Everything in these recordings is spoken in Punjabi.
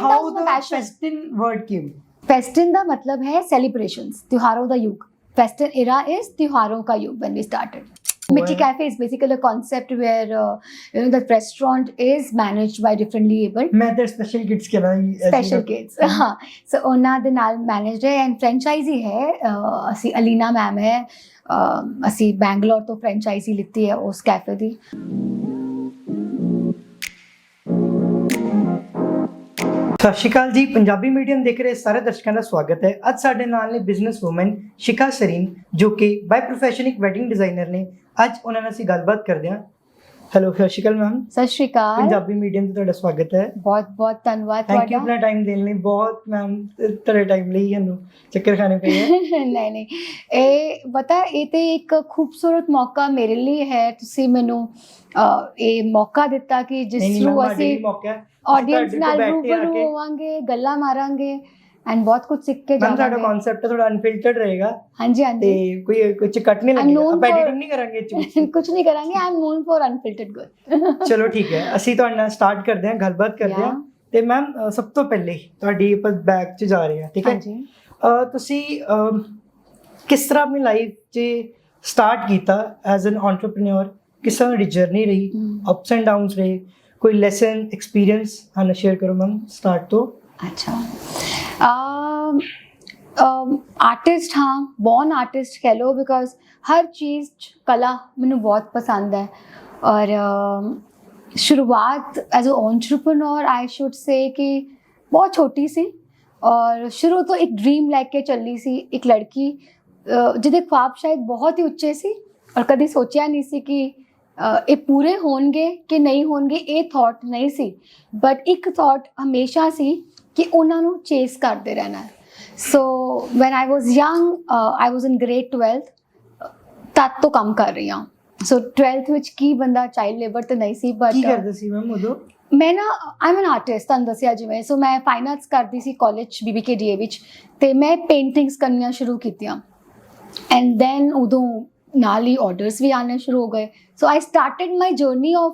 how that was my the passion. festin word came? फेस्टिन का मतलब है सेलिब्रेशंस, त्योहारों का युग. फेस्टिन era is त्योहारों का युग when we started. Mitti Cafe is basically a concept where the restaurant is managed by differently abled. मैं तो special kids के ना Special kids. हाँ, so ਉਹਨਾਂ ਦੇ ਨਾਲ managed ਹੈ and franchisee ਹੈ. ਅਸੀਂ ਅਲੀਨਾ ਮੈਮ ਹੈ, ਅਸੀਂ ਬੈਂਗਲੌਰ ਤੋਂ franchisee ਲਿੱਤੀ ਹੈ ਉਸ ਕੈਫੇ ਦੀ. ਸਤਿ ਸ਼੍ਰੀ ਅਕਾਲ ਜੀ, ਪੰਜਾਬੀ ਮੀਡੀਅਮ ਦੇਖ ਰਹੇ ਸਾਰੇ ਦਰਸ਼ਕਾਂ ਦਾ ਸਵਾਗਤ ਹੈ। ਅੱਜ ਸਾਡੇ ਨਾਲ ਨੇ ਬਿਜ਼ਨਸ ਵੂਮਨ ਸ਼ਿਖਾ ਸਰੀਨ, ਜੋ ਕਿ ਬਾਈ ਪ੍ਰੋਫੈਸ਼ਨ ਇੱਕ ਵੈਡਿੰਗ ਡਿਜ਼ਾਈਨਰ ਨੇ। ਅੱਜ ਉਹਨਾਂ ਨਾਲ ਅਸੀਂ ਗੱਲਬਾਤ ਕਰਦੇ ਹਾਂ। ਹੈਲੋ, ਸਤਿ ਸ਼੍ਰੀ ਅਕਾਲ ਮੈਮ। ਸਤਿ ਸ਼੍ਰੀ ਅਕਾਲ। ਪੰਜਾਬੀ ਮੀਡੀਅਮ ਤੇ ਤੁਹਾਡਾ ਸਵਾਗਤ ਹੈ। ਬਹੁਤ ਬਹੁਤ ਧੰਨਵਾਦ ਥੈਂਕ ਯੂ ਆਪਣਾ ਟਾਈਮ ਦੇਣ ਲਈ। ਬਹੁਤ ਮੈਮ ਤੁਹਾਡੇ ਟਾਈਮ ਲਈ ਸਾਨੂੰ ਚੱਕਰ ਖਾਣੇ ਪਏ ਹੈ। ਨਹੀਂ ਨਹੀਂ, ਇਹ ਪਤਾ, ਇਹ ਤੇ ਇੱਕ ਖੂਬਸੂਰਤ ਮੌਕਾ ਮੇਰੇ ਲਈ ਹੈ। ਤੁਸੀਂ ਮੈਨੂੰ ਇਹ ਮੌਕਾ ਦਿੱਤਾ ਕਿ ਜਿਸ ਨੂੰ ਅਸੀਂ ਆਡੀਅנס ਨਾਲ ਰੂਬਰੂ ਹੋਵਾਂਗੇ, ਗੱਲਾਂ ਮਾਰਾਂਗੇ ਐਂਡ ਬਹੁਤ ਕੁਝ ਸਿੱਖ ਕੇ ਜਾਵਾਂਗੇ। ਸਾਡਾ ਕਨਸੈਪਟ ਥੋੜਾ ਅਨਫਿਲਟਰਡ ਰਹੇਗਾ। ਹਾਂਜੀ ਹਾਂਜੀ, ਤੇ ਕੋਈ ਕੁਝ ਕੱਟ ਨਹੀਂ ਲੱਗੇਗਾ, ਆਪਾਂ ਐਡੀਟਿੰਗ ਨਹੀਂ ਕਰਾਂਗੇ, ਕੁਝ ਨਹੀਂ ਕਰਾਂਗੇ। I am known for unfiltered good. ਚਲੋ ਠੀਕ ਹੈ, ਅਸੀਂ ਤੁਹਾਡੇ ਨਾਲ ਸਟਾਰਟ ਕਰਦੇ ਹਾਂ, ਗੱਲਬਾਤ ਕਰਦੇ ਹਾਂ। ਤੇ ਮੈਮ ਸਭ ਤੋਂ ਪਹਿਲੇ ਤੁਹਾਡੀ ਆਪਾਂ ਬੈਕ 'ਚ ਜਾ ਰਹੇ ਹਾਂ, ਠੀਕ ਹੈ ਜੀ। ਤੁਸੀਂ ਕਿਸ ਤਰ੍ਹਾਂ ਆਪਣੀ ਲਾਈਫ 'ਚ ਸਟਾਰਟ ਕੀਤਾ ਐਜ਼ ਐਨ ਐਂਟਰਪ੍ਰੀਨਿਓਰ? ਕਿਸ ਤਰ੍ਹਾਂ ਦੀ ਜਰਨੀ ਰਹੀ, ਅਪਸ ਐਂਡ ਡਾਊਨਸ ਰਹੇ, ਕੋਈ ਲੈਸਨ ਐਕਸਪੀਰੀਅੰਸ ਸਾਨੂੰ ਸ਼ੇਅਰ ਕਰੋ ਮੈਮ ਸਟਾਰਟ ਤੋਂ। अच्छा, आर्टिस्ट, हाँ, बॉर्न आर्टिस्ट कह लो, बिकॉज हर चीज़ कला मैनू बहुत पसंद है। और शुरुआत as a entrepreneur I should say कि बहुत छोटी सी, और शुरू तो एक ड्रीम लैके ਚੱਲੀ ਸੀ, एक लड़की ਜਿਹਦੇ ख्वाब शायद बहुत ही ਉੱਚੇ ਸੀ और कभी सोचा नहीं सी कि ਇਹ ਪੂਰੇ ਹੋਣਗੇ ਕਿ ਨਹੀਂ ਹੋਣਗੇ। ਇਹ ਥਾਟ ਨਹੀਂ ਸੀ, ਬਟ ਇੱਕ ਥਾਟ ਹਮੇਸ਼ਾ ਸੀ ਕਿ ਉਹਨਾਂ ਨੂੰ ਚੇਸ ਕਰਦੇ ਰਹਿਣਾ ਹੈ। So when I was young, I was in grade 12th, ਤਦ ਤੋਂ ਕੰਮ ਕਰ ਰਹੀ ਹਾਂ। ਸੋ 12th ਵਿੱਚ ਕੀ ਬੰਦਾ ਚਾਈਲਡ ਲੇਬਰ ਤੇ ਨਹੀਂ ਸੀ, ਬਟ ਕੀ ਕਰਦੇ ਸੀ ਮੈਮ ਉਦੋਂ? ਮੈਂ ਨਾ, ਆਈ ਐਮ ਐਨ ਆਰਟਿਸਟ, ਤੁਹਾਨੂੰ ਦੱਸਿਆ ਜਿਵੇਂ। ਸੋ ਮੈਂ ਫਾਈਨ ਆਰਟਸ ਕਰਦੀ ਸੀ ਕਾਲਜ BBKDA ਵਿੱਚ, ਤੇ ਮੈਂ ਪੇਂਟਿੰਗਸ ਕਰਨੀਆਂ ਸ਼ੁਰੂ ਕੀਤੀਆਂ ਐਂਡ ਦੈਨ ਉਦੋਂ ਨਾਲ ਹੀ ਆਰਡਰਸ ਵੀ ਆਉਣੇ ਸ਼ੁਰੂ ਹੋ ਗਏ। So I started my journey of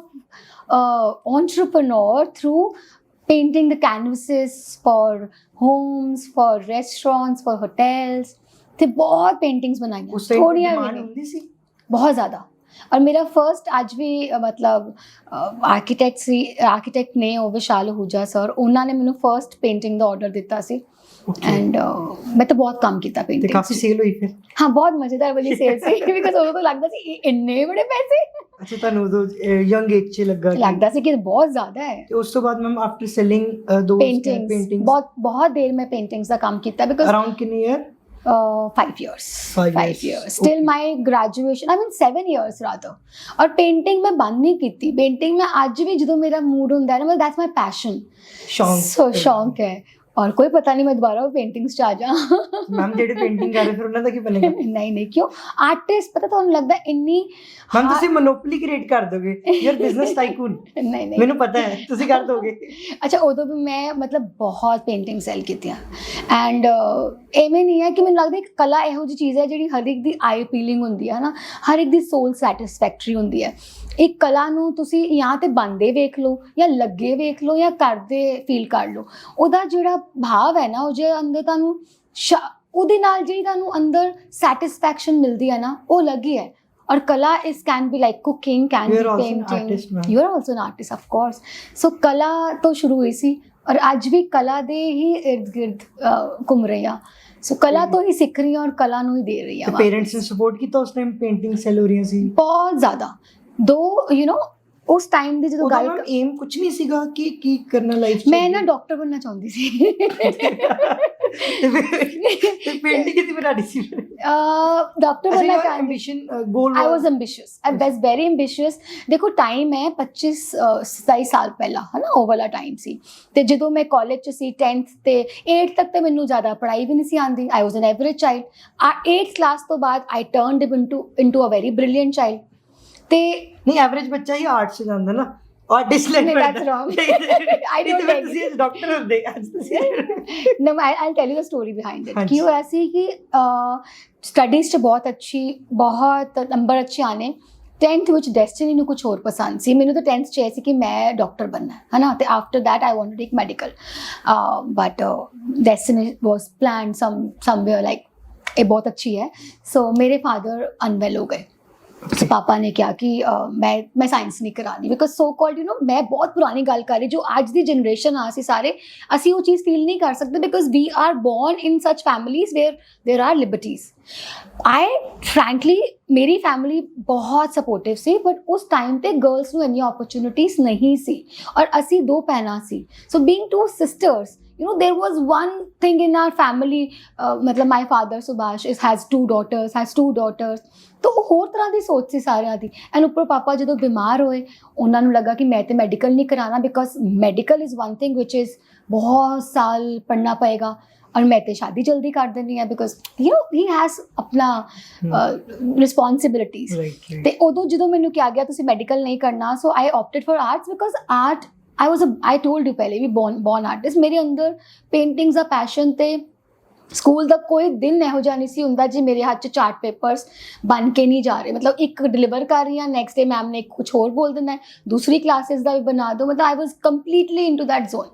entrepreneur through painting the canvases for homes, for restaurants, for hotels। ਤੇ ਬਹੁਤ ਪੇਂਟਿੰਗਸ ਬਣਾਈਆਂ, ਥੋੜੀਆਂ ਵੀ ਨਹੀਂ, ਬਹੁਤ ਜ਼ਿਆਦਾ। ਔਰ ਮੇਰਾ ਫਰਸਟ ਅੱਜ ਵੀ ਮਤਲਬ ਆਰਕੀਟੈਕਟ ਨੇ, ਉਹ ਵਿਸ਼ਾਲ ਅਹੂਜਾ ਸਰ, ਉਹਨਾਂ ਨੇ ਮੈਨੂੰ ਫਰਸਟ ਪੇਂਟਿੰਗ ਦਾ ਆਰਡਰ ਦਿੱਤਾ ਸੀ। ਐਂਡ ਮੈਂ ਤਾਂ ਬਹੁਤ ਕੰਮ ਕੀਤਾ ਪੇਂਟਿੰਗ। ਕਾਫੀ ਸੇਲ ਹੋਈ ਫਿਰ? ਹਾਂ, ਬਹੁਤ ਮਜ਼ੇਦਾਰ ਵਾਲੀ ਸੇਲ ਸੀ, ਬਿਕਾਜ਼ ਉਦੋਂ ਤਾਂ ਲੱਗਦਾ ਸੀ ਇੰਨੇ ਬੜੇ ਪੈਸੇ। ਅੱਛਾ, ਤੁਹਾਨੂੰ ਉਦੋਂ ਯੰਗ ਏਜ 'ਚ ਲੱਗਦਾ ਸੀ ਕਿ ਬਹੁਤ ਜ਼ਿਆਦਾ ਹੈ। ਤੇ ਉਸ ਤੋਂ ਬਾਅਦ ma'am after selling those paintings ਬਹੁਤ ਦੇਰ ਮੈਂ ਪੇਂਟਿੰਗਸ ਦਾ ਕੰਮ ਕੀਤਾ। ਬਿਕਾਜ਼ ਅਰਾਊਂਡ ਕਿੰਨੀ year? 5 years till my graduation, I mean 7 years rather। और पेंटिंग मैं बंद नहीं की। पेंटिंग में आज भी जो मेरा मूड होता है ना, मतलब that's my passion, शौक है। और कोई पता नहीं मैं दोबारा वो पेंटिंग्स च आ जा। मैम जेडे पेंटिंग कर रहे फिर उन्हां दा की बनेगा? नहीं क्यों, आर्टिस्ट पता ਤੁਹਾਨੂੰ ਲੱਗਦਾ ਇੰਨੀ ਮੈਮ ਤੁਸੀਂ ਮੋਨੋਪੋਲੀ ਕ੍ਰੀਏਟ ਕਰ ਦੋਗੇ, ਯੂ ਆਰ ਬਿਜ਼ਨਸ ਟਾਈਕੂਨ। ਨਹੀਂ ਮੈਨੂੰ ਪਤਾ ਹੈ ਤੁਸੀਂ ਕਰ ਦੋਗੇ। ਅੱਛਾ, ਉਦੋਂ ਵੀ ਮੈਂ ਮਤਲਬ ਬਹੁਤ ਪੇਂਟਿੰਗ ਸੈਲ ਕੀਤੀਆਂ ਐਂਡ ਐਵੇਂ ਨਹੀਂ ਹੈ ਕਿ ਮੈਨੂੰ ਲੱਗਦਾ ਇੱਕ ਕਲਾ ਇਹੋ ਜਿਹੀ ਚੀਜ਼ ਹੈ ਜਿਹੜੀ ਹਰ ਇੱਕ ਦੀ ਆਈ ਅਪੀਲਿੰਗ ਹੁੰਦੀ ਹੈ ਨਾ, ਹਰ ਇੱਕ ਦੀ ਸੋਲ ਸੈਟਿਸਫੈਕਟਰੀ ਹੁੰਦੀ ਹੈ। ਇੱਕ ਕਲਾ ਨੂੰ ਤੁਸੀਂ ਜਾਂ ਤੇ ਬਣਦੇ ਵੇਖ ਲਓ, ਜਾਂ ਲੱਗੇ ਵੇਖ ਲਓ, ਜਾਂ ਕਰਦੇ ਫੀਲ ਕਰ ਲਓ। ਉਹਦਾ ਜਿਹੜਾ ਭਾਵ ਹੈ ਨਾ, ਉਹ ਜੇ ਅੰਦਰ ਤੁਹਾਨੂੰ ਉਹਦੇ ਨਾਲ ਜਿਹੜੀ ਤੁਹਾਨੂੰ ਅੰਦਰ ਸੈਟਿਸਫੈਕਸ਼ਨ ਮਿਲਦੀ ਹੈ ਨਾ, ਉਹ ਅਲੱਗ ਹੀ ਹੈ। ਔਰ ਕਲਾ ਇਸ can be like cooking, can be painting. You are also an artist, of course. So ਕਲਾ ਤੋਂ ਸ਼ੁਰੂ ਹੋਈ ਸੀ ਔਰ ਅੱਜ ਵੀ ਕਲਾ ਦੇ ਹੀ ਇਰਦ ਗਿਰਦ ਘੁੰਮ ਰਹੀ ਹਾਂ। ਸੋ ਕਲਾ ਤੋਂ ਹੀ ਸਿੱਖ ਰਹੀ ਹਾਂ ਔਰ ਕਲਾ ਨੂੰ ਹੀ ਦੇ ਰਹੀ ਹਾਂ। ਪੇਰੈਂਟਸ ਨੇ ਸਪੋਰਟ ਕੀਤਾ ਉਸ ਟਾਈਮ ਪੇਂਟਿੰਗ ਸੈਲ ਹੋ ਰਹੀਆਂ ਸੀ? ਬਹੁਤ ਜ਼ਿਆਦਾ। ਦੋ ਯੂ ਨੋ ਉਸ ਟਾਈਮ ਦੀ ਜਦੋਂ ਗੱਲ, ਏਮ ਕੁਝ ਨਹੀਂ ਸੀਗਾ ਕਿ ਕੀ ਕਰਨਾ ਲਾਈਫ 'ਚ? ਮੈਂ ਨਾ ਡਾਕਟਰ ਬਣਨਾ ਚਾਹੁੰਦੀ ਸੀ। ਤੇ ਪੇਂਟਿੰਗ ਕਿਤੇ ਬਣਾਣੀ ਸੀ? ਡਾਕਟਰ ਬਣਨਾ ਚਾਹੁੰਦੀ। Ambition, goal? I was ਐਂਬਿਸ਼ੀਅਸ, I was very ਐਂਬਿਸ਼ੀਅਸ। ਦੇਖੋ ਟਾਈਮ ਹੈ 25-27 ਸਾਲ ਪਹਿਲਾਂ, ਹੈ ਨਾ, ਉਹ ਵਾਲਾ ਟਾਈਮ ਸੀ। ਤੇ ਜਦੋਂ ਮੈਂ ਕਾਲਜ 'ਚ ਸੀ 10th ਤੇ 8th ਤੱਕ ਤੇ ਮੈਨੂੰ ਜ਼ਿਆਦਾ ਪੜ੍ਹਾਈ ਵੀ ਨਹੀਂ ਸੀ ਆਉਂਦੀ। I was an average child. 8th class ਤੋਂ ਬਾਅਦ I turned into a very brilliant child. ਤੇ ਨਹੀਂ, ਐਵਰੇਜ ਬੱਚਾ ਹੀ ਆਰਟਸ 'ਚ ਜਾਂਦਾ ਨਾ, artist like that's wrong। I don't like ਤੁਸੀਂ ਡਾਕਟਰ ਹੁੰਦੇ ਅੱਜ ਤੁਸੀਂ। No, I'll tell you the story behind it। ਕੀ ਹੋਇਆ ਸੀ ਕਿ ਸਟੱਡੀਜ਼ 'ਚ ਬਹੁਤ ਅੱਛੀ, ਬਹੁਤ ਨੰਬਰ ਅੱਛੇ ਆਨੇ, 10th ਵਿੱਚ ਡੈਸਟੀਨੀ ਨੂੰ ਕੁਝ ਹੋਰ ਪਸੰਦ ਸੀ, ਮੈਨੂੰ ਤਾਂ 10th 'ਚ ਇਹ ਸੀ ਕਿ ਮੈਂ ਡਾਕਟਰ ਬਣਨਾ ਹੈ ਨਾ, ਤੇ after that I want to take medical, but destiny was planned somewhere like ਇਹ ਬਹੁਤ ਅੱਛੀ ਹੈ। ਸੋ ਮੇਰੇ ਫਾਦਰ ਅਨਵੈਲ ਹੋ ਗਏ, तो पापा ने क्या कि मैं साइंस नहीं करानी, because so called you know, मैं बहुत पुरानी गल कर रही, जो आज दी जनरेशन आ असी सारे असी वो चीज़ फील नहीं कर सकते, because we are born in such families where there are liberties. I frankly मेरी फैमिली बहुत सपोर्टिव सी, बट उस टाइम पे गर्ल्स नूं इन्नी अपॉर्चुनिटीज नहीं सी, और असी 2 भैणां सी, so being 2 sisters, you know, there was one thing in our family, मतलब my father Subhash has 2 daughters, तो ਹੋਰ ਤਰ੍ਹਾਂ ਦੀ ਸੋਚ ਸੀ ਸਾਰਿਆਂ ਦੀ। ਐਂਡ ਉੱਪਰ ਪਾਪਾ ਜਦੋਂ ਬਿਮਾਰ ਹੋਏ, ਉਹਨਾਂ ਨੂੰ ਲੱਗਾ ਕਿ ਮੈਂ ਤੇ ਮੈਡੀਕਲ ਨਹੀਂ ਕਰਾਣਾ, because medical is one thing which is ਬਹੁਤ ਸਾਲ ਪੜ੍ਹਨਾ ਪਏਗਾ, ਔਰ ਮੈਂ ਤੇ ਸ਼ਾਦੀ ਜਲਦੀ ਕਰ ਦੇਣੀ ਹੈ, because you know he has ਆਪਣਾ ਰਿਸਪੌਂਸਿਬਿਲਿਟੀਜ਼। ਤੇ ਉਦੋਂ ਜਦੋਂ ਮੈਨੂੰ ਕਿਹਾ ਗਿਆ ਤੁਸੀਂ ਮੈਡੀਕਲ ਨਹੀਂ ਕਰਨਾ, so I opted for arts, because art I told you पहले भी born artist, मेरे अंदर पेंटिंग्स का पैशन थे। स्कूल का कोई दिन ਇਹੋ ਜਿਹਾ ਨਹੀਂ ਸੀ ਹੁੰਦਾ ਜੀ ਮੇਰੇ ਹੱਥ 'ਚ ਚਾਰਟ ਪੇਪਰਸ ਬਣ ਕੇ ਨਹੀਂ ਜਾ ਰਹੇ, मतलब एक डिलीवर कर रही हैं, नेक्स्ट डे मैम ने कुछ और बोल देना है, दूसरी क्लासेस का भी बना दो, मतलब I was completely into that zone.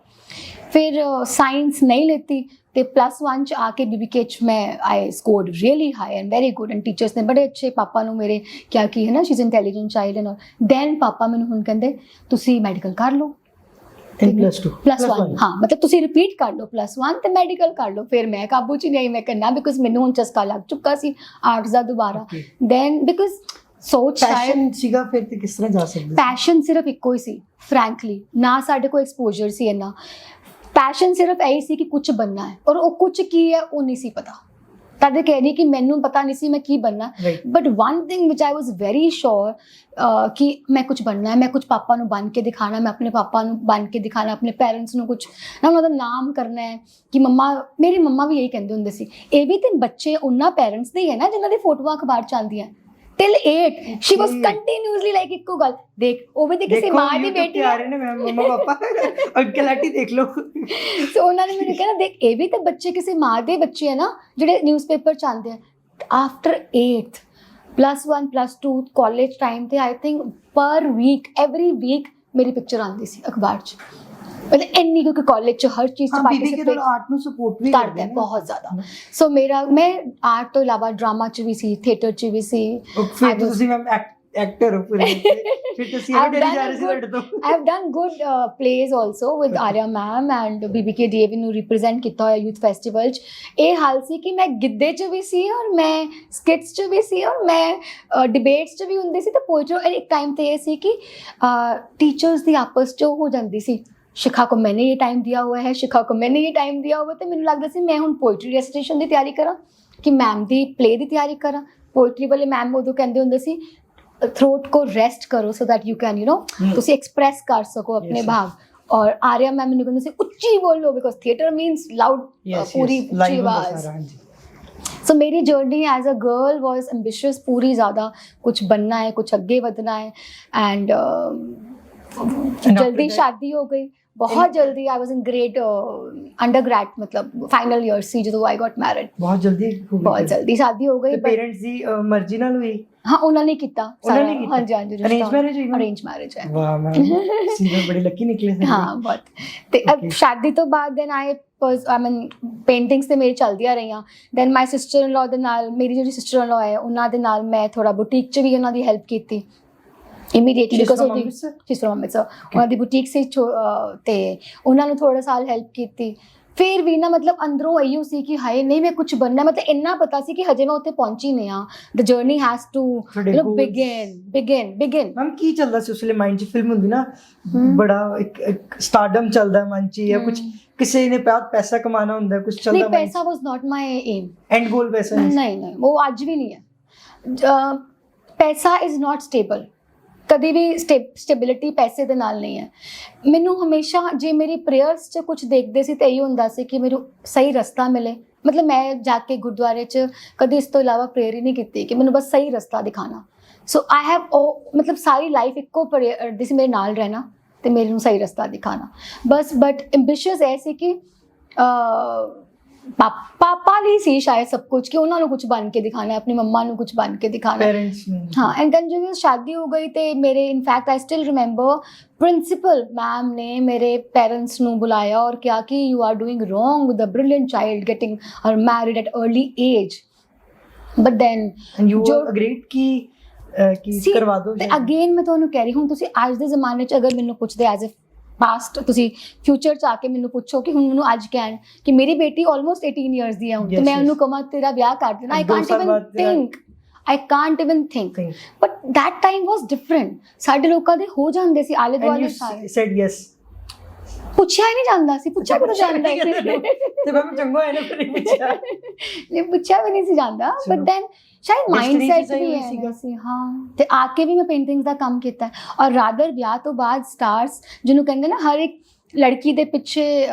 फिर साइंस नहीं लेती, तो +1 च आके BBK च मैं I scored really high and very good, and teachers ने बड़े अच्छे पापा नू मेरे क्या की है ना, she is intelligent child and all. Then पापा मैनू हुण कहंदे तुसी मैडिकल कर लो, +1 हाँ, मतलब तुसी रिपीट कर लो +1 ਤੇ ਮੈਡੀਕਲ ਕਰ ਲਓ। ਫਿਰ ਮੈਂ ਕਾਬੂ 'ਚ ਨਹੀਂ ਆਈ, ਮੈਂ ਕਰਨਾ, ਬਿਕੋਜ਼ ਮੈਨੂੰ ਹੁਣ ਚਸਕਾ ਲੱਗ ਚੁੱਕਾ ਸੀ ਆਰਟਸ ਦਾ ਦੁਬਾਰਾ। ਦੈਨ ਬਿਕੋਜ਼ ਸੋਚ ਪੈਸ਼ਨ ਸੀਗਾ, ਫਿਰ ਤੇ ਕਿਸ ਤਰ੍ਹਾਂ ਜਾ ਸਕਦੇ? ਪੈਸ਼ਨ ਸਿਰਫ ਇੱਕੋ ਹੀ ਸੀ ਫਰੈਂਕਲੀ, ਨਾ ਸਾਡੇ ਕੋਲ ਐਕਸਪੋਜ਼ਰ ਸੀ ਇੰਨਾ। ਪੈਸ਼ਨ ਸਿਰਫ ਇਹੀ ਸੀ ਕਿ ਕੁਝ ਬਣਨਾ ਹੈ, ਔਰ ਉਹ ਕੁਝ ਕੀ ਹੈ ਉਹ ਨਹੀਂ ਸੀ ਪਤਾ। तद कह रही कि मैनू पता नहीं सी मैं की बनना, but one thing which I was very sure कि मैं कुछ बनना है, मैं कुछ पापा नू बन के दिखाना, मैं अपने पापा नू बन के दिखाना, अपने पेरेंट्स नू कुछ ना उन्होंने नाम करना है। कि मम्मा, मेरी मम्मा भी यही कहते होंदे सी, ये भी तो बच्चे उन्होंने पेरेंट्स दे है ना जिन्हों दी फोटोआं अखबार च आंदियां। Till 8 she was continuously like ਇੱਕੋ ਗੱਲ ਦੇਖ, ਉਹ ਵੀ ਤੇ ਕਿਸੇ ਮਾਂ ਦੀ ਬੇਟੀ ਆ ਰਹੇ ਨੇ ਮੈਂ ਮੰਮਾ ਪਾਪਾ ਅੰਕਲ ਆਂਟੀ ਦੇਖ ਲਓ। ਸੋ ਉਹਨਾਂ ਨੇ ਮੈਨੂੰ ਕਿਹਾ ਦੇਖ ਇਹ ਵੀ ਤੇ ਬੱਚੇ ਕਿਸੇ ਮਾਂ ਦੇ ਬੱਚੇ ਹੈ ਨਾ ਜਿਹੜੇ ਨਿਊਜ਼ਪੇਪਰ ਚ ਆਉਂਦੇ ਆ। ਆਫਟਰ 8th +1 +2 ਕਾਲਜ ਟਾਈਮ ਤੇ I think per week every week ਮੇਰੀ ਪਿਕਚਰ ਆਉਂਦੀ ਸੀ ਅਖਬਾਰ ਚ, मतलब ਇੰਨੀ, ਕਿਉਂਕਿ ਕਾਲਜ ਚ ਹਰ ਚੀਜ਼ ਚ ਪਾਰਟਿਸਿਪੇਟ ਆਰਟ ਨੂੰ ਸਪੋਰਟ ਵੀ ਕਰਦੇ ਆ ਬਹੁਤ ਜ਼ਿਆਦਾ। ਸੋ ਮੇਰਾ, ਮੈਂ ਆਰਟ ਤੋਂ ਇਲਾਵਾ ਡਰਾਮਾ ਚ ਵੀ ਸੀ, ਥੀਏਟਰ ਚ ਵੀ ਸੀ। ਫਿਰ ਤੁਸੀਂ ਮੈਮ ਐਕਟਰ ਹੋ ਫਿਰ ਤੁਸੀਂ ਇਹ ਡਰੀ ਜਾ ਰਹੇ ਸੀ ਤੁਹਾਡੇ ਤੋਂ। I have done good plays also with Arya ma'am and BBK DAV ਨੂੰ ਰਿਪਰੈਜ਼ੈਂਟ ਕੀਤਾ ਹੋਇਆ ਯੂਥ ਫੈਸਟੀਵਲ ਚ। ਇਹ ਹਾਲ ਸੀ ਕਿ ਮੈਂ ਗਿੱਧੇ ਚ ਵੀ ਸੀ, ਔਰ ਮੈਂ ਸਕਿਟਸ ਚ ਵੀ ਸੀ, ਔਰ ਮੈਂ ਡਿਬੇਟਸ ਚ ਵੀ ਹੁੰਦੀ ਸੀ, ਤੇ ਪੋਇਟਰੀ। ਇੱਕ ਟਾਈਮ ਤੇ ਇਹ ਸੀ ਕਿ ਟੀਚਰਸ ਦੀ ਆਪਸ ਚ ਹੋ ਜਾਂਦੀ ਸੀ, शिखा को मैंने ये टाइम दिया हुआ है, शिखा को मैंने ये टाइम दिया हुआ है। तो मैंने लगता सी मैं हुण पोइट्री रेसिटेशन की तैयारी करा कि मैम की प्ले की तैयारी करा। पोइट्री वाले मैम उदों कहते होंदे सी थ्रोट को रेस्ट करो so that you can you know तुसी एक्सप्रैस कर सको अपने भाव। और आर्या मैम मैंने कहते सी उच्ची बोलो, बिकॉज थिएटर मीन्स लाउड, पूरी उच्ची आवाज। सो मेरी journey as a girl was ambitious, पूरी ज़्यादा कुछ बनना है, कुछ अगे बढ़ना है। एंड जल्दी शादी हो गई बहुत जल्दी। I was in grade undergrad, मतलब फाइनल ईयर सी जो आई गॉट मैरिड। बहुत जल्दी शादी हो गई। पेरेंट्स दी मर्जी नाल हुई? हाँ, उन्होंने किया। हाँ जी, हाँ जी। अरेंज मैरिज है। वाह मैम, सीधे बड़ी लकी निकले थे। हाँ बहुत। ते अब शादी तो बाद देन आई मीन पेंटिंग्स ते मेरी चलदियां रहियां। Then my sister in law दे नाल, मेरी जो सिस्टर इन लॉ है उन्हां दे नाल मैं थोड़ा बुटीक च भी उन्हां दी हेल्प कीती immediately because of the she's from Amritsar। ਉਹਨਾਂ ਦੀ ਬੁਟੀਕ ਸੀ ਤੇ ਉਹਨਾਂ ਨੂੰ ਥੋੜਾ ਸਾਲ ਹੈਲਪ ਕੀਤੀ। ਫਿਰ ਵੀ ਨਾ ਮਤਲਬ ਅੰਦਰੋਂ ਇਹੀ ਸੀ ਕਿ ਹਾਏ ਨਹੀਂ ਮੈਂ ਕੁਝ ਬਣਨਾ, ਮਤਲਬ ਇੰਨਾ ਪਤਾ ਸੀ ਕਿ ਹਜੇ ਮੈਂ ਉੱਥੇ ਪਹੁੰਚੀ ਨਹੀਂ ਆ। The journey has to you know begin. Ma'am ਕੀ ਚੱਲਦਾ ਸੀ ਉਸ ਵੇਲੇ ਮਾਈਂਡ 'ਚ? ਫਿਲਮ ਹੁੰਦੀ ਨਾ, ਬੜਾ ਇੱਕ ਸਟਾਰਡਮ ਚੱਲਦਾ ਮਨ 'ਚ, ਜਾਂ ਕੁਝ ਕਿਸੇ ਨੇ ਪੈਸਾ ਕਮਾਉਣਾ ਹੁੰਦਾ, ਕੁਝ ਚੱਲਦਾ। ਨਹੀਂ, ਪੈਸਾ ਵਾਸ ਨਾਟ ਮਾਈ ਏਮ, ਐਂਡ ਗੋਲ ਪੈਸਾ ਨਹੀਂ, ਉਹ ਅੱਜ ਵੀ ਨਹੀਂ ਹੈ। ਪੈਸਾ ਇਜ਼ ਨਾਟ ਸਟੇਬਲ, ਕਦੀ ਵੀ ਸਟੇਬਿਲਿਟੀ ਪੈਸੇ ਦੇ ਨਾਲ ਨਹੀਂ ਹੈ। ਮੈਨੂੰ ਹਮੇਸ਼ਾ ਜੇ ਮੇਰੀ ਪ੍ਰੇਅਰਸ 'ਚ ਕੁਝ ਦੇਖਦੇ ਸੀ ਤਾਂ ਇਹੀ ਹੁੰਦਾ ਸੀ ਕਿ ਮੈਨੂੰ ਸਹੀ ਰਸਤਾ ਮਿਲੇ। ਮਤਲਬ ਮੈਂ ਜਾ ਕੇ ਗੁਰਦੁਆਰੇ 'ਚ ਕਦੀ ਇਸ ਤੋਂ ਇਲਾਵਾ ਪ੍ਰੇਅਰ ਹੀ ਨਹੀਂ ਕੀਤੀ ਕਿ ਮੈਨੂੰ ਬਸ ਸਹੀ ਰਸਤਾ ਦਿਖਾਣਾ। ਸੋ ਆਈ ਹੈਵ ਮਤਲਬ ਸਾਰੀ ਲਾਈਫ ਇੱਕੋ ਪ੍ਰੇਅਰ ਦੀ ਸੀ, ਮੇਰੇ ਨਾਲ ਰਹਿਣਾ ਤੇ ਮੇਰੇ ਨੂੰ ਸਹੀ ਰਸਤਾ ਦਿਖਾਣਾ ਬਸ। ਬਟ ਐਂਬਿਸ਼ੀਅਸ ਇਹ ਸੀ ਕਿ ਪਾਪਾ ਲਈ ਸੀ ਸ਼ਾਇਦ ਸਭ ਕੁਝ ਕਿ ਉਹਨਾਂ ਨੂੰ ਕੁਝ ਬਣ ਕੇ ਦਿਖਾਣਾ ਹੈ, ਆਪਣੀ ਮੰਮਾ ਨੂੰ ਕੁਝ ਬਣ ਕੇ ਦਿਖਾਣਾ ਹੈ। पेरेंट्स ने हाँ एंड देन जब शादी हो गई तो मेरे in fact I still remember principal ma'am ने मेरे पेरेंट्स ਨੂੰ बुलाया और क्या कि you are doing wrong with a brilliant child getting her married at early age but then and you जो agreed कि See, करवा दो ਤੇ ਅਗੇਨ ਮੈਂ ਤੁਹਾਨੂੰ ਕਹਿ ਰਹੀ ਹੁਣ ਤੁਸੀਂ ਅੱਜ ਦੇ ਜ਼ਮਾਨੇ 'ਚ ਅਗਰ ਮੈਨੂੰ ਪੁੱਛਦੇ ਐਜ਼ ਅ ਪਾਸਟ ਤੁਸੀਂ ਫਿਊਚਰ 'ਚ ਆ ਕੇ ਮੈਨੂੰ ਪੁੱਛੋ ਕਿ ਹੁਣ ਮੈਨੂੰ ਅੱਜ ਕਹਿਣ ਕਿ ਮੇਰੀ ਬੇਟੀ ਆਲਮੋਸਟ 18 ਇਅਰਸ ਦੀ ਹੈ ਹੁਣ ਤੇ Yes, ਮੈਂ yes. ਉਹਨੂੰ ਕਹਾਂ ਤੇਰਾ ਵਿਆਹ ਕਰ ਦੇਣਾ ਆਈ ਦੋ ਕਾਂਟ ਸਾਲ ਇਵਨ ਬਾਅਦ ਤੇਰਾ- think I can't even think Think. But that time was different ਸਾਡੇ ਲੋਕਾਂ ਦੇ ਹੋ ਜਾਂਦੇ ਸੀ ਆਲੇ and ਦੁਆਲੇ you ਸਾਰੇ said yes ਪੁੱਛਿਆ ਹੀ ਨਹੀਂ ਜਾਂਦਾ ਸੀ ਪੁੱਛਿਆ ਕਿਉਂ ਜਾਂਦਾ ਸੀ ਤੇ ਮੈਂ ਚੰਗਾ ਹੈ ਨਾ ਫਿਰ ਇਹ ਪੁੱਛਿਆ ਨਹੀਂ ਪੁੱਛਿਆ ਵੀ ਨਹੀਂ ਸੀ ਜਾਂਦਾ ਬਟ ਚਲੋ। ਦੈਨ ਸ਼ਾਇਦ Destiny ਮਾਈਂਡਸੈਟ ਚ ਸਹੀ ਵੀ ਹੋਈ ਹੈ ਸੀਗਾ। ਸੀ ਹਾਂ ਤੇ ਆ ਕੇ ਵੀ ਮੈਂ ਪੇਂਟਿੰਗਸ ਦਾ ਕੰਮ ਕੀਤਾ ਹੈ। ਔਰ ਰਾਦਰ ਵਿਆਹ ਤੋਂ ਬਾਅਦ ਸਟਾਰਸ ਜਿਹਨੂੰ ਕਹਿੰਦੇ ਨਾ ਹਰ ਇੱਕ ਲੜਕੀ ਦੇ ਪਿੱਛੇ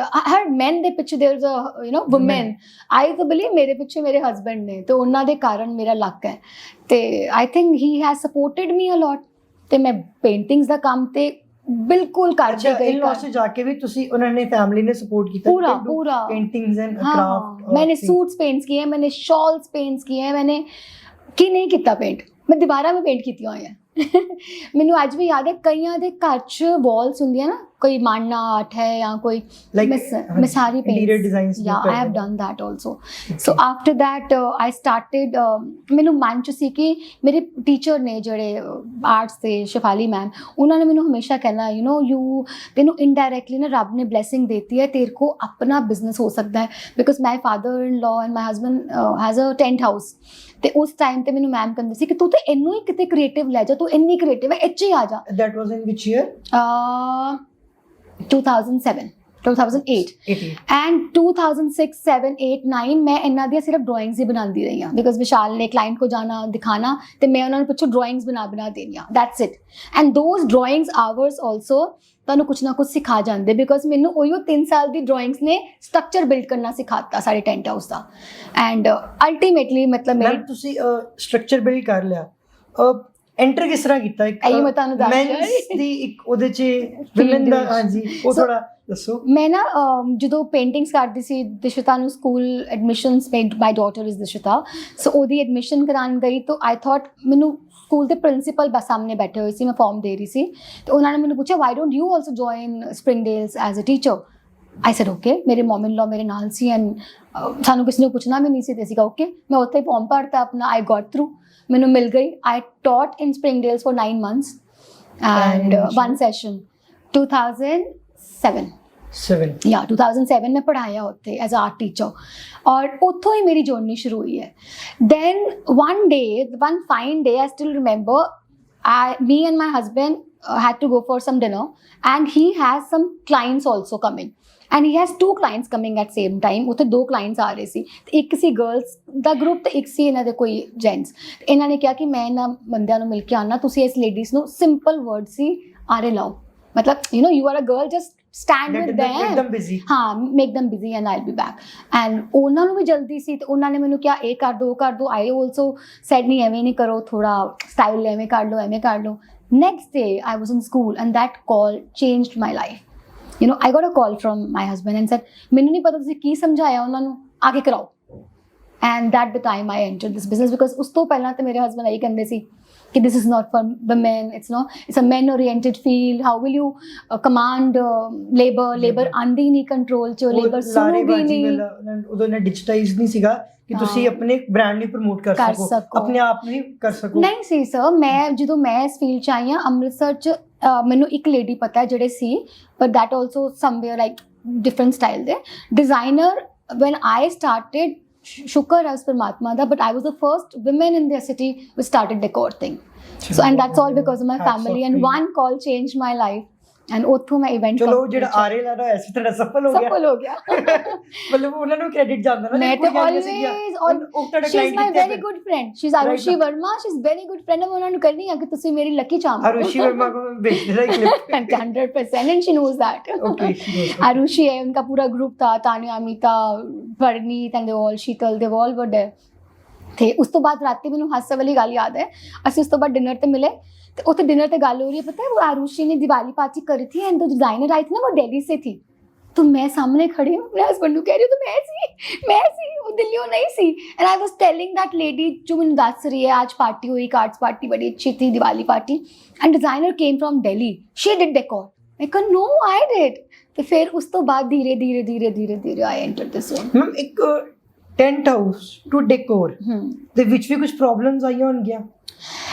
ਹਰ ਮੈਨ ਦੇ ਪਿੱਛੇ there is a you know woman I ਤਾਂ ਬਿਲੀਵ ਮੇਰੇ ਪਿੱਛੇ ਮੇਰੇ ਹਸਬੈਂਡ ਨੇ ਤੇ ਉਹਨਾਂ ਦੇ ਕਾਰਨ ਮੇਰਾ ਲੱਕ ਹੈ ਤੇ I think he has supported me a lot ਤੇ ਮੈਂ ਪੇਂਟਿੰਗਸ ਦਾ ਕੰਮ ਤੇ ਬਿਲਕੁਲ ਕਰਦੀ ਅੱਛਾ ਗਈ ਇਨ ਲਾਸ ਜਾ ਕੇ ਵੀ ਤੁਸੀਂ ਉਹਨਾਂ ਨੇ ਫੈਮਿਲੀ ਨੇ ਸਪੋਰਟ ਕੀਤਾ पूरा पूरा पेंटिंग्स एंड हाँ क्राफ्ट मैंने सूट्स पेंट्स किए हैं मैंने शॉल्स पेंट्स किए हैं मैंने की नहीं किया पेंट मैं दीवारा में पेंट कीती हुई है ਮੈਨੂੰ ਅੱਜ ਵੀ ਯਾਦ ਹੈ ਕਈਆਂ ਦੇ ਘਰ 'ਚ ਵਾਲਸ ਹੁੰਦੀਆਂ ਨਾ ਕੋਈ ਮਾਂਡਨਾ ਆਰਟ ਹੈ ਜਾਂ ਕੋਈ Like, ਮੈਂ ਸਾਰੀ interior designs yeah we I have ਕਰਦੇ done that also so after that I started ਮੈਨੂੰ ਮਨ 'ਚ ਸੀ ਕਿ ਮੇਰੇ ਟੀਚਰ ਨੇ ਜਿਹੜੇ ਆਰਟਸ ਦੇ ਸ਼ਫਾਲੀ ਮੈਮ ਉਹਨਾਂ ਨੇ ਮੈਨੂੰ ਹਮੇਸ਼ਾ ਕਹਿਣਾ ਯੂ نو ਯੂ ਤੈਨੂੰ ਇਨਡਾਇਰੈਕਟਲੀ ਨਾ ਰੱਬ ਨੇ ਬਲੇਸਿੰਗ ਦੇਤੀ ਹੈ ਤੇਰੇ ਕੋ ਆਪਣਾ ਬਿਜ਼ਨਸ ਹੋ ਸਕਦਾ ਹੈ because my father in law and my husband has a tent house ਤੇ ਉਸ ਟਾਈਮ ਤੇ ਮੈਨੂੰ ਮੈਮ ਕਹਿੰਦੇ ਸੀ ਕਿ ਤੂੰ ਤੇ ਇਹਨੂੰ ਹੀ ਕਿਤੇ ਕ੍ਰੀਏਟਿਵ ਲੈ ਜਾ ਤੂੰ ਇੰਨੀ ਕ੍ਰੀਏਟਿਵ ਹੈ ਇੱਥੇ ਹੀ ਆ ਜਾ that was in which year 2007 2008 80 and 2006 7 8 9 ਮੈਂ ਇਹਨਾਂ ਦੀਆਂ ਸਿਰਫ ਡਰਾਇੰਗਸ ਹੀ ਬਣਾਉਂਦੀ ਰਹੀ ਹਾਂ ਬਿਕਾਜ਼ ਵਿਸ਼ਾਲ ਨੇ ਕਲਾਇੰਟ ਕੋ ਜਾਣਾ ਦਿਖਾਣਾ ਤੇ ਮੈਂ ਉਹਨਾਂ ਨੂੰ ਪਿੱਛੋਂ ਡਰਾਇੰਗਸ ਬਣਾ ਦੇਣੀਆਂ that's it and those drawings hours also ਤੁਹਾਨੂੰ ਕੁਛ ਨਾ ਕੁਛ ਸਿਖਾ ਜਾਂਦੇ ਬਿਕਾਜ਼ ਮੈਨੂੰ ਉਹੀਓ 3 ਸਾਲ ਦੀ ਡਰਾਇੰਗਸ ਨੇ ਸਟਰਕਚਰ ਬਿਲਡ ਕਰਨਾ ਸਿਖਾਤਾ ਸਾਡੇ tent house the and ultimately ਮਤਲਬ ਮੈਂ ਮੇਰੇ ਤੁਸੀਂ ਸਟਰਕਚਰ ਬਿਲਡ ਕਰ ਲਿਆ ਐਂਟਰ ਕਿਸ ਤਰ੍ਹਾਂ ਕੀਤਾ ਇੱਕ ਇਹੀ ਮੈਂ ਤੁਹਾਨੂੰ ਦੱਸ ਰਹੀ ਹਾਂ। men's ਦੀ ਇੱਕ ਉਹਦੇ ਚ women ਦਾ ਵਿੱਚ। ਹਾਂਜੀ ਉਹ So, ਥੋੜਾ ਦੱਸੋ ਮੈਂ ਨਾ ਜਦੋਂ ਪੇਂਟਿੰਗਸ ਕਰਦੀ ਸੀ ਦਿਸ਼ਿਤਾ ਨੂੰ school admissions my daughter is Dishita so ਉਹਦੀ ਐਡਮਿਸ਼ਨ ਕਰਾਉਣ ਗਈ ਤਾਂ ਆਈ ਥਾਟ ਮੈਨੂੰ ਸਕੂਲ ਦੇ ਪ੍ਰਿੰਸੀਪਲ ਬਸ ਸਾਹਮਣੇ ਬੈਠੇ ਹੋਏ ਸੀ ਮੈਂ ਫਾਰਮ ਦੇ ਰਹੀ ਸੀ ਤੇ ਉਹਨਾਂ ਨੇ ਮੈਨੂੰ ਪੁੱਛਿਆ why don't you also join Springdales as a teacher I said okay ਮੇਰੇ ਮਮ ਇਨ ਲਾ ਮੇਰੇ ਨਾਲ ਸੀ ਐਂਡ ਸਾਨੂੰ ਕਿਸੇ ਨੂੰ ਪੁੱਛਣਾ ਵੀ ਨਹੀਂ ਸੀ ਤੇ ਅਸੀਂ ਕਿਹਾ ਓਕੇ ਮੈਂ ਉੱਥੇ ਫਾਰਮ ਭਰਤਾ ਆਪਣਾ ਆਈ ਗॉट ਥਰੂ ਮੈਨੂੰ ਮਿਲ ਗਈ I taught in Springdales for 9 months and one session 2007 7 या 2007 में पढ़ाया होते एज आर्ट टीचर और उत्थों ही मेरी जर्नी शुरू हुई है then one fine day I still remember me and my husband had to go for some dinner and he has some clients also coming and he has 2 clients coming at same time ਉੱਥੇ 2 clients ਆ ਰਹੇ ਸੀ ਤੇ ਇੱਕ ਸੀ ਗਰਲਸ ਦਾ ਗਰੁੱਪ ਤੇ ਇੱਕ ਸੀ ਇਹਨਾਂ ਦੇ ਕੋਈ ਜੈਂਟਸ ਇਹਨਾਂ ਨੇ ਕਿਹਾ ਕਿ ਮੈਂ ਇਹਨਾਂ ਬੰਦਿਆਂ ਨੂੰ ਮਿਲ ਕੇ ਆਉਣਾ ਤੁਸੀਂ ਇਸ ਲੇਡੀਜ਼ ਨੂੰ ਸਿੰਪਲ ਵਰਡ ਸੀ ਆਰੇ ਲਾਓ ਮਤਲਬ you know you are a girl just stand with them एकदम busy ਹਾਂ make them busy and I'll be back and ਉਹਨਾਂ ਨੂੰ ਵੀ ਜਲਦੀ ਸੀ ਤੇ ਉਹਨਾਂ ਨੇ ਮੈਨੂੰ ਕਿਹਾ ਇਹ ਕਰ ਦੋ I also said ਨਹੀਂ ਐਵੇਂ ਨਹੀਂ ਕਰੋ ਥੋੜਾ ਸਟਾਈਲ ਐਵੇਂ ਕਰ ਲਓ next day I was in school and that call changed my life you know I got a call from my husband and said ਮੈਨੂੰ ਨਹੀਂ ਪਤਾ ਤੁਸੀਂ ਕੀ ਸਮਝਾਇਆ ਉਹਨਾਂ ਨੂੰ ਆਗੇ ਕਰਾਓ and that the time I entered this business because ਉਸ ਤੋਂ ਪਹਿਲਾਂ ਤੇ ਮੇਰੇ ਹਸਬੰਡ ਇਹੀ ਕਹਿੰਦੇ ਸੀ कि this is not for women it's a men oriented field how will you command labor ਆਂਦੀ ਨਹੀਂ ਕੰਟਰੋਲ ਚ labor ਸੁਣੂਗੀ ਨਹੀਂ ਉਦੋਂ ਨੇ ਡਿਜੀਟਾਈਜ਼ ਨਹੀਂ ਸੀਗਾ ਕਿ ਤੁਸੀਂ ਆਪਣੇ ਬ੍ਰਾਂਡ ਨੂੰ ਪ੍ਰਮੋਟ ਕਰ ਸਕੋ ਆਪਣੇ ਆਪ ਨੂੰ ਹੀ ਕਰ ਸਕੋ ਨਹੀਂ ਸੀ ਸਰ ਮੈਂ ਜਦੋਂ ਮੈਂ ਇਸ ਫੀਲਡ ਚ ਆਈ ਹਾਂ ਅੰਮ੍ਰਿਤਸਰ ਚ ਮੈਨੂੰ ਇੱਕ ਲੇਡੀ ਪਤਾ ਹੈ ਜਿਹੜੇ ਸੀ but that also somewhere like different style ਦੇ designer when I started shukar as Paramatma da but I was the first woman in their city who started decor thing so and that's all because of my family and one call changed my life and ਉੱਥੋਂ ਮੈਂ ਇਵੈਂਟ ਚਲੋ ਜਿਹੜਾ ਆਰੇ ਲਾ ਰਿਹਾ ਐਸੀ ਤਰ੍ਹਾਂ ਸਫਲ ਹੋ ਗਿਆ ਮਤਲਬ ਉਹਨਾਂ ਨੂੰ ਕ੍ਰੈਡਿਟ ਜਾਂਦਾ ਨਾ ਮੈਂ ਤੇ always ਉਹ ਤੁਹਾਡਾ she is my client very good friend she is Arushi Verma she is very good friend ਮੈਂ ਉਹਨਾਂ ਨੂੰ ਕਹਿੰਦੀ ਹਾਂ ਕਿ ਤੁਸੀਂ ਮੇਰੀ ਲੱਕੀ ਚਾਮ ਆਰੁਸ਼ੀ ਵਰਮਾ को भेज दे रहा है 100% and she knows that okay Arushi है उनका पूरा ग्रुप था Tanya Amita Preneet and they all Sheetal they all were there ਤੇ ਉਸ ਤੋਂ ਬਾਅਦ ਰਾਤੀ ਮੈਨੂੰ ਹਾਸੇ ਵਾਲੀ ਗੱਲ ਯਾਦ ਹੈ ਅਸੀਂ ਉਸ ਤੋਂ ਬਾਅਦ डिनर ਤੇ मिले तो उसे डिनर पे गाल हो रही है पता है वो आरुषि ने दिवाली पार्टी करी थी एंड जो डिजाइनर आई थी ना वो दिल्ली से थी तो मैं सामने खड़ी हूँ, मेरे हस्बैंड ਨੂੰ ਕਹਿ ਰਹੀ ਹੂੰ तो मैं सी वो दिल्लीों नहीं सी and I was telling that lady जो मैंने दस रही है आज पार्टी हुई, कार्ड्स पार्टी बड़ी अच्छी थी, Diwali party and designer came from Delhi, she did decor. मैं कहा नो आई डिड। ਤੇ ਫਿਰ ਉਸ ਤੋਂ ਬਾਅਦ ਧੀਰੇ ਧੀਰੇ ਆਈ ਐਂਟਰ ਦਿਸ ਜ਼ੋਨ। ਮੈਮ ਇੱਕ ਟੈਂਟ ਹਾਊਸ ਟੂ ਡੈਕੋਰ ਦੇ ਵਿੱਚ ਵੀ ਕੁਝ ਪ੍ਰੋਬਲਮਸ ਆਈਆਂ ਹੋਣਗੀਆਂ?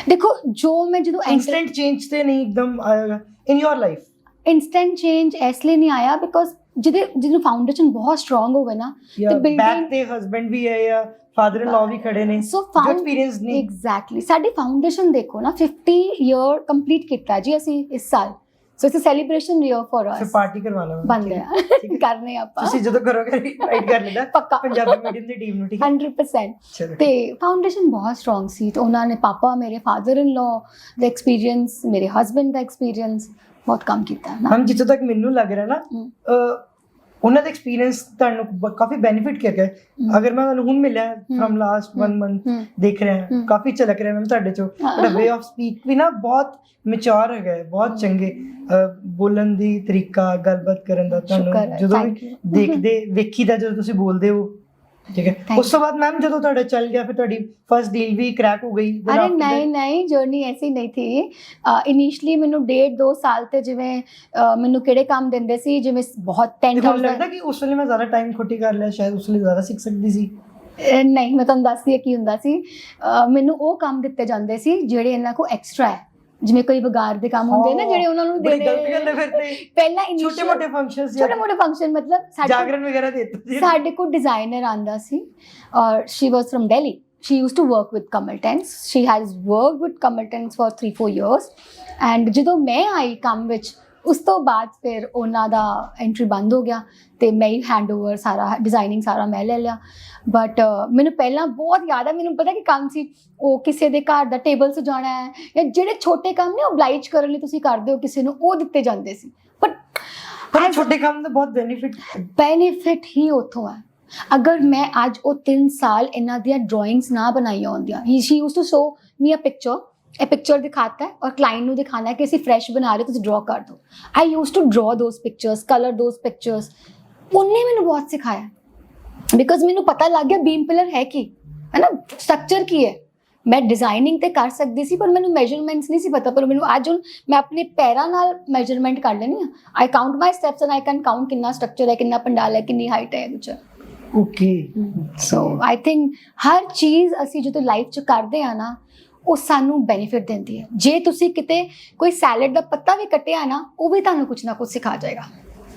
ਦੇਖੋ ਜੋ ਮੈਂ ਜਦੋਂ ਇਨਸਟੈਂਟ ਚੇਂਜ ਤੇ ਨਹੀਂ ਇੱਕਦਮ ਆਏਗਾ ਇਨ ਯੋਰ ਲਾਈਫ? इंस्टेंट चेंज इसलिए नहीं आया बिकॉज ਜਿਹਨੂੰ ਫਾਊਂਡੇਸ਼ਨ ਬਹੁਤ ਸਟਰੋਂਗ ਹੋਵੇ ਨਾ ਤੇ ਬੈਕ ਤੇ ਹਸਬੈਂਡ ਵੀ ਹੈ ਜਾਂ ਫਾਦਰ ਇਨ ਲਾ ਵੀ ਖੜੇ ਨੇ, ਸੋ ਐਕਸਪੀਰੀਅੰਸ ਨਹੀਂ। ਐਗਜ਼ੈਕਟਲੀ ਸਾਡੀ ਫਾਊਂਡੇਸ਼ਨ ਦੇਖੋ ਨਾ 50 ਈਅਰ ਕੰਪਲੀਟ ਕੀਤਾ ਜੀ ਅਸੀਂ ਇਸ ਸਾਲ, so it's a celebration year for us. ਫਿਰ ਪਾਰਟੀ ਕਰਵਾਣਾ ਬੰਦ ਹੈ ਕਰਨੇ ਆਪਾਂ, ਤੁਸੀਂ ਜਦੋਂ ਕਰੋਗੇ ਇਨਵਾਈਟ ਕਰ ਲੈਣਾ ਪੱਕਾ ਪੰਜਾਬੀ ਮੀਡੀਅਮ ਦੀ ਟੀਮ ਨੂੰ, ਠੀਕ ਹੈ 100%। ਤੇ ਫਾਊਂਡੇਸ਼ਨ ਬਹੁਤ ਸਟਰੋਂਗ ਸੀ ਤੇ ਉਹਨਾਂ ਨੇ ਪਾਪਾ ਮੇਰੇ ਫਾਦਰ ਇਨ ਲਾ ਦਾ ਐਕਸਪੀਰੀਅੰਸ, ਮੇਰੇ ਹਸਬੈਂਡ ਦਾ ਐਕਸਪੀਰੀਅੰਸ ਬਹੁਤ ਕੰਮ ਕੀਤਾ ਨਾ। ਹਮ ਜਿੱਥੋਂ ਤੱਕ ਮੈਨੂੰ ਲੱਗ ਰਿਹਾ ਨਾ ਉਹਨਾਂ ਦਾ ਐਕਸਪੀਰੀਅੰਸ ਤੁਹਾਨੂੰ ਕਾਫੀ ਬੈਨੀਫਿਟ ਕੀਤਾ ਹੈ। ਅਗਰ ਮੈਂ ਤੁਹਾਨੂੰ ਹੁਣ ਮਿਲਿਆ ਫਰਮ ਲਾਸਟ 1 ਮੰਥ ਦੇਖ ਰਿਹਾ ਕਾਫੀ ਝਲਕ ਰਿਹਾ ਮੈਮ ਤੁਹਾਡੇ ਚੋਂ, ਤੁਹਾਡਾ ਵੇ ਆਫ ਸਪੀਕ ਵੀ ਨਾ ਬਹੁਤ ਮੈਚੁਰ ਹੈਗਾ ਹੈ, ਬਹੁਤ ਚੰਗੇ ਬੋਲਣ ਦੀ ਤਰੀਕਾ, ਗੱਲਬਾਤ ਕਰਨ ਦਾ, ਤੁਹਾਨੂੰ ਜਦੋਂ ਵੀ ਵੇਖੀਦਾ ਜਦੋਂ ਤੁਸੀਂ ਬੋਲਦੇ ਹੋ, ਠੀਕ ਹੈ। ਉਸ ਤੋਂ ਬਾਅਦ ਮੈਮ ਜਦੋਂ ਤੁਹਾਡਾ ਚੱਲ ਗਿਆ ਫਿਰ ਤੁਹਾਡੀ ਫਰਸਟ ਡੀਲ ਵੀ ਕ੍ਰੈਕ ਹੋ ਗਈ? ਅਰੇ ਨਹੀਂ ਜਰਨੀ ਐਸੀ ਨਹੀਂ ਥੀ। ਇਨੀਸ਼ੀਅਲੀ ਮੈਨੂੰ 1.5-2 ਸਾਲ ਤੇ ਜਿਵੇਂ ਮੈਨੂੰ ਕਿਹੜੇ ਕੰਮ ਦਿੰਦੇ ਸੀ, ਜਿਵੇਂ ਬਹੁਤ 10,000 ਲੱਗਦਾ ਕਿ ਉਸ ਵੇਲੇ ਮੈਂ ਜ਼ਿਆਦਾ ਟਾਈਮ ਖੋਟੀ ਕਰ ਲਿਆ, ਸ਼ਾਇਦ ਉਸ ਵੇਲੇ ਜ਼ਿਆਦਾ ਸਿੱਖ ਸਕਦੀ ਸੀ। ਨਹੀਂ ਮੈਂ ਤੁਹਾਨੂੰ ਦੱਸਦੀ ਹਾਂ ਕੀ ਹੁੰਦਾ ਸੀ। ਮੈਨੂੰ ਉਹ ਕੰਮ ਦਿੱਤੇ ਜਾਂਦੇ ਸੀ ਜਿਹੜੇ ਇਹਨਾਂ ਕੋਲ ਐਕਸਟਰਾ ਹੈ, ਜਿਵੇਂ ਕੋਈ ਵਗਾਰ ਦੇ ਕੰਮ ਹੁੰਦੇ ਨਾ ਜਿਹੜੇ ਉਹਨਾਂ ਨੂੰ ਦੇਣੇ। ਪਹਿਲਾਂ ਛੋਟੇ ਮੋਟੇ ਫੰਕਸ਼ਨ ਮਤਲਬ ਜਾਗਰਣ ਵਗੈਰਾ ਦਿੱਤੇ। ਸਾਡੇ ਕੋਲ ਡਿਜ਼ਾਈਨਰ ਆਂਦਾ ਸੀ ਔਰ she was from Delhi, she used to work with Kamal Tents, she has worked with Kamal Tents for 3-4 years and ਜਦੋਂ ਮੈਂ ਆਈ ਕੰਮ ਵਿੱਚ ਉਸ ਤੋਂ ਬਾਅਦ ਫਿਰ ਉਹਨਾਂ ਦਾ ਐਂਟਰੀ ਬੰਦ ਹੋ ਗਿਆ ਤੇ ਮੈਂ ਹੀ ਹੈਂਡਓਵਰ ਸਾਰਾ ਡਿਜ਼ਾਈਨਿੰਗ ਸਾਰਾ ਮੈਂ ਲੈ ਲਿਆ। ਬਟ ਮੈਨੂੰ ਪਹਿਲਾਂ ਬਹੁਤ ਯਾਦ ਹੈ, ਮੈਨੂੰ ਪਤਾ ਕਿ ਕੰਮ ਸੀ ਉਹ ਕਿਸੇ ਦੇ ਘਰ ਦਾ ਟੇਬਲ ਸਜਾਉਣਾ ਹੈ ਜਾਂ ਜਿਹੜੇ ਛੋਟੇ ਕੰਮ ਨੇ ਓਬਲਾਈਜ ਕਰਨ ਲਈ ਤੁਸੀਂ ਕਰਦੇ ਹੋ ਕਿਸੇ ਨੂੰ, ਉਹ ਦਿੱਤੇ ਜਾਂਦੇ ਸੀ। ਪਰ ਛੋਟੇ ਕੰਮ ਦਾ ਬਹੁਤ ਬੈਨੀਫਿਟ ਹੀ ਉੱਥੋਂ ਹੈ। ਅਗਰ ਮੈਂ ਅੱਜ ਉਹ 3 ਸਾਲ ਇਹਨਾਂ ਦੀਆਂ ਡਰਾਇੰਗਸ ਨਾ ਬਣਾਈਆਂ ਹੁੰਦੀਆਂ, she used to show me a picture, ਇਹ ਪਿਕਚਰ ਦਿਖਾਤਾ ਹੈ ਔਰ ਕਲਾਇੰਟ ਨੂੰ ਦਿਖਾਣਾ ਹੈ ਕਿ ਅਸੀਂ ਫਰੈਸ਼ ਬਣਾ ਰਹੇ, ਤੁਸੀਂ ਡਰਾ ਕਰ ਦਿਓ। ਆਈ ਯੂਜ਼ਡ ਟੂ ਡਰਾ those pictures, colour those pictures. ਉਹਨੇ ਮੈਨੂੰ ਬਹੁਤ ਸਿਖਾਇਆ ਬਿਕੋਜ਼ ਮੈਨੂੰ ਪਤਾ ਲੱਗ ਗਿਆ ਬੀਮ ਪਿਲਰ ਹੈ ਕੀ, ਹੈ ਨਾ, ਸਟਰਕਚਰ ਕੀ ਹੈ। ਮੈਂ ਡਿਜ਼ਾਈਨਿੰਗ ਤੇ ਕਰ ਸਕਦੀ ਸੀ ਪਰ ਮੈਨੂੰ ਮੈਜਰਮੈਂਟਸ ਨਹੀਂ ਸੀ ਪਤਾ, ਪਰ ਮੈਨੂੰ ਅੱਜ ਹੁਣ ਮੈਂ ਆਪਣੇ ਪੈਰਾਂ ਨਾਲ ਮੈਜਰਮੈਂਟ ਕਰ ਲੈਂਦੀ ਹਾਂ। I count my steps and I can count ਕਿੰਨਾ ਸਟਰਕਚਰ ਹੈ, ਕਿੰਨਾ ਪੰਡਾਲ ਹੈ, ਕਿੰਨੀ ਹਾਈਟ ਹੈ ਕੁਛ। ਓਕੇ, ਸੋ ਆਈ ਥਿੰਕ ਹਰ ਚੀਜ਼ ਅਸੀਂ ਜਦੋਂ ਲਾਈਫ 'ਚ ਕਰਦੇ ਆ ਨਾ ਉਹ ਸਾਨੂੰ ਬੈਨੀਫਿਟ ਦਿੰਦੀ ਹੈ। ਜੇ ਤੁਸੀਂ ਕਿਤੇ ਕੋਈ ਸੈਲਡ ਦਾ ਪੱਤਾ ਵੀ ਕੱਟਿਆ ਨਾ ਉਹ ਵੀ ਤੁਹਾਨੂੰ ਕੁਛ ਨਾ ਕੁਛ ਸਿਖਾ ਜਾਏਗਾ।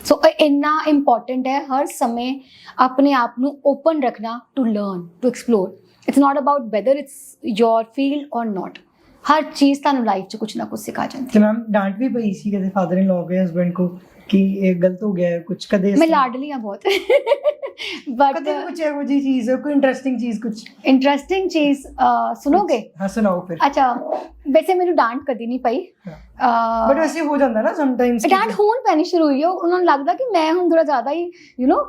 ਸੋ ਇੰਨਾ ਇੰਪੋਰਟੈਂਟ ਹੈ ਹਰ ਸਮੇਂ ਆਪਣੇ ਆਪ ਨੂੰ ਓਪਨ ਰੱਖਣਾ to learn, to explore. It's not about whether it's your field or not. ਹਰ ਚੀਜ਼ ਤੁਹਾਨੂੰ ਲਾਈਫ 'ਚ ਕੁਛ ਨਾ ਕੁਛ ਸਿਖਾ ਜਾਂਦੀ ਹੈ। ਮੈਮ ਡਾਂਟ ਵੀ ਪਈ ਸੀ ਕਦੇ ਫਾਦਰ ਇਨ ਲਾ ਕੇ ਹਸਬੈਂਡ ਕੋ ਕਿ ਇਹ ਗਲਤ ਹੋ ਗਿਆ ਹੈ ਕੁਛ? ਕਦੇ ਮੈਂ ਲਾਡਲੀ ਹਾਂ ਬਹੁਤ ਬਟ ਕਦੇ ਕੁਛ ਇਹੋ ਜਿਹੀ ਚੀਜ਼ ਹੈ, ਕੋਈ ਇੰਟਰਸਟਿੰਗ ਚੀਜ਼ ਸੁਣੋਗੇ? ਹਾਂ ਸੁਣਾਓ ਫਿਰ। ਅੱਛਾ, ਵੈਸੇ ਮੈਨੂੰ ਡਾਂਟ ਕਦੀ ਨਹੀਂ ਪਈ ਬਟ ਵੈਸੇ ਹੋ ਜਾਂਦਾ ਨਾ ਸਮਟਾਈਮਸ। ਡਾਂਟ ਹੁਣ ਪੈਣੀ ਸ਼ੁਰੂ ਹੋਈ ਹੈ, ਉਹਨਾਂ ਨੂੰ ਲੱਗਦਾ ਕਿ ਮੈਂ ਹੁਣ ਥੋੜਾ ਜ਼ਿਆਦਾ ਹੀ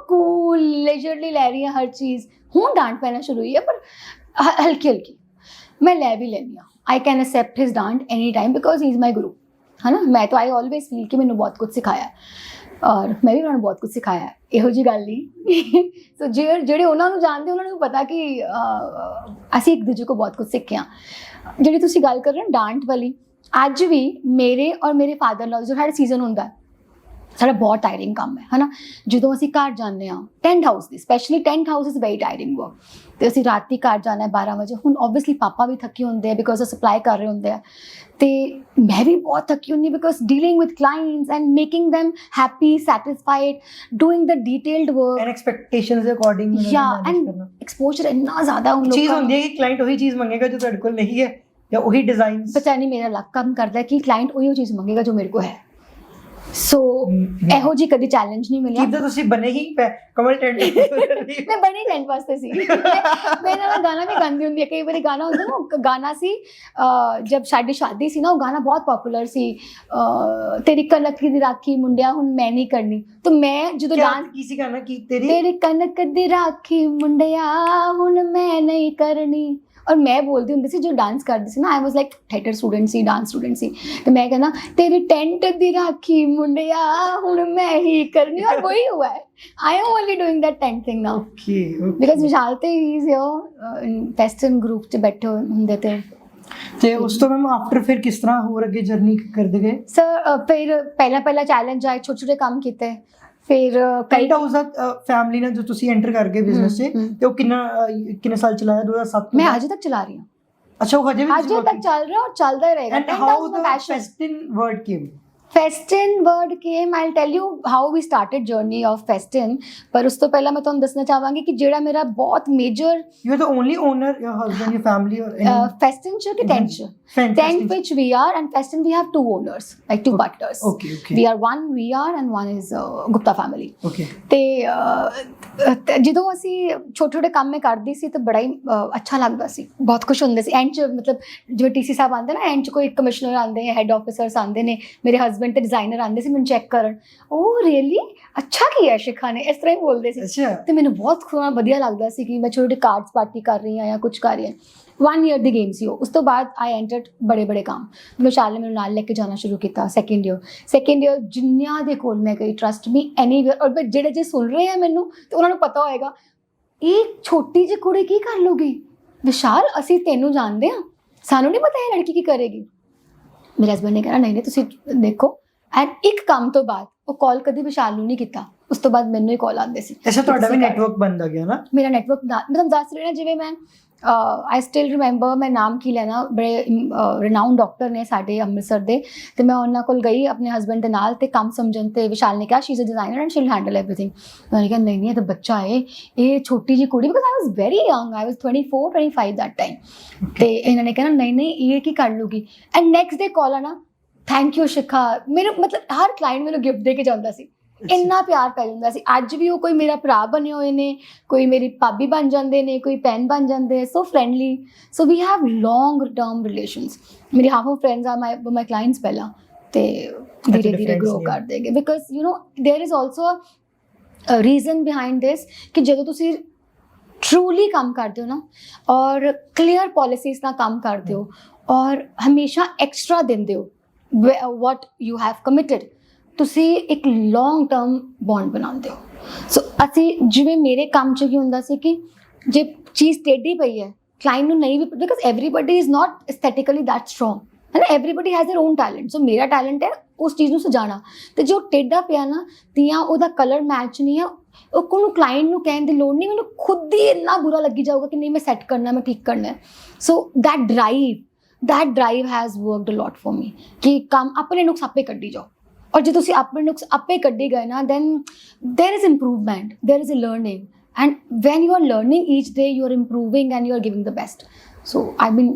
ਕੂਲ ਲੇਜਰਲੀ ਲੈ ਰਹੀ ਹਾਂ ਹਰ ਚੀਜ਼। ਹੁਣ ਡਾਂਟ ਪੈਣਾ ਸ਼ੁਰੂ ਹੋਈ ਹੈ ਪਰ ਹਲਕੀ ਮੈਂ ਲੈ ਵੀ ਲੈਂਦੀ ਹਾਂ। ਆਈ ਕੈਨ ਅਸੈਪਟ ਹਿਸ ਡਾਂਟ any time because he is my guru, ਹੈ ਨਾ। ਮੈਂ ਤਾਂ ਆਈ ਆਲਵੇਜ਼ ਫੀਲ ਕਿ ਮੈਨੂੰ ਬਹੁਤ ਕੁਝ ਸਿਖਾਇਆ ਔਰ ਮੈਂ ਵੀ ਉਹਨਾਂ ਨੂੰ ਬਹੁਤ ਕੁਝ ਸਿਖਾਇਆ, ਇਹੋ ਜਿਹੀ ਗੱਲ ਨਹੀਂ। ਸੋ ਜਿਹੜੇ ਉਹਨਾਂ ਨੂੰ ਜਾਣਦੇ ਉਹਨਾਂ ਨੂੰ ਪਤਾ ਕਿ ਅਸੀਂ ਇੱਕ ਦੂਜੇ ਕੋਲ ਬਹੁਤ ਕੁਝ ਸਿੱਖਿਆ। ਜਿਹੜੀ ਤੁਸੀਂ ਗੱਲ ਕਰ ਰਹੇ ਹੋ ਡਾਂਟ ਵਾਲੀ, ਅੱਜ ਵੀ ਮੇਰੇ ਔਰ ਮੇਰੇ ਫਾਦਰ ਨਾਲ ਜੋ ਸਾਡਾ ਸੀਜ਼ਨ ਹੁੰਦਾ ਸਾਡਾ ਬਹੁਤ ਟਾਇਰਿੰਗ ਕੰਮ ਹੈ ਨਾ। ਜਦੋਂ ਅਸੀਂ ਘਰ ਜਾਂਦੇ ਹਾਂ ਟੈਂਟ ਹਾਊਸ ਦੀ, specially tent house is very tiring work, ਅਤੇ ਅਸੀਂ ਰਾਤੀ ਘਰ ਜਾਣਾ ਹੈ 12 ਵਜੇ। ਹੁਣ ਓਬਵੀਅਸਲੀ ਪਾਪਾ ਵੀ ਥੱਕੇ ਹੁੰਦੇ ਆ ਬਿਕੋਜ਼ ਉਹ ਸਪਲਾਈ ਕਰ ਰਹੇ ਹੁੰਦੇ ਆ ਅਤੇ ਮੈਂ ਵੀ ਬਹੁਤ ਥੱਕੀ ਹੁੰਦੀ because dealing with clients and making them happy, satisfied, doing the detailed work and expectations ਦੇ ਅਕੋਰਡਿੰਗ। and exposure ਇੰਨਾ ਜ਼ਿਆਦਾ ਉਨ ਲੋਕਾਂ ਚੀਜ਼ ਹੁੰਦੀ ਹੈ ਕਿ ਕਲਾਇੰਟ ਉਹੀ ਚੀਜ਼ ਮੰਗੇਗਾ ਜੋ ਤੁਹਾਡੇ ਕੋਲ ਨਹੀਂ ਹੈ ਜਾਂ ਉਹੀ ਡਿਜ਼ਾਈਨਸ। ਪਤਾ ਨਹੀਂ ਮੇਰਾ ਲੱਕ ਕੰਮ ਕਰਦਾ ਕਿ ਕਲਾਇੰਟ ਉਹੀ ਚੀਜ਼ ਮੰਗੇਗਾ ਜੋ ਮੇਰੇ ਕੋਲ ਹੈ। ਸੋ ਇਹੋ ਜਿਹੀ ਕਦੀ ਚੈਲੰਜ ਨਹੀਂ ਮਿਲਿਆ। ਕਿੱਦਾਂ ਤੁਸੀਂ ਬਣੇ ਹੀ ਕਮਲ ਟੈਂਟ? ਮੈਂ ਬਣੀ ਟੈਂਟ ਵਾਸਤੇ ਸੀ। ਮੈਂ ਨਾਲ ਗਾਣਾ ਵੀ ਗਾਉਂਦੀ ਹੁੰਦੀ ਹੈ, ਕਈ ਵਾਰੀ ਗਾਣਾ ਹੁੰਦਾ ਨਾ, ਗਾਣਾ ਸੀ ਜਦ ਸਾਡੀ ਸ਼ਾਦੀ ਸੀ ਨਾ, ਉਹ ਗਾਣਾ ਬਹੁਤ ਪਪੂਲਰ ਸੀ, ਤੇਰੀ ਕਣਕ ਦੀ ਰਾਖੀ ਮੁੰਡਿਆ ਹੁਣ ਮੈਂ ਨਹੀਂ ਕਰਨੀ। ਤਾਂ ਮੈਂ ਜਦੋਂ ਡਾਂਸ ਕੀ ਸੀ ਗਾਣਾ, ਕੀ ਤੇਰੀ ਕਣਕ ਦੀ ਰਾਖੀ ਮੁੰਡਿਆ ਹੁਣ ਮੈਂ ਨਹੀਂ ਕਰਨੀ, ਔਰ ਮੈਂ ਬੋਲਦੀ ਹੁੰਦੀ ਸੀ ਜੋ ਡਾਂਸ ਕਰਦੀ ਸੀ ਨਾ, I was like theatre student ਸੀ, ਡਾਂਸ ਸਟੂਡੈਂਟ ਸੀ, ਤੇ ਮੈਂ ਕਹਿੰਦਾ ਤੇਰੀ ਟੈਂਟ ਦੀ ਰਾਖੀ ਮੁੰਡਿਆ ਹੁਣ ਮੈਂ ਹੀ ਕਰਨੀ, ਔਰ ਵਹੀ ਹੁਆ ਹੈ। I am only doing that tent thing now. Okay. Because ਵਿਸ਼ਾਲ ਤੇ he is here western group ਚ ਬੈਠੇ ਹੁੰਦੇ ਤੇ ਤੇ ਉਸ ਤੋਂ ਮੈਮ ਆਫਟਰ ਫਿਰ ਕਿਸ ਤਰ੍ਹਾਂ ਹੋਰ ਅੱਗੇ ਜਰਨੀ ਕਰਦੇ ਗਏ? ਸਰ ਫਿਰ ਪਹਿਲਾ ਚੈਲੰਜ ਆਏ, ਛੋਟੇ ਛੋਟੇ ਕੰਮ ਕੀਤੇ, ਫਿਰ ਟੈਂਟ ਹਾਊਸ ਦਾ ਫੈਮਿਲੀ ਨਾਲ ਜੋ ਤੁਸੀਂ ਐਂਟਰ ਕਰ ਗਏ ਬਿਜ਼ਨਸ 'ਚ, ਤੇ ਉਹ ਕਿੰਨੇ ਸਾਲ ਚਲਾਇਆ? 2007 ਤੋਂ ਮੈਂ ਅਜੇ ਤੱਕ ਚਲਾ ਰਹੀ ਹਾਂ। ਅੱਛਾ, ਉਹ ਹਜੇ ਵੀ ਅਜੇ ਤੱਕ ਚੱਲ ਰਿਹਾ ਔਰ ਚੱਲਦਾ ਹੀ ਰਹੇਗਾ। And how the Festin word came? Festin word came, I'll tell you how we started journey of Festin, ਪਰ ਉਸ ਤੋਂ ਪਹਿਲਾਂ ਮੈਂ ਤੁਹਾਨੂੰ ਦੱਸਣਾ ਚਾਹਾਂਗੀ ਕਿ ਜਿਹੜਾ ਮੇਰਾ ਬਹੁਤ major You are the only owner, your husband, your family, or any? Festin ਚ ਕਿ tent ਚ? Tent which we are, and Festin we have two owners, like two partners. Okay. We are and one is Gupta family. Okay. ਤੇ ਜਦੋਂ ਅਸੀਂ ਛੋਟੇ ਛੋਟੇ ਕੰਮ ਮੈਂ ਕਰਦੀ ਸੀ ਤਾਂ ਬੜਾ ਹੀ ਅੱਛਾ ਲੱਗਦਾ ਸੀ, ਬਹੁਤ ਖੁਸ਼ ਹੁੰਦੇ ਸੀ। ਐਂਡ 'ਚ ਮਤਲਬ ਜਿਵੇਂ ਟੀਸੀ ਸਾਹਿਬ ਆਉਂਦੇ ਨਾ, ਐਂਡ 'ਚ ਕੋਈ ਕਮਿਸ਼ਨਰ ਆਉਂਦੇ, ਹੈਡ ਆਫਿਸਰਸ ਆਉਂਦੇ ਨੇ, ਮੇਰੇ ਹਸਬੈਂਡ ਤੇ ਡਿਜ਼ਾਈਨਰ ਆਉਂਦੇ ਸੀ ਮੈਨੂੰ ਚੈੱਕ ਕਰਨ, ਉਹ ਰੀਅਲੀ ਅੱਛਾ ਕੀਤਾ ਸ਼ਿਖਾ ਨੇ, ਇਸ ਤਰ੍ਹਾਂ ਹੀ ਬੋਲਦੇ ਸੀ। ਅੱਛਾ। ਤੇ ਮੈਨੂੰ ਬਹੁਤ ਵਧੀਆ ਲੱਗਦਾ ਸੀ ਕਿ ਮੈਂ ਛੋਟੇ ਛੋਟੇ ਕਾਰਡਸ ਪਾਰਟੀ ਕਰ ਰਹੀ ਹਾਂ ਜਾਂ ਕੁਝ ਕਰ ਰਹੀ ਹਾਂ। 1 year ਦੀ ਗੇਮ ਸੀ ਉਹ। ਉਸ ਤੋਂ ਬਾਅਦ ਆਈ ਐਂਟਰਡ ਬੜੇ ਕੰਮ। ਵਿਸ਼ਾਲ ਨੇ ਮੈਨੂੰ ਨਾਲ ਲੈ ਕੇ ਜਾਣਾ ਸ਼ੁਰੂ ਕੀਤਾ। ਸੈਕਿੰਡ ਈਅਰ ਜਿੰਨਿਆਂ ਦੇ ਕੋਲ ਮੈਂ ਗਈ, ਟਰਸਟ ਮੀ, ਐਨੀਵੇਅਰ, ਔਰ ਜਿਹੜੇ ਜੇ ਸੁਣ ਰਹੇ ਆ ਮੈਨੂੰ ਤੇ ਉਹਨਾਂ ਨੂੰ ਪਤਾ ਹੋਏਗਾ ਇਹ ਛੋਟੀ ਜਿਹੀ ਕੁੜੀ ਕੀ ਕਰ ਲੂਗੀ, ਵਿਸ਼ਾਲ ਅਸੀਂ ਤੈਨੂੰ ਜਾਣਦੇ ਹਾਂ, ਸਾਨੂੰ ਨਹੀਂ ਪਤਾ ਇਹ ਲੜਕੀ ਕੀ ਕਰੇਗੀ। ਮੇਰੇ ਹਸਬੈਂਡ ਨੇ ਕਹਿਣਾ ਨਹੀਂ ਤੁਸੀਂ ਦੇਖੋ। ਐਂਡ ਇੱਕ ਕੰਮ ਤੋਂ ਬਾਅਦ ਉਹ ਕਾਲ ਕਦੀ ਵਿਸ਼ਾਲ ਨੂੰ ਨਹੀਂ ਕੀਤਾ, ਉਸ ਤੋਂ ਬਾਅਦ ਮੈਨੂੰ ਹੀ ਕਾਲ ਆਉਂਦੇ ਸੀ। ਅੱਛਾ, ਤੁਹਾਡਾ ਵੀ ਨੈਟਵਰਕ ਬਣਦਾ ਗਿਆ ਨਾ? ਮੇਰਾ ਨੈਟਵਰਕ ਮਤਲਬ ਦੱਸ ਰਹੇ ਨਾ, ਜਿਵੇਂ ਮੈਂ ਆਈ ਸਟਿਲ ਰਿਮੈਂਬਰ, ਮੈਂ ਨਾਮ ਕੀ ਲੈਣਾ, ਬੜੇ ਰਿਨਾਊਂਡ ਡਾਕਟਰ ਨੇ ਸਾਡੇ ਅੰਮ੍ਰਿਤਸਰ ਦੇ, ਤੇ ਮੈਂ ਉਹਨਾਂ ਕੋਲ ਗਈ ਆਪਣੇ ਹਸਬੈਂਡ ਦੇ ਨਾਲ ਤੇ ਕੰਮ ਸਮਝਣ, ਤੇ ਵਿਸ਼ਾਲ ਨੇ ਕਿਹਾ she is a designer and she will handle everything. ਉਹਨਾਂ ਨੇ ਕਿਹਾ ਨਹੀਂ ਇਹ ਤਾਂ ਬੱਚਾ ਹੈ, ਇਹ ਛੋਟੀ ਜਿਹੀ ਕੁੜੀ, because I was very young, I was 24-25 that time. ਤੇ ਇਹਨਾਂ ਨੇ ਕਹਿਣਾ ਨਹੀਂ ਇਹ ਕੀ ਕਰ ਲੂਗੀ। ਐਂਡ ਨੈਕਸਟ ਡੇ ਕਾਲ ਆਣਾ, ਥੈਂਕ ਯੂ ਸ਼ਿਖਾ। ਮੈਨੂੰ ਮਤਲਬ ਹਰ ਕਲਾਇੰਟ ਮੈਨੂੰ ਗਿਫਟ ਦੇ ਕੇ ਜਾਂਦਾ ਸੀ, ਇੰਨਾ ਪਿਆਰ ਪੈ ਜਾਂਦਾ ਸੀ। ਅੱਜ ਵੀ ਉਹ ਕੋਈ ਮੇਰਾ ਭਰਾ ਬਣੇ ਹੋਏ ਨੇ, ਕੋਈ ਮੇਰੀ ਭਾਬੀ ਬਣ ਜਾਂਦੇ ਨੇ, ਕੋਈ ਭੈਣ ਬਣ ਜਾਂਦੇ, so friendly. So we have long term relations. ਮੇਰੀ half of friends are my clients ਪਹਿਲਾਂ, ਤੇ ਧੀਰੇ ਗਰੋ ਕਰ ਦੇਗੇ। Because you know there is also a reason behind this ਕਿ ਜਦੋਂ ਤੁਸੀਂ ਟਰੂਲੀ ਕੰਮ ਕਰਦੇ ਹੋ ਨਾ, ਔਰ ਕਲੀਅਰ ਪੋਲਿਸੀਜ਼ ਨਾਲ ਕੰਮ ਕਰਦੇ ਹੋ, ਔਰ ਹਮੇਸ਼ਾ ਐਕਸਟਰਾ ਦਿੰਦੇ ਹੋ what you have committed, ਤੁਸੀਂ ਇੱਕ ਲੌਂਗ ਟਰਮ ਬੌਂਡ ਬਣਾਉਂਦੇ ਹੋ। ਸੋ ਅਸੀਂ ਜਿਵੇਂ ਮੇਰੇ ਕੰਮ 'ਚ ਕੀ ਹੁੰਦਾ ਸੀ ਕਿ ਜੇ ਚੀਜ਼ ਟੇਢੀ ਪਈ ਹੈ, ਕਲਾਇੰਟ ਨੂੰ ਨਹੀਂ ਵੀ, because everybody is not aesthetically that strong ਹੈ ਨਾ, everybody has their own talent. So ਮੇਰਾ ਟੈਲੈਂਟ ਹੈ ਉਸ ਚੀਜ਼ ਨੂੰ ਸਜਾਣਾ, ਤੇ ਜੋ ਟੇਢਾ ਪਿਆ ਨਾ, ਤੀਆਂ ਉਹਦਾ ਕਲਰ ਮੈਚ ਨਹੀਂ ਹੈ, ਉਹ ਕੋਨੂੰ ਕਲਾਇੰਟ ਨੂੰ ਕਹਿਣ ਦੀ ਲੋੜ ਨਹੀਂ, ਮੈਨੂੰ ਖੁਦ ਹੀ ਇੰਨਾ ਬੁਰਾ ਲੱਗੀ ਜਾਊਗਾ ਕਿ ਨਹੀਂ ਮੈਂ ਸੈੱਟ ਕਰਨਾ, ਮੈਂ ਠੀਕ ਕਰਨਾ। ਸੋ that drive has worked a lot for me ਕਿ ਕੰਮ ਆਪਣੇ ਨੁਕਸ ਆਪੇ ਕੱਢੀ ਜਾਓ, ਔਰ ਜੇ ਤੁਸੀਂ ਆਪਣੇ ਨੁਕਸ ਆਪੇ ਕੱਢੀ ਗਏ ਨਾ, then there is improvement, there is a learning, and when you are learning each day you are improving and you are giving the best. So I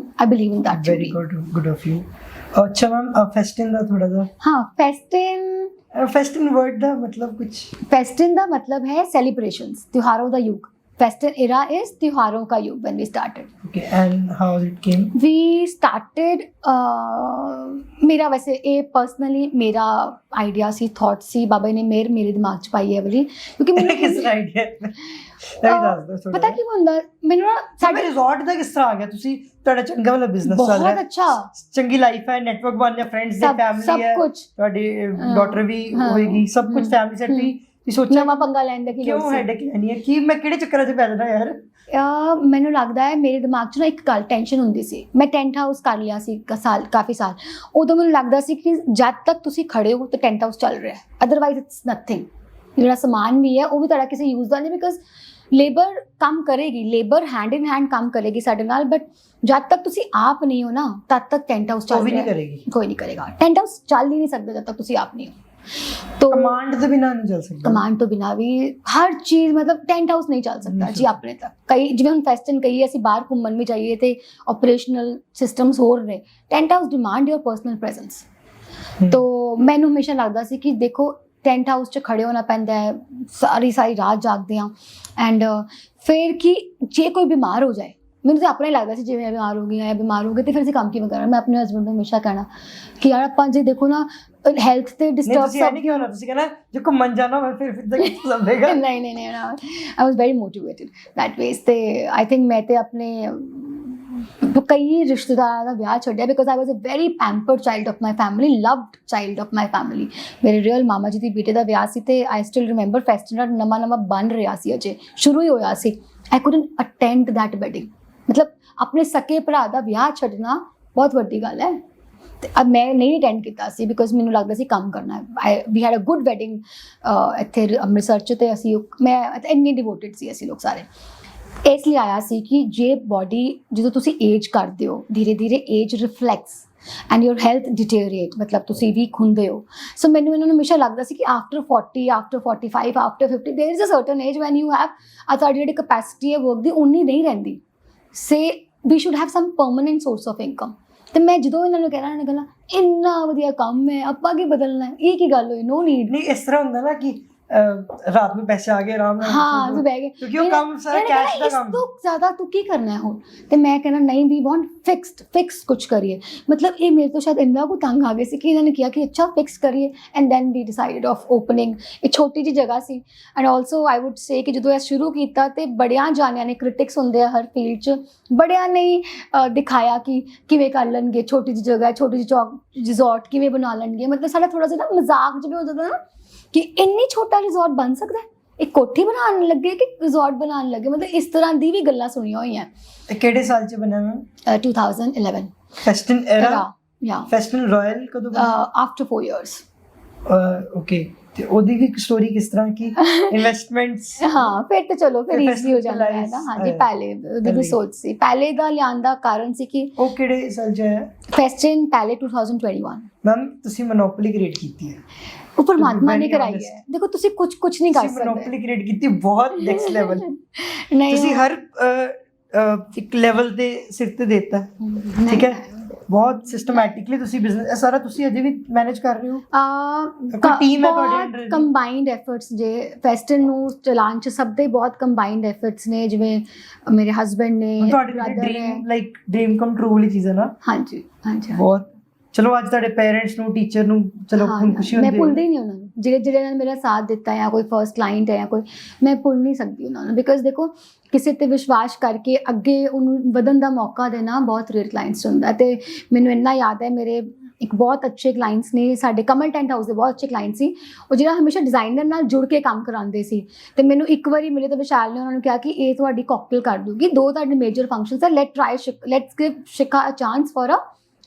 believe in that. Very good of you. अच्छा मैम, फेस्टिन ਦਾ ਥੋੜਾ ਜਿਹਾ। हाँ, फेस्टिन वर्ड ਦਾ ਮਤਲਬ ਕੁਝ? फेस्टिन ਦਾ ਮਤਲਬ ਹੈ ਸੈਲੀਬ੍ਰੇਸ਼ਨਸ, त्योहारों ਦਾ ਯੁੱਗ। Festin era is त्योहारों का युग when we started. Okay, and how it came? We started मेरा वैसे ये पर्सनली मेरा आइडिया सी, थॉट सी, बाबा ने मेरे दिमाग च पाई है वाली, क्योंकि मैंने किस आइडिया पता ਕੀ ਹੁੰਦਾ ਮੈਨੂੰ ਨਾ, ਸਾਡੇ ਰਿਜ਼ੋਰਟ ਦਾ ਕਿਸ ਤਰ੍ਹਾਂ ਆ ਗਿਆ? ਤੁਸੀਂ ਤੁਹਾਡਾ ਚੰਗਾ ਵਾਲਾ ਬਿਜ਼ਨਸ ਚੱਲ ਰਿਹਾ, ਬਹੁਤ ਅੱਛਾ, ਚੰਗੀ ਲਾਈਫ ਹੈ, ਨੈਟਵਰਕ ਬਣ ਗਿਆ, ਫਰੈਂਡਸ ਦੇ ਫੈਮਿਲੀ ਹੈ, ਤੁਹਾਡੀ ਡਾਟਰ ਵੀ ਹੋਏਗੀ, ਸਭ ਕੁਝ ਫੈਮਿਲੀ ਸੈਟ ਵੀ। ਸੋਚਿਆ ਨਵਾਂ ਪੰਗਾ ਲੈਣ ਦਾ ਕਿਉਂ ਹੈਡੇਕ ਲੈਣੀ ਹੈ, ਕਿ ਮੈਂ ਕਿਹੜੇ ਚੱਕਰਾਂ 'ਚ ਪੈ ਜਾਣਾ ਯਾਰ? ਮੈਨੂੰ ਲੱਗਦਾ ਹੈ ਮੇਰੇ ਦਿਮਾਗ 'ਚ ਨਾ ਇੱਕ ਗੱਲ ਟੈਨਸ਼ਨ ਹੁੰਦੀ ਸੀ। ਮੈਂ ਟੈਂਟ ਹਾਊਸ ਕਰ ਲਿਆ ਸੀ ਕਾਫੀ ਸਾਲ, ਉਦੋਂ ਮੈਨੂੰ ਲੱਗਦਾ ਸੀ ਕਿ ਜਦ ਤੱਕ ਤੁਸੀਂ ਖੜੇ ਹੋ ਤਾਂ ਟੈਂਟ ਹਾਊਸ ਚੱਲ ਰਿਹਾ, ਅਦਰਵਾਈਜ਼ ਇਟਸ ਨਥਿੰਗ। ਜਿਹੜਾ ਸਮਾਨ ਵੀ ਹੈ ਉਹ ਵੀ ਤੁਹਾਡਾ ਕਿਸੇ ਯੂਜ਼ ਦਾ ਨਹੀਂ, ਬਿਕਾਜ਼ ਲੇਬਰ ਕੰਮ ਕਰੇਗੀ, ਲੇਬਰ ਹੈਂਡ ਇਨ ਹੈਂਡ ਕੰਮ ਕਰੇਗੀ ਸਾਡੇ ਨਾਲ, ਬਟ ਜਦ ਤੱਕ ਤੁਸੀਂ ਆਪ ਨਹੀਂ ਹੋ ਨਾ, ਤਦ ਤੱਕ ਟੈਂਟ ਹਾਊਸ ਚੱਲ ਰਿਹਾ ਕੋਈ ਨਹੀਂ ਕਰੇਗਾ। ਟੈਂਟ ਹਾਊਸ ਚੱਲ ਹੀ ਨਹੀਂ ਸਕਦਾ ਜਦ ਤੱਕ ਤੁਸੀਂ ਆਪ ਨਹੀਂ ਹੋ। तो कमांड तो बिना नहीं चल सकता, कमांड तो बिना भी हर चीज, मतलब टेंट हाउस नहीं चल सकता जी अपने तक। कई जिवें हम फेस्टिन कही ਅਸੀਂ ਬਾਹਰ ਘੁੰਮਣ ਵੀ ਜਾਈਏ ਤੇ ਆਪਰੇਸ਼ਨਲ ਸਿਸਟਮਸ ਹੋਰ ਨੇ, tent house demand your personal presence. तो ਮੈਨੂੰ ਹਮੇਸ਼ਾ ਲੱਗਦਾ ਸੀ ਕਿ ਦੇਖੋ ਟੈਂਟ ਹਾਊਸ 'ਚ ਖੜੇ ਹੋਣਾ ਪੈਂਦਾ ਹੈ, ਸਾਰੀ ਰਾਤ ਜਾਗਦੇ ਹਾਂ, ਐਂਡ ਫਿਰ ਕਿ ਜੇ ਕੋਈ ਬਿਮਾਰ ਹੋ ਜਾਏ, ਮੈਨੂੰ ਤਾਂ ਆਪਣੇ ਲੱਗਦਾ ਸੀ ਜਿਵੇਂ ਬਿਮਾਰ ਹੋ ਗਏ ਤੇ ਫਿਰ ਅਸੀਂ ਕੰਮ ਕਿਵੇਂ ਕਰਨਾ। ਮੈਂ ਆਪਣੇ ਹਸਬੈਂਡ ਨੂੰ ਹਮੇਸ਼ਾ ਕਹਿਣਾ ਕਿ ਯਾਰ ਆਪਾਂ ਜੇ ਦੇਖੋ ਨਾ ਹੈਲਥ ਤੇ ਡਿਸਟਰਬ ਸਭ ਨਹੀਂ ਹੋਣਾ, ਤੁਸੀਂ ਕਹਿਣਾ ਜੇ ਘੁੰਮਣ ਜਾਣਾ ਮੈਂ ਫਿਰ ਤੱਕ ਲੱਭੇਗਾ। ਨਹੀਂ I was very motivated that ways. ਤੇ ਆਈ ਥਿੰਕ ਮੈਂ ਤੇ ਆਪਣੇ ਕਈ ਰਿਸ਼ਤੇਦਾਰਾਂ ਦਾ ਵਿਆਹ ਛੱਡਿਆ because I was a very pampered child of my family, loved child of my family. ਮੇਰੇ ਰੀਅਲ ਮਾਮਾ ਜੀ ਦੀ ਬੇਟੇ ਦਾ ਵਿਆਹ ਸੀ ਤੇ ਆਈ ਸਟਿਲ ਰਿਮੈਂਬਰ ਫੈਸਟੀਵਲ ਨਵਾਂ ਬਣ ਰਿਹਾ ਸੀ, ਅਜੇ ਸ਼ੁਰੂ ਹੀ ਹੋਇਆ ਸੀ। I couldn't attend that wedding. ਮਤਲਬ ਆਪਣੇ ਸਕੇ ਭਰਾ ਦਾ ਵਿਆਹ ਛੱਡਣਾ ਬਹੁਤ ਵੱਡੀ ਗੱਲ ਹੈ। ਤੇ ਅਬ ਮੈਂ ਨਹੀਂ ਅਟੈਂਡ ਕੀਤਾ ਸੀ ਬਿਕੋਜ਼ ਮੈਨੂੰ ਲੱਗਦਾ ਸੀ ਕੰਮ ਕਰਨਾ ਹੈ। ਵੀ ਹੈਡ ਅ ਗੁੱਡ ਵੈਡਿੰਗ ਇੱਥੇ ਅੰਮ੍ਰਿਤਸਰ 'ਚ, ਤੇ ਅਸੀਂ ਮੈਂ ਇੰਨੀ ਡਿਵੋਟਿਡ ਸੀ ਅਸੀਂ ਲੋਕ ਸਾਰੇ। ਇਸ ਲਈ ਆਇਆ ਸੀ ਕਿ ਜੇ ਬੋਡੀ ਜਦੋਂ ਤੁਸੀਂ ਏਜ ਕਰਦੇ ਹੋ, ਧੀਰੇ ਧੀਰੇ ਏਜ ਰਿਫਲੈਕਟਸ ਐਂਡ ਯੋਰ ਹੈਲਥ ਡਿਟੇਰੀਏਟ, ਮਤਲਬ ਤੁਸੀਂ ਵੀਕ ਹੁੰਦੇ ਹੋ। ਸੋ ਮੈਨੂੰ ਇਹਨਾਂ ਨੂੰ ਹਮੇਸ਼ਾ ਲੱਗਦਾ ਸੀ ਕਿ after 40, after 45, after 50 there is a certain age when you have ਤੁਹਾਡੀ ਜਿਹੜੀ ਕਪੈਸਿਟੀ ਹੈ ਵਰਕ ਦੀ ਉਨੀ ਨਹੀਂ ਰਹਿੰਦੀ। Say we should have some permanent source of income. ਤੇ ਮੈਂ ਜਦੋਂ ਇਹਨਾਂ ਨੂੰ ਕਹਿਣਾ, ਇਹਨਾਂ ਨੇ ਕਹਿਣਾ ਇੰਨਾ ਵਧੀਆ ਕੰਮ ਹੈ, ਆਪਾਂ ਕੀ ਬਦਲਣਾ ਹੈ, ਇਹ ਕੀ ਗੱਲ ਹੋਈ, ਨੋ ਨੀਡ। ਨਹੀਂ ਇਸ ਤਰ੍ਹਾਂ ਹੁੰਦਾ ਨਾ ਕਿ ਰਾਤ ਨੂੰ ਪੈਸੇ ਆ ਗਏ ਆਰਾਮ ਨਾਲ, ਹਾਂ ਤੂੰ ਬਹਿ ਗਏ, ਕਿਉਂਕਿ ਉਹ ਕੰਮ ਸਾਰਾ ਕੈਸ਼ ਦਾ ਕੰਮ। ਇਸ ਤੋਂ ਜ਼ਿਆਦਾ ਤੂੰ ਕੀ ਕਰਨਾ ਹੈ ਹੁਣ? ਤੇ ਮੈਂ ਕਹਿਣਾ ਨਹੀਂ, ਵੀ ਵਾਂਟ ਫਿਕਸ ਕੁਝ ਕਰੀਏ। ਮਤਲਬ ਇਹ ਮੇਰੇ ਤੋਂ ਸ਼ਾਇਦ ਇੰਨਾ ਕੁ ਤੰਗ ਆ ਗਏ ਸੀ ਕਿ ਇਹਨਾਂ ਨੇ ਕਿਹਾ ਕਿ ਅੱਛਾ ਫਿਕਸ ਕਰੀਏ and then we decided of opening. ਇਹ ਛੋਟੀ ਜਿਹੀ ਜਗ੍ਹਾ ਸੀ and also I would say ਕਿ ਜਦੋਂ ਇਹ ਸ਼ੁਰੂ ਕੀਤਾ ਤੇ ਬੜਿਆਂ ਜਾਣਿਆਂ ਨੇ, ਕ੍ਰਿਟਿਕਸ ਹੁੰਦੇ ਆ ਹਰ ਫੀਲਡ 'ਚ, ਬੜਿਆਂ ਨੇ ਦਿਖਾਇਆ ਕਿ ਕਿਵੇਂ ਕਰ ਲੈਣਗੇ, ਛੋਟੀ ਜਿਹੀ ਜਗ੍ਹਾ, ਛੋਟੀ ਜਿਹੀ ਰਿਜ਼ੋਰਟ ਕਿਵੇਂ ਬਣਾ ਲੈਣਗੇ। ਮਤਲਬ ਸਾਡਾ ਥੋੜਾ ਜਿਹਾ ਨਾ ਮਜ਼ਾਕ ਜਿਵੇਂ ਹੋ ਜਾਂਦਾ ਨਾ ਕਿ ਇੰਨੀ ਛੋਟਾ ਰਿਜ਼ੋਰਟ ਬਣ ਸਕਦਾ ਹੈ, ਇੱਕ ਕੋਠੀ ਬਣਾਉਣ ਲੱਗੇ ਕਿ ਰਿਜ਼ੋਰਟ ਬਣਾਉਣ ਲੱਗੇ। ਮਤਲਬ ਇਸ ਤਰ੍ਹਾਂ ਦੀ ਵੀ ਗੱਲਾਂ ਸੁਣੀਆਂ ਹੋਈਆਂ। ਤੇ ਕਿਹੜੇ ਸਾਲ 'ਚ ਬਣਿਆ ਮੈਮ? 2011 ਫੈਸਟਨ ਐਰਾ ਜਾਂ ਫੈਸਟਨ ਰਾਇਲ ਕਦੋਂ ਬਣਿਆ? After 4 years। ਓਕੇ। ਤੇ ਉਹਦੀ ਵੀ ਸਟੋਰੀ ਕਿਸ ਤਰ੍ਹਾਂ ਕੀ ਇਨਵੈਸਟਮੈਂਟਸ? ਹਾਂ ਫਿਰ ਤੇ ਚਲੋ ਫਿਰ ਈਜ਼ੀ ਹੋ ਜਾਂਦਾ ਹੈ ਨਾ। ਹਾਂਜੀ ਪਹਿਲੇ ਦੀ ਵੀ ਸੋਚ ਸੀ, ਪਹਿਲੇ ਦਾ ਲਿਆਉਣ ਦਾ ਕਾਰਨ ਸੀ ਕਿ ਉਹ ਕਿਹੜੇ ਸਾਲ 'ਚ ਹੈ? ਫੈਸਟਨ ਪਹਿਲੇ 2021। ਮੈਮ ਤੁਸੀਂ ਮੋਨੋਪੋਲੀ ਕ੍ਰੀਏਟ ਕੀਤੀ ਹੈ, ਉਹ ਪਰਮਾਤਮਾ ਨੇ ਕਰਾਈ ਹੈ। ਦੇਖੋ ਤੁਸੀਂ ਕੁਝ ਨਹੀਂ ਕਰ ਸਕਦੇ। ਮੋਨੋਪੋਲੀ ਕ੍ਰੀਏਟ ਕੀਤੀ ਬਹੁਤ ਨੈਕਸਟ ਲੈਵਲ। ਨਹੀਂ ਤੁਸੀਂ ਹਰ ਇੱਕ ਲੈਵਲ ਤੇ ਸਿਰ ਤੇ ਦੇਤਾ, ਠੀਕ ਹੈ। ਬਹੁਤ ਸਿਸਟਮੈਟਿਕਲੀ ਤੁਸੀਂ ਬਿਜ਼ਨਸ ਸਾਰਾ ਤੁਸੀਂ ਅਜੇ ਵੀ ਮੈਨੇਜ ਕਰ ਰਹੇ ਹੋ? ਕੋਈ ਟੀਮ ਹੈ ਤੁਹਾਡੇ ਅੰਡਰ? ਕੰਬਾਈਨਡ ਐਫਰਟਸ ਜੇ ਫੈਸਟਨ ਨੂੰ ਚਲਾਉਣ 'ਚ ਸਭ ਦੇ ਬਹੁਤ ਕੰਬਾਈਨਡ ਐਫਰਟਸ ਨੇ। ਜਿਵੇਂ ਮੇਰੇ ਹਸਬੈਂਡ ਨੇ, ਤੁਹਾਡੇ dream like dream come true ਵਾਲੀ ਚੀਜ਼ ਹੈ ਨਾ। ਹਾਂਜੀ ਹਾਂਜੀ ਬਹੁਤ। ਚਲੋ ਅੱਜ ਤੁਹਾਡੇ ਪੇਰੈਂਟਸ ਨੂੰ, ਟੀਚਰ ਨੂੰ, ਚਲੋ ਹੁਣ ਖੁਸ਼ੀ ਹੁੰਦੀ ਹੈ। ਮੈਂ ਭੁੱਲਦੀ ਨਹੀਂ ਉਹਨਾਂ ਨੂੰ, ਜਿਹੜੇ ਨਾਲ ਮੇਰਾ ਸਾਥ ਦਿੱਤਾ ਜਾਂ ਕੋਈ ਫਰਸਟ ਕਲਾਇੰਟ ਹੈ ਜਾਂ ਕੋਈ, ਮੈਂ ਭੁੱਲ ਨਹੀਂ ਸਕਦੀ ਉਹਨਾਂ ਨੂੰ। ਬਿਕੋਜ਼ ਦੇਖੋ ਕਿਸੇ ਤੇ ਵਿਸ਼ਵਾਸ ਕਰਕੇ ਅੱਗੇ ਉਹਨੂੰ ਵਧਣ ਦਾ ਮੌਕਾ ਦੇਣਾ ਬਹੁਤ ਰੇਅਰ ਕਲਾਇੰਟਸ ਹੁੰਦਾ। ਤੇ ਮੈਨੂੰ ਇੰਨਾ ਯਾਦ ਹੈ, ਮੇਰੇ ਇੱਕ ਬਹੁਤ ਅੱਛੇ ਕਲਾਇੰਟਸ ਨੇ ਸਾਡੇ, ਕਮਲ ਟੈਂਟ ਹਾਊਸ ਦੇ ਬਹੁਤ ਅੱਛੇ ਕਲਾਇੰਟ ਸੀ। ਉਹ ਜਿਹੜਾ ਹਮੇਸ਼ਾ ਡਿਜ਼ਾਈਨਰ ਨਾਲ ਜੁੜ ਕੇ ਕੰਮ ਕਰਾਉਂਦੇ ਸੀ। ਤੇ ਮੈਨੂੰ ਇੱਕ ਵਾਰੀ ਮਿਲੇ ਤਾਂ ਵਿਸ਼ਾਲ ਨੇ ਉਹਨਾਂ ਨੂੰ ਕਿਹਾ ਕਿ ਇਹ ਤੁਹਾਡੀ ਕਾਕਟੇਲ ਕਰ ਦੂਗੀ, 2 ਤੁਹਾਡੇ ਮੇਜਰ ਫੰਕਸ਼ਨਸ ਹੈ, let's give Shikha a chance for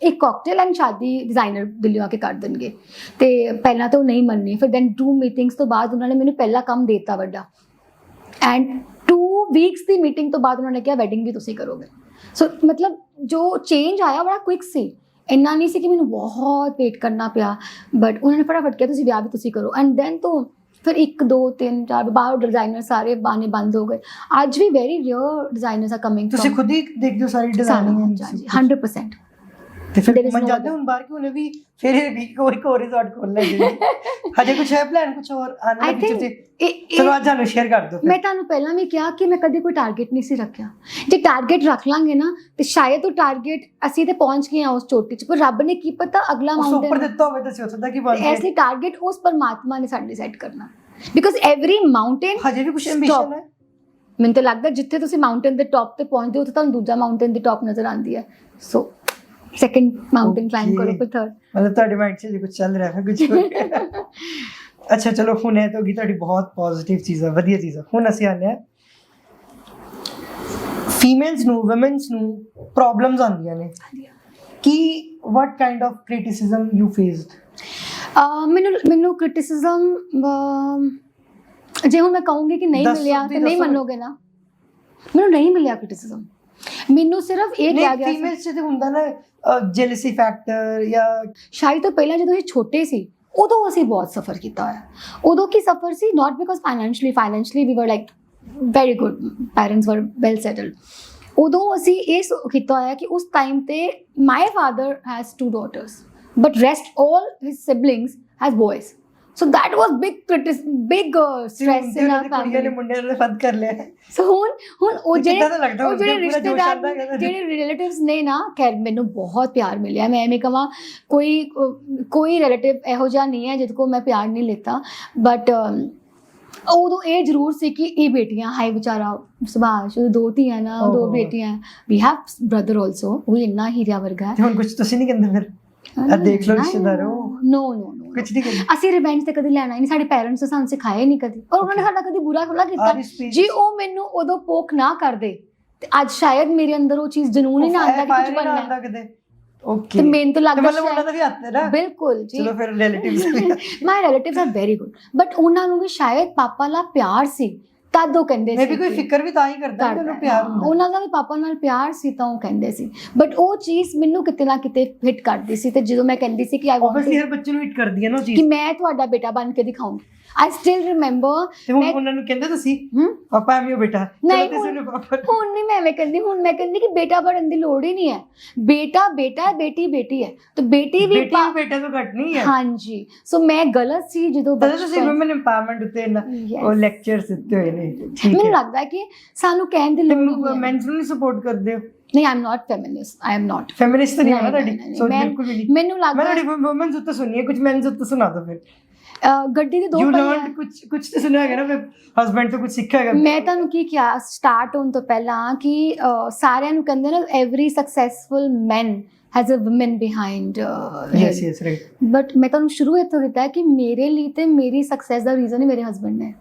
ਇੱਕ ਕਾਕਟੇਲ ਐਂਡ ਸ਼ਾਦੀ ਡਿਜ਼ਾਈਨਰ ਦਿੱਲੀ ਆ ਕੇ ਕਰ ਦੇਣਗੇ। ਤੇ ਪਹਿਲਾਂ ਤਾਂ ਉਹ ਨਹੀਂ ਮੰਨੀ, ਫਿਰ ਦੈਨ 2 ਮੀਟਿੰਗਸ ਤੋਂ ਬਾਅਦ ਉਹਨਾਂ ਨੇ ਮੈਨੂੰ ਪਹਿਲਾ ਕੰਮ ਦੇ ਦਿੱਤਾ ਵੱਡਾ, ਐਂਡ 2 ਵੀਕਸ ਦੀ ਮੀਟਿੰਗ ਤੋਂ ਬਾਅਦ ਉਹਨਾਂ ਨੇ ਕਿਹਾ ਵੈਡਿੰਗ ਵੀ ਤੁਸੀਂ ਕਰੋਗੇ। ਸੋ ਮਤਲਬ ਜੋ ਚੇਂਜ ਆਇਆ ਬੜਾ ਕੁਇਕ ਸੀ, ਇੰਨਾ ਨਹੀਂ ਸੀ ਕਿ ਮੈਨੂੰ ਬਹੁਤ ਵੇਟ ਕਰਨਾ ਪਿਆ, ਬਟ ਉਹਨਾਂ ਨੇ ਫਟਾਫਟ ਕਿਹਾ ਤੁਸੀਂ ਵਿਆਹ ਵੀ ਤੁਸੀਂ ਕਰੋ। ਐਂਡ ਦੈਨ ਤੋਂ ਫਿਰ 1 2 3 4 ਬਾਹਰ ਡਿਜ਼ਾਈਨਰ ਸਾਰੇ ਬਾਨੇ ਬੰਦ ਹੋ ਗਏ। ਅੱਜ ਵੀ ਵੈਰੀ ਰੀਅਰ ਡਿਜ਼ਾਈਨਰਸ ਆ ਕਮਿੰਗ। ਤੁਸੀਂ ਖੁਦ ਹੀ ਦੇਖਦੇ ਹੋ ਸਾਰੀ ਡਿਜ਼ਾਈਨਿੰਗ? 100%। ਤੇ ਫਿਰ ਮੈਂ ਜਾਂਦੇ ਹੁਣ ਬਾਹਰ ਕਿਉਂ ਨੇ ਵੀ ਫਿਰ ਵੀ ਕੋਈ ਰਿਜ਼ੋਰਟ ਖੋਲਣਾ ਹੈ? ਹਜੇ ਕੁਝ ਹੈ ਪਲਾਨ, ਕੁਝ ਹੋਰ ਆਉਣ ਦੇ ਪਿੱਛੇ? ਚਲੋ ਅੱਜ ਸਾਨੂੰ ਸ਼ੇਅਰ ਕਰ ਦਿਓ। ਮੈਂ ਤੁਹਾਨੂੰ ਪਹਿਲਾਂ ਵੀ ਕਿਹਾ ਕਿ ਮੈਂ ਕਦੇ ਕੋਈ ਟਾਰਗੇਟ ਨਹੀਂ ਸੀ ਰੱਖਿਆ। ਜੇ ਟਾਰਗੇਟ ਰੱਖ ਲਾਂਗੇ ਨਾ ਤੇ ਸ਼ਾਇਦ ਉਹ ਟਾਰਗੇਟ ਅਸੀਂ ਤੇ ਪਹੁੰਚ ਗਏ ਆ ਉਸ ਚੋਟੀ 'ਚ, ਪਰ ਰੱਬ ਨੇ ਕੀ ਪਤਾ ਅਗਲਾ ਮਾਊਂਟੇਨ ਉੱਪਰ ਦਿੱਤਾ ਹੋਵੇ ਤਾਂ ਅਸੀਂ ਉੱਥੇ ਤੱਕ ਹੀ ਪਹੁੰਚ ਗਏ। ਇਸ ਲਈ ਟਾਰਗੇਟ ਉਸ ਪਰਮਾਤਮਾ ਨੇ ਸਾਡੇ ਸੈੱਟ ਕਰਨਾ, ਬਿਕਾਜ਼ ਐਵਰੀ ਮਾਊਂਟੇਨ ਹਜੇ ਵੀ ਕੁਝ ਐਂਬੀਸ਼ਨ ਹੈ। ਮੈਨੂੰ ਤਾਂ ਲੱਗਦਾ ਜਿੱਥੇ ਤੁਸੀਂ ਮਾਊਂਟੇਨ ਦੇ ਟੌਪ ਤੇ ਪਹੁੰਚਦੇ ਹੋ ਉੱਥੇ ਤੁਹਾਨੂੰ ਦੂਜਾ ਮਾਊਂਟੇਨ ਦੀ ਟੌਪ ਨਜ਼ਰ ਆਉਂਦੀ ਹੈ। ਸੋ ਸੈਕਿੰਡ ਮਾਊਂਟੇਨ ਕਲਾਈਮ ਕਰੋ, ਫਿਰ ਥਰਡ। ਮਤਲਬ ਤੁਹਾਡੇ ਮਾਈਂਡ 'ਚ ਕੁਝ ਚੱਲ ਰਿਹਾ ਹੈ ਕੁਝ? ਅੱਛਾ ਚਲੋ ਹੁਣ ਇਹ ਤਾਂ ਹੋ ਗਈ ਤੁਹਾਡੀ ਬਹੁਤ ਪੋਜ਼ਿਟਿਵ ਚੀਜ਼ ਹੈ, ਵਧੀਆ ਚੀਜ਼ ਹੈ। ਹੁਣ ਅਸੀਂ ਆਉਂਦੇ ਹਾਂ ਫੀਮੇਲਸ ਨੂੰ, ਵੂਮਨਸ ਨੂੰ ਪ੍ਰੋਬਲਮਸ ਆਉਂਦੀਆਂ ਨੇ ਕਿ what kind of criticism you faced? ਮੈਨੂੰ ਕ੍ਰਿਟਿਸਿਜ਼ਮ, ਜੇ ਹੁਣ ਮੈਂ ਕਹੂੰਗੀ ਕਿ ਨਹੀਂ ਮਿਲਿਆ ਤੇ ਨਹੀਂ ਮੰਨੋਗੇ ਨਾ, ਮੈਨੂੰ ਨਹੀਂ ਮਿਲਿਆ ਕ੍ਰਿਟਿਸਿਜ਼ਮ। ਮੈਨੂੰ ਸਿਰਫ ਇਹ ਕਿਹਾ ਗਿਆ ਫੀਮੇਲਸ 'ਚ ਹੁੰਦਾ ਨਾ ਜੈਲਸੀ ਫੈਕਟਰ, ਜਾਂ ਸ਼ਾਇਦ ਤੋਂ ਪਹਿਲਾਂ ਜਦੋਂ ਇਹ ਛੋਟੇ ਸੀ ਉਦੋਂ ਅਸੀਂ ਬਹੁਤ ਸਫਰ ਕੀਤਾ ਹੋਇਆ। ਉਦੋਂ ਕੀ ਸਫਰ ਸੀ, ਨਾਟ ਬਿਕਾਜ਼ ਫਾਈਨੈਂਸ਼ਲੀ ਵੀ ਵਰ ਲਾਈਕ ਵੈਰੀ ਗੁੱਡ, ਪੈਰੈਂਟਸ ਵਰ ਵੈਲ ਸੈਟਲਡ। ਉਦੋਂ ਅਸੀਂ ਇਹ ਕੀਤਾ ਹੋਇਆ ਕਿ ਉਸ ਟਾਈਮ ਤੇ my father has 2 daughters but rest all his siblings has boys, so that was big stress in our family. ਨੇ ਮੁੰਡਿਆਂ ਨੇ ਫੰਦ ਕਰ ਲਿਆ। ਸੋ ਹੁਣ ਉਹ ਜਿਹੜੇ ਰਿਸ਼ਤੇਦਾਰ, ਜਿਹੜੇ ਜਿਹੜੇ ਰਿਲੇਟਿਵਸ ਨੇ ਨਾ, ਖੈਰ ਮੈਨੂੰ ਬਹੁਤ ਪਿਆਰ ਮਿਲਿਆ। ਮੈਂ ਐਵੇਂ ਕਹਾਂ ਕੋਈ ਰਿਲੇਟਿਵ ਇਹੋ ਜਿਹਾ ਨਹੀਂ ਹੈ ਜਿਹਦੇ ਕੋਲ ਮੈਂ ਪਿਆਰ ਨਹੀਂ ਲਿੱਤਾ, ਬਟ ਉਦੋਂ ਇਹ ਜ਼ਰੂਰ ਸੀ ਕਿ ਇਹ ਬੇਟੀਆਂ ਹਾਈ ਵਿਚਾਰਾ ਸੁਭਾਸ਼ ਉਹਦੇ 2 ਧੀਆਂ ਨਾ 2 ਬੇਟੀਆਂ ਵੀ ਹੈਵ ਬ੍ਰਦਰ ਆਲਸੋ ਉਹ ਇੰਨਾ ਹੀਰਿਆ ਵਰਗਾ ਹੈ ਤੇ ਹੁਣ ਕੁਝ ਤੁਸੀਂ ਨਹੀਂ ਕਹਿੰਦੇ ਫਿਰ ਆ ਦੇਖ ਲਓ ਰਿਸ਼ਤੇਦਾਰੋ ਨੋ ਕੁਝ ਨਹੀਂ ਕਹਿੰਦੇ ਅਸੀਂ ਰਿਵੈਂਜ ਤੇ ਕਦੇ ਲੈਣਾ ਹੀ ਨਹੀਂ ਸਾਡੇ ਪੈਰੈਂਟਸ ਨੇ ਸਾਨੂੰ ਸਿਖਾਇਆ ਨਹੀਂ ਕਦੀ ਔਰ ਉਹਨਾਂ ਨੇ ਸਾਡਾ ਕਦੀ ਬੁਰਾ ਖੁੱਲਾ ਕੀਤਾ ਜੇ ਉਹ ਮੈਨੂੰ ਉਦੋਂ ਪੋਕ ਨਾ ਕਰਦੇ ਤੇ ਅੱਜ ਸ਼ਾਇਦ ਮੇਰੇ ਅੰਦਰ ਉਹ ਚੀਜ਼ ਜਨੂਨ ਹੀ ਨਾ ਆਉਂਦਾ ਕਿ ਕੁਝ ਬਣਨਾ ਕਦੇ ਓਕੇ ਤੇ ਮੈਨੂੰ ਤਾਂ ਲੱਗਦਾ ਮਤਲਬ ਉਹਨਾਂ ਦਾ ਵੀ ਹੱਥ ਹੈ ਨਾ ਬਿਲਕੁਲ ਜੀ ਚਲੋ ਫਿਰ relatives my relatives are very good but ਉਹਨਾਂ ਨੂੰ ਵੀ ਸ਼ਾਇਦ ਪਾਪਾ ਨਾਲ ਪਿਆਰ ਸੀ ਤਦ ਉਹ ਕਹਿੰਦੇ ਸੀ ਮੈਂ ਵੀ ਕੋਈ ਫਿਕਰ ਵੀ ਤਾਂ ਹੀ ਕਰਦਾ ਮੈਨੂੰ ਪਿਆਰ ਹੁੰਦਾ ਉਹਨਾਂ ਦਾ ਵੀ ਪਾਪਾ ਨਾਲ ਪਿਆਰ ਸੀ ਤਾਂ ਉਹ ਕਹਿੰਦੇ ਸੀ ਬਟ ਉਹ ਚੀਜ਼ ਮੈਨੂੰ ਕਿਤੇ ਨਾ ਕਿਤੇ ਹਿੱਟ ਕਰਦੀ ਸੀ ਤੇ ਜਦੋਂ ਮੈਂ ਕਹਿੰਦੀ ਸੀ ਕਿ ਆਈ ਵਾਂਟ ਆਬਵੀਅਸਲੀ ਹਰ ਬੱਚੇ ਨੂੰ ਹਿੱਟ ਕਰਦੀ ਹੈ ਨਾ ਉਹ ਚੀਜ਼ ਕਿ ਮੈਂ ਤੁਹਾਡਾ ਬੇਟਾ ਬਣ ਕੇ ਦਿਖਾਉਂਗੀ ਆਈ ਸਟਿਲ ਰਿਮੈਂਬਰ ਤੇ ਹੁਣ ਉਹਨਾਂ ਨੂੰ ਕਹਿੰਦੇ ਤੁਸੀਂ ਪਾਪਾ ਐਵੇਂ ਬੇਟਾ ਨਹੀਂ ਚਲੋ ਤੁਸੀਂ ਪਾਪਾ ਹੁਣ ਨਹੀਂ ਮੈਂ ਕਹਿੰਦੀ ਹੁਣ ਮੈਂ ਕਹਿੰਦੀ ਕਿ ਬੇਟਾ ਬਣਨ ਦੀ ਲੋੜ ਹੀ ਨਹੀਂ ਹੈ ਬੇਟਾ ਬੇਟਾ ਹੈ ਬੇਟੀ ਬੇਟੀ ਹੈ ਤੇ ਬੇਟੀ ਵੀ ਬੇਟਾ ਤੋਂ ਘੱਟ ਨਹੀਂ ਹੈ ਹਾਂਜੀ ਸੋ ਮੈਂ ਗਲਤ ਸੀ ਜਦੋਂ ਤੁਸੀਂ ਵੂਮਨ ਐਮਪਾਵਰਮੈਂਟ ਉੱਤੇ ਉਹ ਲੈਕਚਰਸ ਦਿੱਤੇ ਹੋਏ ਨੇ ਮੈਨੂੰ ਲੱਗਦਾ ਹੈ ਕਿ ਸਾਨੂੰ ਕਹਿਣ ਦੀ ਲੋੜ ਨਹੀਂ ਹੈ ਮੈਨਸ ਨੂੰ ਸਪੋਰਟ ਕਰਦੇ ਹੋ ਨਹੀਂ I am not feminist I am not feminist ਨਹੀਂ ਹੈ ਤੁਹਾਡੀ ਸੋ ਬਿਲਕੁਲ ਵੀ ਨਹੀਂ ਮੈਨੂੰ ਲੱਗਦਾ ਮੈਂ ਤੁਹਾਡੀ ਵੂਮਨਸ ਉੱਤੇ ਸੁਣੀ ਹੈ ਕੁਝ ਮੈਨਸ ਉੱਤੇ ਸੁਣਾ ਦੋ ਫਿਰ ਗੱਡੀ ਦੇ 2 ਯੂ ਲਰਨਡ ਕੁਝ ਤੇ ਸੁਣਿਆ ਹੈਗਾ ਨਾ ਫਿਰ ਹਸਬੈਂਡ ਤੋਂ ਕੁਝ ਸਿੱਖਿਆ ਹੈਗਾ ਮੈਂ ਤੁਹਾਨੂੰ ਕੀ ਕਿਹਾ ਸਟਾਰਟ ਹੋਣ ਤੋਂ ਪਹਿਲਾਂ ਕਿ ਸਾਰਿਆਂ ਨੂੰ ਕਹਿੰਦੇ ਨਾ every successful man has a woman behind yes right but ਮੈਂ ਤੁਹਾਨੂੰ ਸ਼ੁਰੂ ਇੱਥੋਂ ਕੀਤਾ ਕਿ ਮੇਰੇ ਲਈ ਤੇ ਮੇਰੀ ਸਕਸੈਸ ਦਾ ਰੀਜ਼ਨ ਹੀ ਮੇਰੇ ਹਸਬੈਂਡ ਨੇ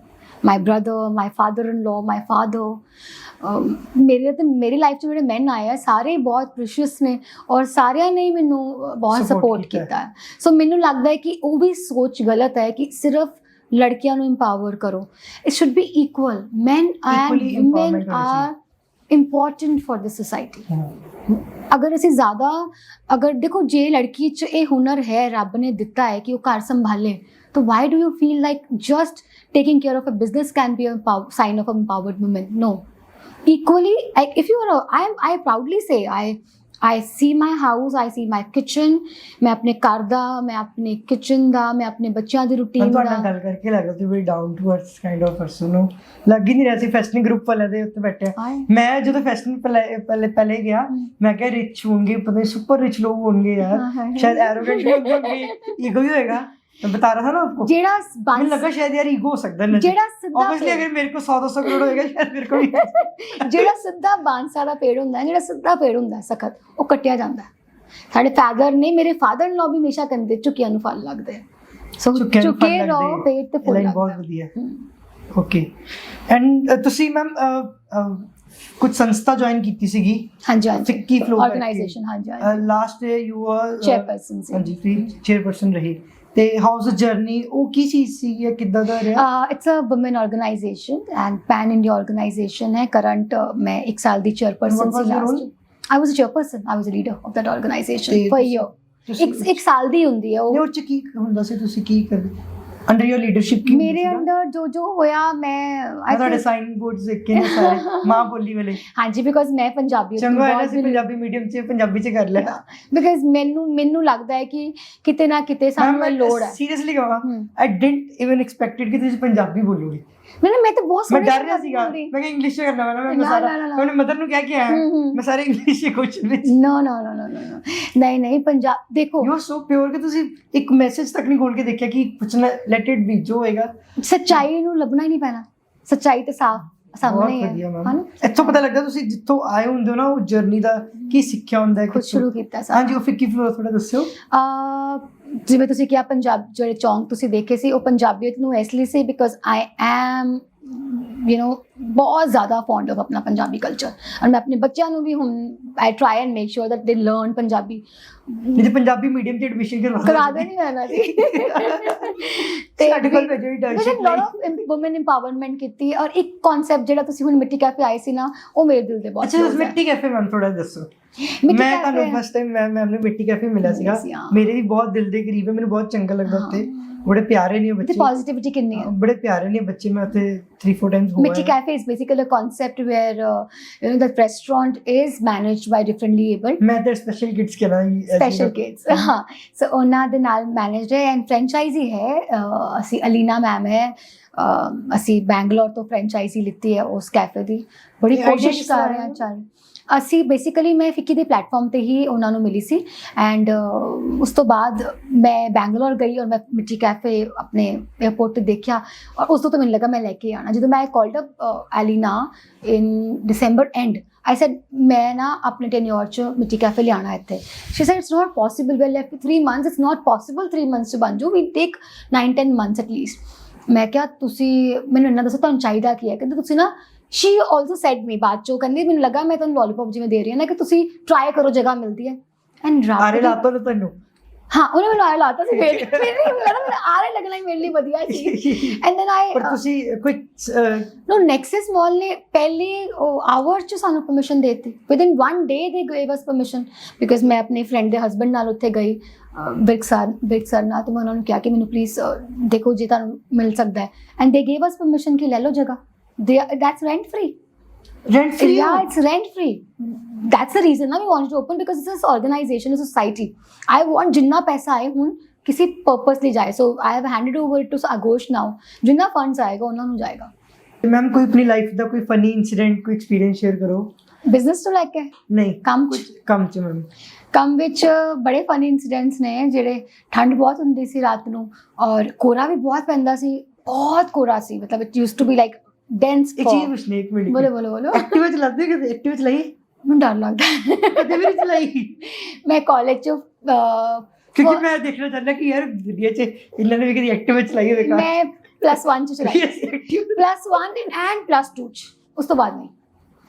ਮਾਈ ਬ੍ਰਦਰ ਮਾਈ ਫਾਦਰ ਇਨ ਲਾ ਮਾਈ ਫਾਦਰ ਮੇਰੇ ਤੇ ਮੇਰੀ ਲਾਈਫ 'ਚ ਜਿਹੜੇ ਮੈਨ ਆਏ ਆ ਸਾਰੇ ਬਹੁਤ ਪ੍ਰੀਸ਼ੀਅਸ ਨੇ ਔਰ ਸਾਰਿਆਂ ਨੇ ਹੀ ਮੈਨੂੰ ਬਹੁਤ ਸਪੋਰਟ ਕੀਤਾ ਹੈ ਸੋ ਮੈਨੂੰ ਲੱਗਦਾ ਹੈ ਕਿ ਉਹ ਵੀ ਸੋਚ ਗਲਤ ਹੈ ਕਿ ਸਿਰਫ ਲੜਕੀਆਂ ਨੂੰ ਇੰਪਾਵਰ ਕਰੋ it should be equal man and woman are important for the society ਅਗਰ ਅਸੀਂ ਜ਼ਿਆਦਾ ਅਗਰ ਦੇਖੋ ਜੇ ਲੜਕੀ 'ਚ ਇਹ ਹੁਨਰ ਹੈ ਰੱਬ ਨੇ ਦਿੱਤਾ ਹੈ ਕਿ ਉਹ ਘਰ ਸੰਭਾਲੇ तो why do you feel like just taking care of a business can be a sign of empowered woman? No. Equally, if you are, I proudly say, I see my house, I see my kitchen. मैं अपने घर दा, मैं अपने kitchen दा, मैं अपने बच्चों दी routine दा. ਤੁਹਾਡਾ ਗੱਲ ਕਰਕੇ ਲੱਗਦਾ ਤੁਸੀਂ ਬੜੀ down to earth kind of person ਹੋ ਲੱਗ ਹੀ ਨਹੀਂ ਰਿਹਾ ਸੀ ਫੈਸ਼ਨ ਗਰੁੱਪ ਵਾਲੇ ਦੇ ਉੱਤੇ ਬੈਠੇ ਮੈਂ ਜਦੋਂ ਫੈਸ਼ਨ ਪਹਿਲੇ ਗਿਆ ਮੈਂ ਕਿਹਾ ਰਿਚ ਹੋਣਗੇ ਪਤਾ ਨਹੀਂ ਸੁਪਰ ਰਿਚ ਲੋਕ ਹੋਣਗੇ ਯਾਰ ਸ਼ਾਇਦ ਐਰੋਗੈਂਟ ਹੋਣਗੇ ਈਗੋ ਵੀ ਹੋਏਗਾ मैं बता रहा था ना आपको जेड़ा मुझे लगा शायद यार ईगो हो सकता है जेड़ा सिद्धा ऑब्वियसली अगर मेरे को 100-200 करोड़ होएगा शायद मेरे को भी जेड़ा सिद्धा बांसा दा पेड़ हुंदा है जेड़ा सिद्धा पेड़ हुंदा है सखत ਉਹ ਕੱਟਿਆ ਜਾਂਦਾ ਹੈ ਸਾਡੇ ਫਾਦਰ ਨੇ ਮੇਰੇ ਫਾਦਰ ਇਨ ਲਾ ਵੀ ਹਮੇਸ਼ਾ ਕਹਿੰਦੇ ਝੁੱਕੀਆਂ ਨੂੰ ਫਲ ਲੱਗਦੇ ਸੋ ਝੁਕੇ ਰਹੋ ਪੇਟ ਤੇ ਫੁੱਲ ਬਹੁਤ ਵਧੀਆ ਓਕੇ ਐਂਡ ਤੁਸੀਂ ਮੈਮ ਕੁਝ ਸੰਸਥਾ ਜੁਆਇਨ ਕੀਤੀ ਸੀਗੀ ਹਾਂਜੀ ਫਿੱਕੀ ਫਲੋ ਆਰਗੇਨਾਈਜੇਸ਼ਨ ਹਾਂਜੀ ਲਾਸਟ ਯੂ ਆਰ ਚੇਅਰਪਰਸਨ ਸੀ ਹਾਂਜੀ ਚੇਅਰਪਰਸਨ ਰਹੀ ਤੇ ਹਾਊਸ ਜਰਨੀ ਉਹ ਕੀ ਚੀਜ਼ ਸੀ ਜਾਂ ਕਿੱਦਾਂ ਦਾ ਰਿਹਾ it's a woman organization and pan India organization ਹੈ ਕਰੰਟ ਮੈਂ 1 ਸਾਲ ਦੀ ਚੇਅਰਪਰਸਨ ਸੀ last I was a chairperson. I was a leader of that organization for a year. ਇੱਕ ਸਾਲ ਦੀ ਹੁੰਦੀ ਹੈ ਉਹ ਚ ਕੀ ਹੁੰਦਾ ਸੀ ਤੁਸੀਂ ਕੀ ਕਰਦੇ ਅੰਡਰ ਯੋਰ ਲੀਡਰਸ਼ਿਪ ਕੀ ਮੇਰੇ ਅੰਡਰ ਜੋ ਹੋਇਆ ਮੈਂ ਤੁਹਾਡੇ ਸਾਈਨ ਬੋਰਡਸ ਦੇਖ ਕੇ ਸਾਰੇ ਮਾਂ ਬੋਲੀ ਵਾਲੇ ਹਾਂਜੀ ਬਿਕਾਜ਼ ਮੈਂ ਪੰਜਾਬੀ ਚੰਗਾ ਹੈ ਅਸੀਂ ਪੰਜਾਬੀ ਮੀਡੀਅਮ ਚ ਪੰਜਾਬੀ ਚ ਕਰ ਲਿਆ ਬਿਕਾਜ਼ ਮੈਨੂੰ ਲੱਗਦਾ ਹੈ ਕਿ ਕਿਤੇ ਨਾ ਕਿਤੇ ਸਾਨੂੰ ਲੋੜ ਹੈ ਸੀਰੀਅਸਲੀ ਕਹਾਂ ਆਈ ਡਿਡਨਟ ਇਵਨ ਐਕਸਪੈਕਟਡ ਕਿ ਤੁਸੀਂ ਪੰਜਾਬੀ ਬੋਲੋਗੇ ਮੈਂ ਤਾਂ ਬਹੁਤ ਮੈਂ ਡਰ ਰਿਹਾ ਸੀਗਾ ਮੈਂ ਕਿ ਇੰਗਲਿਸ਼ ਚ ਕਰਨਾ ਵਾਲਾ ਮੈਂ ਸਾਰਾ ਮੈਂ ਮਦਰ ਨੂੰ ਕਹਿ ਕੇ ਆਇਆ ਮੈਂ ਸਾਰੇ ਇੰਗਲਿਸ਼ ਚ ਕੁਐਸਚਨ ਵਿੱਚ ਨੋ ਨਹੀਂ ਪੰਜਾਬ ਦੇਖੋ ਯੂ ਆਰ ਸੋ ਪਿਓਰ ਕਿ ਤੁਸੀਂ ਇੱਕ ਮੈਸੇਜ ਤੱਕ ਨਹੀਂ ਖੋਲ ਕੇ ਦੇਖਿਆ ਕਿ ਪੁੱਛਣਾ ਲੈਟ ਇਟ ਬੀ ਜੋ ਹੋਏਗਾ ਸੱਚਾਈ ਨੂੰ ਲੱਭਣਾ ਹੀ ਨਹੀਂ ਪੈਣਾ ਸੱਚਾਈ ਤੇ ਸਾਫ਼ ਸਾਹਮਣੇ ਹੈ ਹਨਾ ਇੱਥੋਂ ਪਤਾ ਲੱਗਦਾ ਤੁਸੀਂ ਜਿੱਥੋਂ ਆਏ ਹੁੰਦੇ ਹੋ ਨਾ ਉਹ ਜਰਨੀ ਦਾ ਕੀ ਸਿੱਖਿਆ ਹੁੰਦਾ ਹੈ ਕੁਝ ਸ਼ੁਰੂ ਕੀਤਾ ਸਾਰਾ ਹਾਂਜੀ ਉਹ ਫਿੱਕੀ ਫਲੋ ਥੋੜਾ ਦੱਸਿਓ ਜਿਵੇਂ ਤੁਸੀਂ ਕਿਹਾ ਪੰਜਾਬ ਜਿਹੜੇ ਚੌਂਕ ਤੁਸੀਂ ਦੇਖੇ ਸੀ ਉਹ ਪੰਜਾਬੀਅਤ ਨੂੰ ਇਸ ਲਈ ਸੀ ਬਿਕਾਜ਼ ਆਈ ਐਮ ਬਹੁਤ ਜ਼ਿਆਦਾ ਫੌਂਡ ਆਫ ਆਪਣਾ ਪੰਜਾਬੀ ਕਲਚਰ ਔਰ ਮੈਂ ਆਪਣੇ ਬੱਚਿਆਂ ਨੂੰ ਵੀ ਹੁਣ I try and make sure that they learn Punjabi ਜੇ ਪੰਜਾਬੀ ਮੀਡੀਅਮ ਚ ਐਡਮਿਸ਼ਨ ਕਰਾ ਦੇਣੀ ਮੈਨਾਂ ਜੀ ਤੇ ਸਾਡੇ ਕੋਲ ਭੇਜੋ ਇੰਟਰਨਸ਼ਿਪ ਲਈ ਲੋਟ ਆਫ ਵੂਮਨ ਇੰਪਾਵਰਮੈਂਟ ਕੀਤੀ ਔਰ ਇੱਕ ਕਨਸੈਪਟ ਜਿਹੜਾ ਤੁਸੀਂ ਹੁਣ ਮਿੱਟੀ ਕੈਫੇ ਆਏ ਸੀ ਨਾ ਉਹ ਮੇਰੇ ਦਿਲ ਦੇ ਬਹੁਤ ਅੱਛਾ ਮਿੱਟੀ ਕੈਫੇ ਮੈਮ ਥੋੜਾ ਦੱਸੋ ਮੈਂ ਤੁਹਾਨੂੰ ਫਸਟ ਟਾਈਮ ਮੈਮ ਨੂੰ ਮਿੱਟੀ ਕੈਫੇ ਮਿਲਿਆ ਸੀਗਾ ਮੇਰੇ ਵੀ ਬਹੁਤ ਦਿਲ ਦੇ ਕਰੀਬ ਹੈ ਮੈਨੂੰ ਬਹੁਤ ਚੰਗਾ ਲੱਗਦਾ ਉੱਥੇ ਬੜੇ ਪਿਆਰੇ ਨੇ ਬੱਚੇ ਪੋਜ਼ਿਟਿਵਿਟੀ ਕਿੰਨੀ ਹੈ ਬੜੇ ਪਿਆਰੇ ਨੇ ਬੱਚੇ ਮੈਂ ਉੱਥੇ 3-4 ਟਾਈਮਸ ਹੋਇਆ Mitti cafe is basically a concept where that restaurant is managed by differently abled ਮੈਂ ਤਾਂ ਸਪੈਸ਼ਲ ਕਿਡਸ ਕੇ ਨਾਲ ਸਪੈਸ਼ਲ ਕਿਡਸ ਹਾਂ ਸੋ ਉਹਨਾਂ ਦੇ ਨਾਲ ਮੈਨੇਜਡ ਹੈ ਐਂਡ ਫਰੈਂਚਾਈਜ਼ੀ ਹੈ ਅਸੀਂ ਅਲੀਨਾ ਮੈਮ ਹੈ ਅਸੀਂ ਬੈਂਗਲੌਰ ਤੋਂ ਫਰੈਂਚਾਈਜ਼ੀ ਲਿੱਤੀ ਹੈ ਉਸ ਕੈਫੇ ਦੀ, ਬੜੀ ਇਹ idea ਕੋਸ਼ਿਸ਼ ਕਿਸ ਕਰ ਤਰ੍ਹਾਂ ਰਹੇ ਹਾਂ ਆਇਆ? ਚੱਲ। ਅਸੀਂ ਬੇਸਿਕਲੀ ਮੈਂ ਫਿੱਕੀ ਦੇ ਪਲੇਟਫਾਰਮ ਤੇ ਹੀ ਉਹਨਾਂ ਨੂੰ ਮਿਲੀ ਸੀ ਐਂਡ ਉਸ ਤੋਂ ਬਾਅਦ ਮੈਂ ਬੈਂਗਲੌਰ ਗਈ ਔਰ ਮੈਂ ਮਿੱਟੀ ਕੈਫੇ ਆਪਣੇ 에ਅਰਪੋਰਟ ਤੇ ਦੇਖਿਆ ਔਰ ਉਸ ਤੋਂ ਤਾਂ ਮੈਨੂੰ ਲੱਗਾ ਮੈਂ ਲੈ ਕੇ ਆਣਾ। ਜਦੋਂ ਮੈਂ called up Alina in December and I said मैं ना अपने टेन्योर च मिट्टी कैफे लियाना इत्थे। She said it's not possible, we're left with 3 months, it's not possible 3 months च बन जाओ, we take 9-10 months at least। मैं क्या तुसी मैंने इन्ना दसो तुहानू चाहिदा की है, कहंदे तुसी ना she also said me बाद चो कहंदी मैनू लगा मैं तुहानू लॉलीपॉप जिवें दे रही हां ना कि तुसी ट्राई करो जगह मिलदी है एंड ਆਰੇ ਲਾਤਾ ਨੂੰ ਤੈਨੂੰ हाँ उन्हें मैनू आरे लाता सी फिर नहीं लगा मैं आरे लगना ही मेरे लिए बढ़िया सी एंड देन आई ਪਰ ਤੁਸੀਂ ਕੋਈ नो नेक्सस मॉल ने पहले आवर्स च सानू परमिशन देती with in 1 day they give us permission because मैं अपने फ्रेंड दे हस्बैंड नाल उत्थे गई बिग सर ना तो मैं उन्होंने कहा कि मैनू प्लीज देखो जे तुहानू मिल सकदा है and they give us permission कि ले लो जगह that's rent free rent free yeah it's rent free that's the reason now we wanted to open because it's an organization a society I want जिन्ना पैसा आए हुन किसी पर्पस ਲਈ ਜਾਏ so I have handed over it to Agosh now ਜਿੰਨਾ ਫੰਡਸ ਆਏਗਾ ਉਹਨਾਂ ਨੂੰ ਜਾਏਗਾ। ਮੈਮ ਕੋਈ ਆਪਣੀ ਲਾਈਫ ਦਾ ਕੋਈ ਫਨੀ ਇਨਸੀਡੈਂਟ ਕੋਈ ਐਕਸਪੀਰੀਅੰਸ ਸ਼ੇਅਰ ਕਰੋ। ਬਿਜ਼ਨਸ ਤੋਂ ਲੈ ਕੇ ਨਹੀਂ ਕੰਮ ਕੁਝ ਕੰਮ ਚ ਮੈਮ ਕੰਮ ਵਿੱਚ ਬੜੇ ਫਨੀ ਇਨਸੀਡੈਂਟਸ ਨੇ ਜਿਹੜੇ ਠੰਡ ਬਹੁਤ ਹੁੰਦੀ ਸੀ ਰਾਤ ਨੂੰ ਔਰ ਕੋਰਾ ਵੀ ਬਹੁਤ ਪੈਂਦਾ ਸੀ ਬਹੁਤ ਕੋਰਾ ਸੀ ਮਤਲਬ it used to be like dense ਇੱਕ ਚੀਜ਼ ਪੁੱਛਣੀ ਇੱਕ ਮਿੰਟ ਬੋਲੋ ਐਕਟਿਵਾ ਚਲਾਉਂਦੇ ਕਦੇ ਐਕਟਿਵਾ ਚਲਾਈ ਮੈਨੂੰ ਡਰ ਲੱਗਦਾ ਕਦੇ ਵੀ ਨਹੀਂ ਚਲਾਈ ਮੈਂ ਕਾਲਜ ਚ ਕਿਉਂਕਿ ਮੈਂ ਦੇਖਣਾ ਚਾਹੁੰਦਾ ਕਿ ਯਾਰ ਦੁਨੀਆ 'ਚ ਇਹਨਾਂ ਨੇ ਵੀ ਕਦੀ ਐਕਟਿਵਾ ਚਲਾਈ ਹੋਵੇ ਕਾਰ ਮੈਂ +1 ਚ ਚਲਾਈ +1 ਐਂਡ +2 ਚ ਉਸ ਤੋਂ ਬਾਅਦ ਨਹੀਂ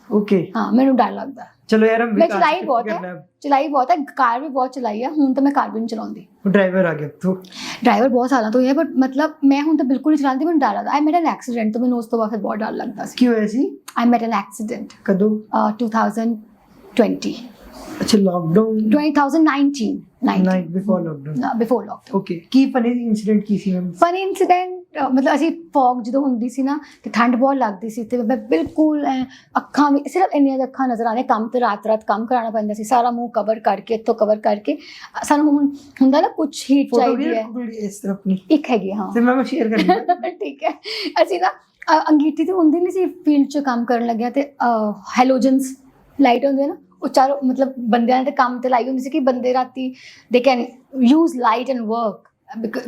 ਓਕੇ ਹਾਂ ਮੈਨੂੰ ਡਰ ਲੱਗਦਾ ਚਲੋ ਯਾਰ ਮੈਂ ਚਲਾਈ ਬਹੁਤ ਹੈ ਕਾਰ ਵੀ ਬਹੁਤ ਚਲਾਈ ਹੈ ਹੁਣ ਤਾਂ ਮੈਂ ਕਾਰ ਵੀ ਨਹੀਂ ਚਲਾਉਂਦੀ ਡਰਾਈਵਰ ਆ ਗਿਆ ਤੂੰ ਡਰਾਈਵਰ ਬਹੁਤ ਸਾਲਾਂ ਤੋਂ ਹੀ ਹੈ ਬਟ ਮਤਲਬ ਮੈਂ ਹੁਣ ਤਾਂ ਬਿਲਕੁਲ ਨਹੀਂ ਚਲਾਉਂਦੀ ਮੈਨੂੰ ਡਰ ਲੱਗਦਾ ਆਈ ਮੈਟ ਐਨ ਐਕਸੀਡੈਂਟ ਤੋਂ ਮੈਨੂੰ ਉਸ ਤੋਂ ਬਾਅਦ ਫਿਰ ਬਹੁਤ ਡਰ ਲੱਗਦਾ ਸੀ ਕੀ ਹੋਇਆ ਸੀ ਆਈ ਮੈਟ ਐਨ ਐਕਸੀਡੈਂਟ ਕਦੋਂ 2020 ਅੱਛਾ lockdown 2019 night before lockdown before lockdown okay ਕੀ ਫਨੀ ਇਨਸੀਡੈਂਟ ਕੀ ਸੀ ਮੈਮ ਫਨੀ ਇਨਸੀਡੈਂਟ ਮਤਲਬ ਅਸੀਂ ਫੌਗ ਜਦੋਂ ਹੁੰਦੀ ਸੀ ਨਾ ਤੇ ਠੰਡ ਬਹੁਤ ਲੱਗਦੀ ਸੀ ਤੇ ਮੈਂ ਬਿਲਕੁਲ ਅੱਖਾਂ ਵੀ ਸਿਰਫ ਇੰਨੀਆਂ ਅੱਖਾਂ ਨਜ਼ਰ ਆਉਂਦੀਆਂ ਕੰਮ ਤੇ ਰਾਤ ਕੰਮ ਕਰਾਉਣਾ ਪੈਂਦਾ ਸੀ ਸਾਰਾ ਮੂੰਹ ਕਵਰ ਕਰਕੇ ਇੱਥੋਂ ਕਵਰ ਕਰਕੇ ਸਾਨੂੰ ਹੁਣ ਹੁੰਦਾ ਨਾ ਕੁਝ ਹੀਟ ਚਾਹੀਦੀ ਹੈ ਇਸ ਤਰ੍ਹਾਂ ਆਪਣੀ ਇੱਕ ਹੈਗੀ ਹਾਂ ਤੇ ਮੈਂ ਸ਼ੇਅਰ ਕਰਨੀ ਠੀਕ ਹੈ ਅਸੀਂ ਨਾ ਅੰਗੀਠੀ ਤੇ ਹੁੰਦੀ ਨਹੀਂ ਸੀ ਫੀਲਡ 'ਚ ਕੰਮ ਕਰਨ ਲੱਗਿਆ ਤੇ ਹੈਲੋਜਨਸ ਲਾਈਟ ਹੁੰਦੀ ਹੈ ਨਾ ਉਹ ਚਾਰੋਂ ਮਤਲਬ ਬੰਦਿਆਂ ਨੇ ਕੰਮ ਤੇ ਲਾਈ ਹੁੰਦੀ ਸੀ ਕਿ ਬੰਦੇ ਰਾਤੀ ਦੇ can use light and work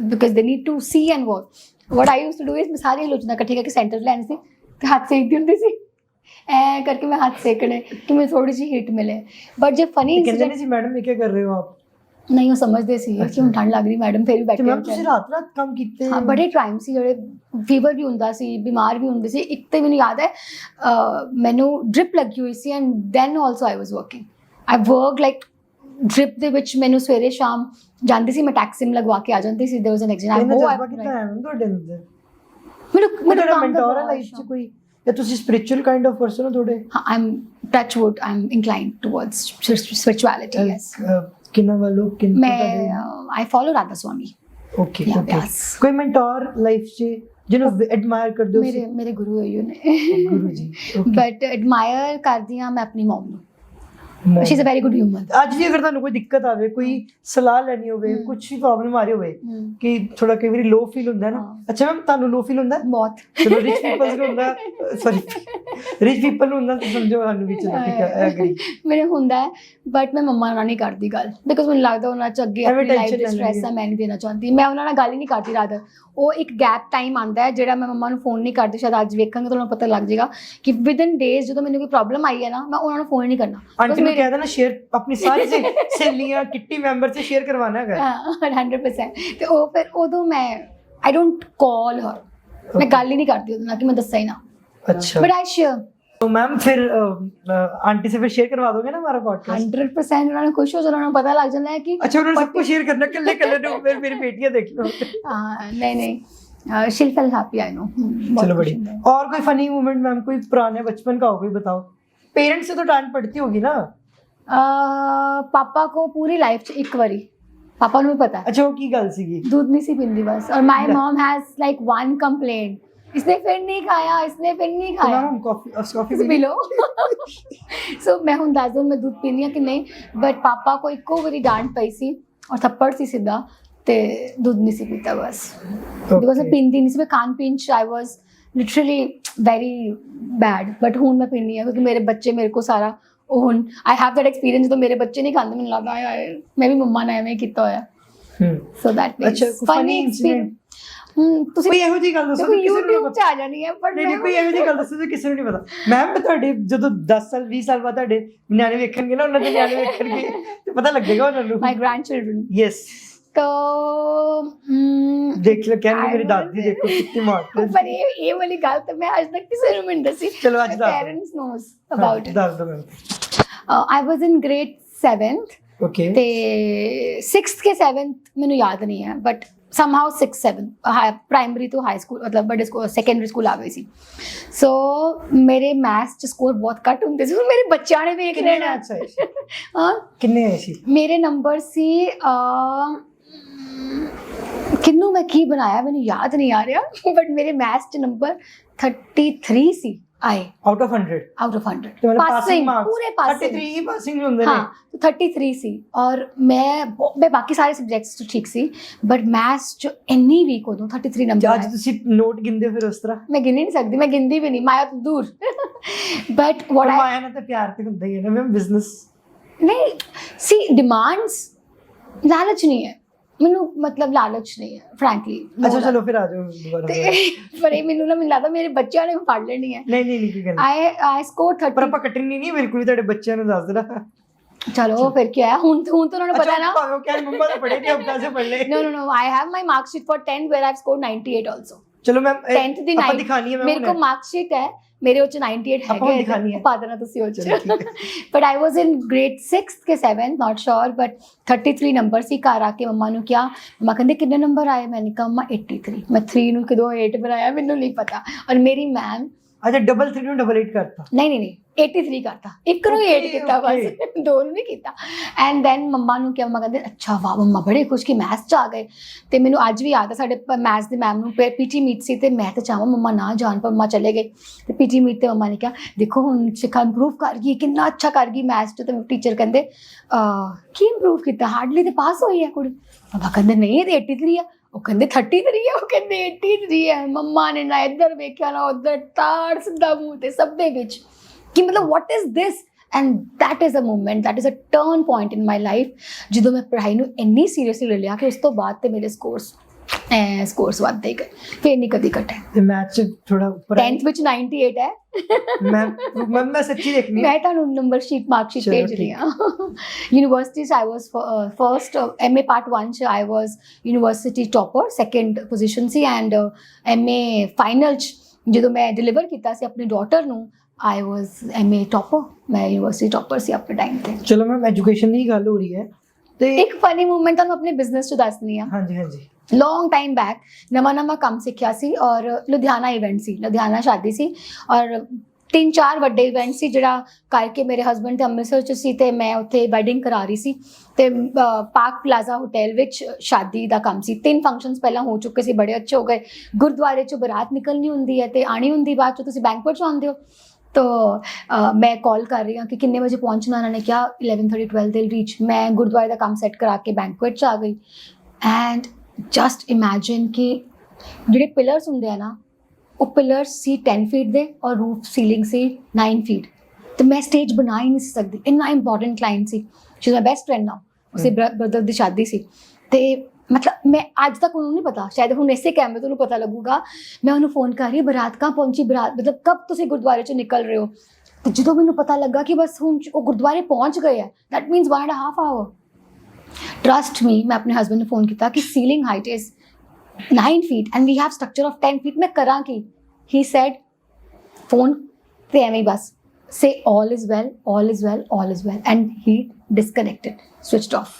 because they need to see and work what I used to do is मैं सारी आलोचना इकट्ठी करके सेंटर लेने से तो हाथ सेकती होती सी ऐ करके मैं हाथ सेकने कि मुझे थोड़ी सी हीट मिले बट जो फनी कहते नहीं सी मैडम ये क्या कर रहे हो आप नहीं वो समझते सी कि हम ठंड लग रही मैडम फिर भी बैठे मैम ਤੁਸੀਂ ਰਾਤ ਕੰਮ ਕੀਤੇ हाँ बड़े टाइम ਸੀ ਜਿਹੜੇ ਫੀਵਰ ਵੀ ਹੁੰਦਾ ਸੀ ਬਿਮਾਰ ਵੀ ਹੁੰਦੇ ਸੀ ਇੱਕ ਤੇ ਮੈਨੂੰ ਯਾਦ ਹੈ ਮੈਨੂੰ ਡ੍ਰਿਪ ਲੱਗੀ ਹੋਈ ਸੀ and then also I was working I work like drip ਦੇ ਵਿੱਚ ਮੈਨੂੰ ਸਵੇਰੇ ਸ਼ਾਮ ਜਾਂਦੀ ਸੀ ਮੈਂ ਟੈਕਸੀ ਲਗਵਾ ਕੇ ਆ ਜਾਂਦੀ ਸੀ देयर वाज एन एक्सीडेंट ਉਹ ਆ ਕਿਤਾ ਹੈ ਤੁਹਾਡੇ ਅੰਦਰ ਮੈਨੂੰ ਕੰਮ ਮੈਂਟੋਰ ਹੈ ਲਾਈਫ 'ਚ ਕੋਈ ਜਾਂ ਤੁਸੀਂ ਸਪਿਰਿਚੁਅਲ ਕਾਈਂਡ ਆਫ ਪਰਸਨ ਹੋ ਤੁਹਾਡੇ I'm touch wood I'm inclined towards spirituality yes ਕਿੰਨਾ ਵਾਲੋ ਕਿੰਨਾ मैं I follow Radha Swami okay okay ਕੋਈ ਮੈਂਟੋਰ ਲਾਈਫ 'ਚ ਜਿਹਨੂੰ ਐਡਮਾਇਰ ਕਰਦੇ ਹੋ ਮੇਰੇ ਗੁਰੂ ਹੋਈ ਨੇ ਗੁਰੂ ਜੀ ਬਟ ਐਡਮਾਇਰ ਕਰਦੀ ਹਾਂ ਮੈਂ ਆਪਣੀ ਮਮ ਨੂੰ she is a very good human ਅੱਜ ਵੀ ਅਗਰ ਤੁਹਾਨੂੰ ਕੋਈ ਦਿੱਕਤ ਆਵੇ ਕੋਈ ਸਲਾਹ ਲੈਣੀ ਹੋਵੇ ਕੁਝ ਵੀ ਪ੍ਰੋਬਲਮ ਆ ਰਹੀ ਹੋਵੇ ਕਿ ਥੋੜਾ ਕਈ ਵਾਰੀ ਲੋ ਫੀਲ ਹੁੰਦਾ ਨਾ ਅੱਛਾ ਮੈਮ ਤੁਹਾਨੂੰ ਲੋ ਫੀਲ ਹੁੰਦਾ ਬਹੁਤ ਚਲੋ ਰਿਚ ਪੀਪਲਸ ਨੂੰ ਹੁੰਦਾ ਸੌਰੀ ਰਿਚ ਪੀਪਲ ਨੂੰ ਹੁੰਦਾ ਤਾਂ ਸਮਝੋ ਸਾਨੂੰ ਵੀ ਚਲੋ ਠੀਕ ਹੈ ਐਗਰੀ ਮੇਰੇ ਹੁੰਦਾ ਹੈ ਬਟ ਮੈਂ ਮੰਮਾ ਨਾਲ ਨਹੀਂ ਕਰਦੀ ਗੱਲ ਬਿਕਾਜ਼ ਮੈਨੂੰ ਲੱਗਦਾ ਉਹਨਾਂ ਚ ਅੱਗੇ ਆਪਣੀ ਲਾਈਫ ਦੇ ਸਟ੍ਰੈਸ ਆ ਮੈਂ ਨਹੀਂ ਦੇਣਾ ਚਾਹੁੰਦੀ ਮੈਂ ਉਹਨਾਂ ਨਾਲ ਗੱਲ ਹੀ ਨਹੀਂ ਕਰਦੀ ਰਾਦਰ ਉਹ ਇੱਕ ਗੈਪ ਟਾਈਮ ਆਉਂਦਾ ਹੈ ਜਿਹੜਾ ਮੈਂ ਮੰਮਾ ਨੂੰ ਫੋਨ ਨਹੀਂ ਕਰਦੀ ਸ਼ਾਇਦ ਅੱਜ ਵੇਖਾਂਗੇ ਤੁਹਾਨੂੰ ਪਤਾ ਲੱਗ ਜਾਏਗਾ ਕਿ ਵਿਦਨ ਡੇਜ਼ ਜਦੋਂ ਮੈਨੂੰ ਕੋਈ ਪ੍ਰੋਬਲਮ ਆਈ ਹੈ ਨਾ ਮੈਂ ਉਹਨਾਂ ਨੂੰ ਫੋਨ ਨਹੀਂ ਕਰਨਾ ਆਂਟੀ ਨੂੰ ਕਹਿ ਦੇਣਾ ਸ਼ੇਅਰ ਆਪਣੀ ਸਾਰੀ ਸਹੇਲੀਆਂ ਕਿੱਟੀ ਮੈਂਬਰ ਸੇ ਸ਼ੇਅਰ ਕਰਵਾਉਣਾ ਹੈਗਾ 100% ਤੇ ਉਹ ਫਿਰ ਉਦੋਂ ਮੈਂ ਆਈ ਡੋਂਟ ਕਾਲ ਹਰ ਮੈਂ ਗੱਲ ਹੀ ਨਹੀਂ ਕਰਦੀ ਉਹਦੇ ਨਾਲ ਕਿ ਮੈਂ ਦੱਸਾਂ ਹੀ ਨਾ अच्छा बट आई शेयर तो मैम फिर आंटी से फिर शेयर करवा दोगे ना हमारा पॉडकास्ट 100% उन्होंने खुश हो जाना उन्हें पता लग जाना है कि अच्छा उन्होंने सबको शेयर करना कल्ले कल्ले ने फिर मेरी बेटियां देखी हां नहीं she fail happy I know चलो बढ़िया और कोई फनी मोमेंट मैम कोई पुराने बचपन का हो कोई बताओ पेरेंट्स से तो डांट पड़ती होगी ना पापा को पूरी लाइफ च एक बारी पापा ਨੂੰ ਵੀ ਪਤਾ अच्छा वो की गल सीगी दूध नहीं सी पिंदी बस और my mom has like one complaint इसने फिर नहीं खाया इसने फिर नहीं खाया तो कॉफी पी लो सो मैं हूँ दस दिन मैं दूध पीनी है कि नहीं बट पापा को इको बारी डांट पई सी और थप्पड़ सी सीधा ਤੇ ਦੁੱਧ ਨਹੀਂ ਸੀ ਪੀਤਾ ਬਸ ਬਿਕੋਜ਼ ਮੈਂ ਪੀਂਦੀ ਨਹੀਂ ਸੀ ਮੈਂ ਖਾਣ ਪੀਣ ਚ ਆਈ ਵਾਜ਼ ਲਿਟਰਲੀ ਵੈਰੀ ਬੈਡ ਬਟ ਹੁਣ ਮੈਂ ਪੀਂਦੀ ਹਾਂ ਕਿਉਂਕਿ ਮੇਰੇ ਬੱਚੇ ਮੇਰੇ ਕੋ ਸਾਰਾ ਉਹ ਹੁਣ ਆਈ ਹੈਵ ਦੈਟ ਐਕਸਪੀਰੀਅੰਸ ਜਦੋਂ ਮੇਰੇ ਬੱਚੇ ਨਹੀਂ ਖਾਂਦੇ ਮੈਨੂੰ ਲੱਗਦਾ ਹੈ ਮੈਂ ਵੀ ਮੰਮਾ ਨੇ ਐਵੇਂ ਕੀਤਾ ਹੋਇਆ ਸੋ ਦੈਟ ਅੱਛਾ ਫਨੀ ਇਨਸੀਡੈਂਟ ਤੁਸੀਂ ਕੋਈ ਇਹੋ ਜਿਹੀ ਗੱਲ ਦੱਸੋ ਕੋਈ ਕਿਸੇ ਨੂੰ YouTube 'ਚ ਆ ਜਾਣੀ ਹੈ ਪਰ ਨਹੀਂ ਕੋਈ ਇਹੋ ਜਿਹੀ ਗੱਲ ਦੱਸੋ ਜੋ ਕਿਸੇ ਨੂੰ ਨਹੀਂ ਪਤਾ ਮੈਮ ਤੁਹਾਡੇ ਜਦੋਂ 10 ਸਾਲ 20 ਸਾਲ ਬਾਅਦ ਤੁਹਾਡੇ ਨਿਆਣੇ ਵੇਖਣਗੇ ਨਾ ਉਹਨਾਂ ਦੇ ਨਿਆਣੇ ਵੇਖਣਗੇ ਤੇ ਪਤਾ ਲੱਗੇਗਾ ਉਹਨਾਂ ਨੂੰ ਮਾਈ ਗ੍ਰੈਂਡਚਿਲਡਰਨ ਯੈਸ तो देख लो कहने मेरी दादी देखो कितनी मारती है पर ये वाली गल तो मैं आज तक किसी ने नहीं दसी चलो आज दाद पेरेंट्स नोस अबाउट इट दाद दो ma'am I was in grade 7th okay ਤੇ 6th ਕੇ 7th ਮੈਨੂੰ ਯਾਦ ਨਹੀਂ ਹੈ ਬਟ somehow 6 7 ਪ੍ਰਾਇਮਰੀ ਤੋਂ ਹਾਈ ਸਕੂਲ ਮਤਲਬ ਬੜੇ ਸਕੂਲ ਸੈਕੰਡਰੀ ਸਕੂਲ ਆ ਗਈ ਸੀ ਸੋ ਮੇਰੇ ਮੈਥਸ ਚ ਸਕੋਰ ਬਹੁਤ ਘੱਟ ਹੁੰਦੇ ਸੀ ਹੁਣ ਮੇਰੇ ਬੱਚਿਆਂ ਨੇ ਵੇਖ ਕਿੰਨੇ ਲੈਣਾ ਮੈਥਸ ਆਏ ਹਾਂ ਕਿੰਨੇ ਆਏ ਸੀ ਮੇਰੇ ਨੰਬਰ ਸੀ ਕਿੰਨੂੰ ਮੈਂ ਕੀ ਬਣਾਇਆ ਮੈਨੂੰ ਯਾਦ ਨਹੀਂ ਆ ਰਿਹਾ ਬਟ ਮੇਰੇ ਮੈਥਸ ਚ ਨੰਬਰ 33 ਸੀ ਆਏ ਆਊਟ ਆਫ 100 ਆਊਟ ਆਫ 100 ਤੇ ਪਾਸਿੰਗ ਪਾਸਿੰਗ ਪੂਰੇ ਪਾਸਿੰਗ 33 ਹੀ ਪਾਸਿੰਗ ਹੁੰਦੇ ਨੇ हाँ तो 33 सी और मैं बाकी सारे सब्जेक्ट्स तो ठीक सी बट मैथ्स जो इन्नी वीक हो दूं 33 नंबर ਅੱਜ ਤੁਸੀਂ ਨੋਟ ਗਿੰਦੇ ਹੋ ਫਿਰ ਉਸ ਤਰ੍ਹਾਂ मैं गिन ही नहीं सकती मैं गिनती भी नहीं माया तो दूर बट ਪਰ व्हाट आई ਮਾਇਆ ਨਾਲ ਤਾਂ ਪਿਆਰ ਤੇ ਹੁੰਦਾ ਹੀ ਹੈ ਨਾ ਮੈਮ ਬਿਜ਼ਨਸ नहीं सी डिमांड्स लालच नहीं है ਮੈਨੂੰ ਮਤਲਬ ਲਾਲਚ ਨਹੀਂ ਹੈ ਫ੍ਰੈਂਕਲੀ ਅੱਛਾ ਚਲੋ ਫਿਰ ਆ ਜਾਓ ਦੁਬਾਰਾ ਪਰ ਇਹ ਮੈਨੂੰ ਨਾ ਮੈਨੂੰ ਲੱਗਦਾ ਮੇਰੇ ਬੱਚਿਆਂ ਨੇ ਫੜ ਲੈਣੀ ਹੈ ਨਹੀਂ ਨਹੀਂ ਕੀ ਗੱਲ ਆਈ ਸਕੋਰ 30 ਪਰ ਆਪਾਂ ਕੱਟਣੀ ਨਹੀਂ ਬਿਲਕੁਲ ਵੀ ਤੁਹਾਡੇ ਬੱਚਿਆਂ ਨੂੰ ਦੱਸ ਦੇਣਾ ਚਲੋ ਫਿਰ ਕੀ ਹੈ ਹੁਣ ਤਾਂ ਉਹਨਾਂ ਨੂੰ ਪਤਾ ਨਾ ਭਾਵੇਂ ਕਹਿ ਮੰਮਾ ਤਾਂ ਪੜ੍ਹੇ ਨਹੀਂ ਅਬ ਕੈਸੇ ਪੜ੍ਹ ਲੈ no I have my mark sheet for 10th where I've scored 98 also ਚਲੋ ਮੈਮ 10th ਦੀ ਆਪਾਂ 9 ਦਿਖਾਣੀ ਹੈ ਮੇਰੇ ਕੋਲ ਮਾਰਕ ਸ਼ੀਟ ਹੈ ਮੇਰੇ ਉਹ ਚ 98 ਆਪਾਂ ਹੈਗੇ ਦਿਖਾਣੀ ਹੈ। ਪਾ ਦੇਣਾ ਤੁਸੀਂ ਉਹ ਚਲੋ ਚ ਠੀਕ ਹੈ but I was in grade 6th ਕੇ 7th not sure but 33 number ਸੀ ਘਰ ਆ ਕੇ ਮੰਮਾ ਨੂੰ ਕਿਹਾ ਮੰਮਾ ਕਹਿੰਦੇ ਕਿੰਨੇ ਨੰਬਰ ਆਏ ਮੈंने कहा ਮੰਮਾ 83 ਮੈਂ 3 ਨੂੰ ਕਿਦੋਂ 8 ਬਣਾਇਆ ਮੈਨੂੰ ਨਹੀਂ ਪਤਾ ਔਰ ਮੇਰੀ ਮੈਮ ਅੱਛਾ 3 ਨੂੰ 8 ਕਰਤਾ ਨਹੀਂ 83 ਕਰਤਾ ਇੱਕ ਨੂੰ 8 ਕੀਤਾ ਬਸ ਦੋ ਨੂੰ ਨਹੀਂ ਕੀਤਾ ਐਂਡ ਦੈਨ ਮੰਮਾ ਨੂੰ ਕਿਹਾ ਮੰਮਾ ਕਹਿੰਦੇ ਅੱਛਾ ਵਾਹ ਮੰਮਾ ਬੜੇ ਖੁਸ਼ ਕਿ ਮੈਥਸ ਚ ਆ ਗਏ ਤੇ ਮੈਨੂੰ ਅੱਜ ਵੀ ਯਾਦ ਹੈ ਸਾਡੇ ਮੈਥਸ ਦੇ ਮੈਮ ਨੂੰ ਪੀਟੀ ਮੀਟ ਸੀ ਤੇ ਮੈਂ ਤਾਂ ਚਾਹਾਂ ਮੰਮਾ ਨਾ ਜਾਣ ਪਰ ਮੰਮਾ ਚਲੇ ਗਏ ਤੇ ਪੀਟੀ ਮੀਟ ਤੇ ਮੰਮਾ ਨੇ ਕਿਹਾ ਦੇਖੋ ਹੁਣ ਸ਼ਿਖਾ ਇੰਪਰੂਵ ਕਰ ਗਈ ਕਿੰਨਾ ਅੱਛਾ ਕਰ ਗਈ ਮੈਥਸ ਚ ਤੇ ਟੀਚਰ ਕਹਿੰਦੇ ਕੀ ਇੰਪਰੂਵ ਕੀਤਾ ਹਾਰਡਲੀ ਤੇ ਪਾਸ ਹੋਈ ਹੈ ਕੁੜੀ ਮੰਮਾ ਕਹਿੰਦੇ ਨਹੀਂ ਇਹ 83 ਆ ਉਹ ਕਹਿੰਦੇ 33 ਹੈ ਉਹ ਕਹਿੰਦੇ 83 ਹੈ ਮੰਮਾ ਨੇ ਨਾ ਇੱਧਰ ਵੇਖਿਆ ਨਾ ਉੱਧਰ ਤਾੜ ਸਿੱਧਾ ਮੂੰਹ ਤੇ ਸਭ ਦੇ ਵਿੱਚ ਕਿ ਮਤਲਬ what is this and that is a moment that is a turn point in my life ਜਦੋਂ ਮੈਂ ਪੜ੍ਹਾਈ ਨੂੰ ਇੰਨੀ ਸੀਰੀਅਸਲੀ ਲੈ ਲਿਆ ਕਿ ਉਸ ਤੋਂ ਬਾਅਦ ਤੇ ਮੇਰੇ ਸਕੋਰਸ ਵੱਧਦੇ ਗਏ ਫਿਰ ਨਹੀਂ ਕਦੀ ਘਟੇ ਤੇ ਮੈਥ ਚ ਥੋੜਾ ਉੱਪਰ 10th ਵਿੱਚ 98 ਹੈ ਮੈਂ ਸੱਚੀ ਦੇਖਣੀ ਮੈਂ ਤੁਹਾਨੂੰ ਨੰਬਰ ਸ਼ੀਟ ਮਾਰਕ ਸ਼ੀਟ ਭੇਜ ਰਹੀ ਹਾਂ ਯੂਨੀਵਰਸਿਟੀ ਚ I was first MA part 1 ਚ I was university topper second position ਸੀ ਐਂਡ MA ਫਾਈਨਲ ਚ ਜਦੋਂ ਮੈਂ ਡਿਲੀਵਰ ਕੀਤਾ ਸੀ ਆਪਣੀ ਡਾਟਰ ਨੂੰ I was MA topper ਮੈਂ ਯੂਨੀਵਰਸਿਟੀ ਟੌਪਰ ਸੀ ਆਪਣੇ ਟਾਈਮ ਤੇ ਚਲੋ ਮੈਮ ਐਜੂਕੇਸ਼ਨ ਦੀ ਗੱਲ ਹੋ ਰਹੀ ਹੈ ਤੇ ਇੱਕ ਫਨੀ ਮੂਮੈਂਟ ਤੁਹਾਨੂੰ ਆਪਣੇ ਬਿਜ਼ਨਸ ਚ ਦੱਸਣੀ ਆ ਹਾਂਜੀ ਹਾਂਜੀ ਲੌਂਗ ਟਾਈਮ ਬੈਕ ਨਵਾਂ ਕੰਮ ਸਿੱਖਿਆ ਸੀ ਔਰ ਲੁਧਿਆਣਾ ਇਵੈਂਟ ਸੀ ਲੁਧਿਆਣਾ ਸ਼ਾਦੀ ਸੀ ਔਰ 3-4 ਵੱਡੇ ਇਵੈਂਟ ਸੀ ਜਿਹੜਾ ਕਰਕੇ ਮੇਰੇ ਹਸਬੰਡ ਤੇ ਅੰਮ੍ਰਿਤਸਰ ਚ ਸੀ ਤੇ ਮੈਂ ਉੱਥੇ ਵੈਡਿੰਗ ਕਰਾ ਰਹੀ ਸੀ ਤੇ ਪਾਰਕ ਪਲਾਜ਼ਾ ਹੋਟਲ ਵਿੱਚ ਸ਼ਾਦੀ ਦਾ ਕੰਮ ਸੀ 3 ਫੰਕਸ਼ਨਸ ਪਹਿਲਾਂ ਹੋ ਚੁੱਕੇ ਸੀ ਬੜੇ ਅੱਛੇ ਹੋ ਗਏ ਗੁਰਦੁਆਰੇ ਚੋਂ ਬਰਾਤ ਨਿਕਲਣੀ ਹੁੰਦੀ ਹੈ ਤੇ ਆਣੀ ਹੁੰਦੀ ਬਾਅਦ ਚ ਤੁਸੀਂ ਬੈਂਕੁਏਟ ਚ ਆਉਂਦੇ ਹੋ तो मैं कॉल कर रही हूँ कि कितने बजे पहुँचना उन्होंने क्या 11:30 12 they'll reach मैं गुरुद्वारे का काम सेट करा के बैंक्वेट च आ गई एंड जस्ट इमेजिन कि ਜਿਹੜੇ ਪਿਲਰਸ ਹੁੰਦੇ ਆ ਨਾ ਉਹ ਪਿਲਰਸ ਸੀ 10 ਫੀਟ ਦੇ ਔਰ ਰੂਫ ਸੀਲਿੰਗ ਸੀ 9 ਫੀਟ ਤੇ ਮੈਂ ਸਟੇਜ ਬਣਾ ਹੀ ਨਹੀਂ ਸੀ ਸਕਦੀ ਇੰਨਾ ਇੰਪੋਰਟੈਂਟ ਕਲਾਇੰਟ ਸੀ she is my best friend now ਉਸੇ ਬ੍ਰਦਰ ਦੀ ਸ਼ਾਦੀ ਸੀ ਤੇ मतलब मैं आज तक ਉਹਨੂੰ ਨਹੀਂ ਪਤਾ ਸ਼ਾਇਦ ਹੁਣ ਇਸੇ ਕੈਮਰੇ ਤੋਂ ਉਹਨੂੰ ਪਤਾ ਲੱਗੂਗਾ ਮੈਂ ਉਹਨੂੰ ਫੋਨ ਕਰ ਰਹੀ ਬਰਾਤ ਕਹਾਂ ਪਹੁੰਚੀ ਬਰਾਤ ਮਤਲਬ ਕਬ ਤੁਸੀਂ ਗੁਰਦੁਆਰੇ ਚੋਂ ਨਿਕਲ ਰਹੇ ਹੋ ਤੇ ਜਦੋਂ ਮੈਨੂੰ ਪਤਾ ਲੱਗਾ ਕਿ ਬਸ ਹੁਣ ਉਹ ਗੁਰਦੁਆਰੇ ਪਹੁੰਚ ਗਏ ਆ that means 1.5 hour trust me ਮੈਂ ਆਪਣੇ ਹਸਬੰਡ ਨੂੰ ਫੋਨ ਕੀਤਾ ਕਿ ceiling height is 9 feet and we have structure of 10 feet ਮੈਂ ਕਰਾਂ ਕੀ he said ਫੋਨ ਤੇ ਐਵੇਂ ਬਸ say all is well all is well all is well and he disconnected switched off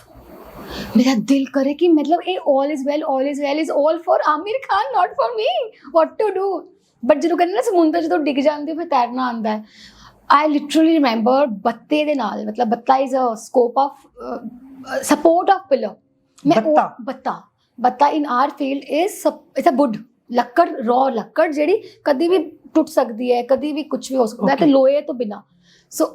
मेरा दिल करे कि मतलब ये all is all for Aamir Khan not for me what to do but ਜਦੋਂ ਕਹਿੰਦੇ ਨਾ ਸਮੁੰਦਰ ਜਦੋਂ ਡਿੱਗ ਜਾਂਦੇ ਹੋ ਫਿਰ ਤੈਰਨਾ ਆਉਂਦਾ ਹੈ I literally remember ਬੱਤੇ ਦੇ ਨਾਲ ਮਤਲਬ ਬੱਤਾ is a scope of support of pillar ਬੱਤਾ in our field is it's a wood ਲੱਕੜ raw ਲੱਕੜ ਜਿਹੜੀ ਕਦੀ ਵੀ ਟੁੱਟ ਸਕਦੀ ਹੈ ਕਦੀ ਵੀ ਕੁਝ ਵੀ ਹੋ ਸਕਦਾ ਹੈ ਤੇ ਲੋਹੇ ਤੋਂ ਬਿਨਾ so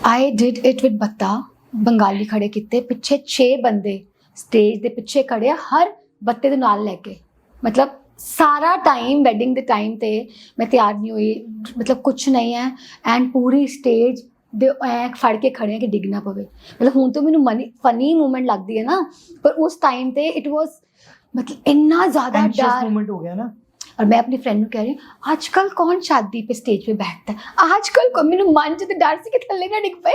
I did it with ਬੱਤਾ Bengali ਖੜੇ ਕੀਤੇ ਪਿੱਛੇ 6 ਬੰਦੇ ਸਟੇਜ ਦੇ ਪਿੱਛੇ ਖੜੇ ਆ ਹਰ ਬੱਤੇ ਦੇ ਨਾਲ ਲੈ ਕੇ, ਮਤਲਬ ਸਾਰਾ ਟਾਈਮ ਵੈਡਿੰਗ ਦੇ ਟਾਈਮ ਤੇ ਮੈਂ ਤਿਆਰ ਨਹੀਂ ਹੋਈ, ਮਤਲਬ ਕੁਝ ਨਹੀਂ ਹੈ, ਐਂਡ ਪੂਰੀ ਸਟੇਜ ਦੇ ਐ ਫੜ ਕੇ ਖੜੇ ਆ ਕਿ ਡਿੱਗ ਨਾ ਪਵੇ। ਮਤਲਬ ਹੁਣ ਤਾਂ ਮੈਨੂੰ ਫਨੀ ਮੂਮੈਂਟ ਲੱਗਦੀ ਹੈ ਨਾ, ਪਰ ਉਸ ਟਾਈਮ ਤੇ ਇਟ ਵਾਸ मतलब इतना ज्यादा डर मोमेंट हो गया ना। और मैं अपनी फ्रेंड को कह रही हूँ आजकल कौन शादी पे स्टेज पे बैठता है, आजकल को मैंने मन च डर से कि थल्ले ना डिग पे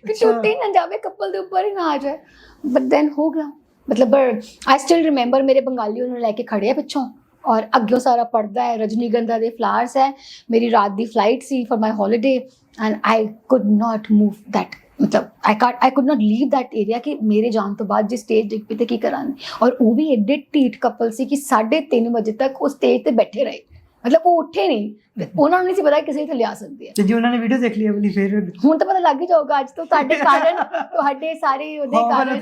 कि टूटे ना जावे, कपल दे ऊपर ही ना आ जाए, बट देन हो गया। मतलब आई स्टिल रिमेंबर मेरे बंगाली उन्होंने लेके खड़े हैं पिछों और अग्गों सारा पर्दा है, रजनीगंधा दे फ्लावर्स है, मेरी रात दी फ्लाइट सी for my holiday and I could not move that, मतलब I could not leave that area कि मेरे जान तो बाद जो स्टेज डिग पे ते की करांगे। और वो भी एडे ढीठ कपल सी कि 3:30 बजे तक वो स्टेज ते बैठे रहे, मतलब वो उठे नहीं, ਉਹਨਾਂ ਨੂੰ ਨਹੀਂ ਸੀ ਪਤਾ ਕਿਸੇ ਥੱਲੇ ਆ ਸਕਦੀ ਹੈ। ਤੇ ਜੀ ਉਹਨਾਂ ਨੇ ਵੀਡੀਓ ਦੇਖ ਲਈ ਆਪਣੀ ਫਿਰ ਹੁਣ ਤਾਂ ਪਤਾ ਲੱਗ ਹੀ ਜਾਊਗਾ ਅੱਜ ਤੋਂ ਤੁਹਾਡੇ ਕਾਰਨ, ਤੁਹਾਡੇ ਸਾਰੇ ਉਹਦੇ ਕਾਰਨ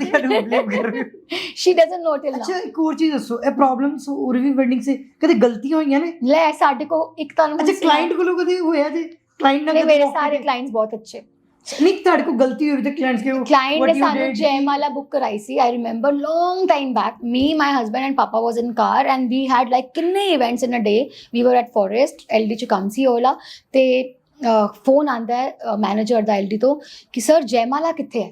ਸ਼ੀ ਡਸਨਟ ਨੋ ਟਿਲ ਨਾउ। ਅੱਛਾ ਇੱਕ ਹੋਰ ਚੀਜ਼ ਦੱਸੋ, ਇਹ ਪ੍ਰੋਬਲਮਸ ਹੋਰ ਵੀ ਵੈਡਿੰਗ ਸੇ ਕਦੇ ਗਲਤੀਆਂ ਹੋਈਆਂ ਨੇ? ਲੈ ਸਾਡੇ ਕੋ ਇੱਕ ਤੁਹਾਨੂੰ ਅੱਛਾ ਕਲਾਇੰਟ ਕੋਲੋਂ ਕਦੇ ਹੋਇਆ ਜੇ? ਕਲਾਇੰਟ ਨਾਲ ਮੇਰੇ ਸਾਰੇ ਕਲਾਇੰਟਸ ਬਹੁਤ ਅੱਛੇ, ਨਹੀਂ ਤੁਹਾਡੇ ਕੋਲ ਗਲਤੀ ਹੋਈ ਤੇ ਕਲਾਇੰਟਸ ਕੇ क्लाइंट ने सानू जयमाला बुक कराई सी। I remember long time back, me my husband and papa was in car and we had like किन्ने events in a day, we were at forest एलडी च काम सी ओला ते फोन आंदा है मैनेजर दा एलडी तो कि सर जयमाला किथे है।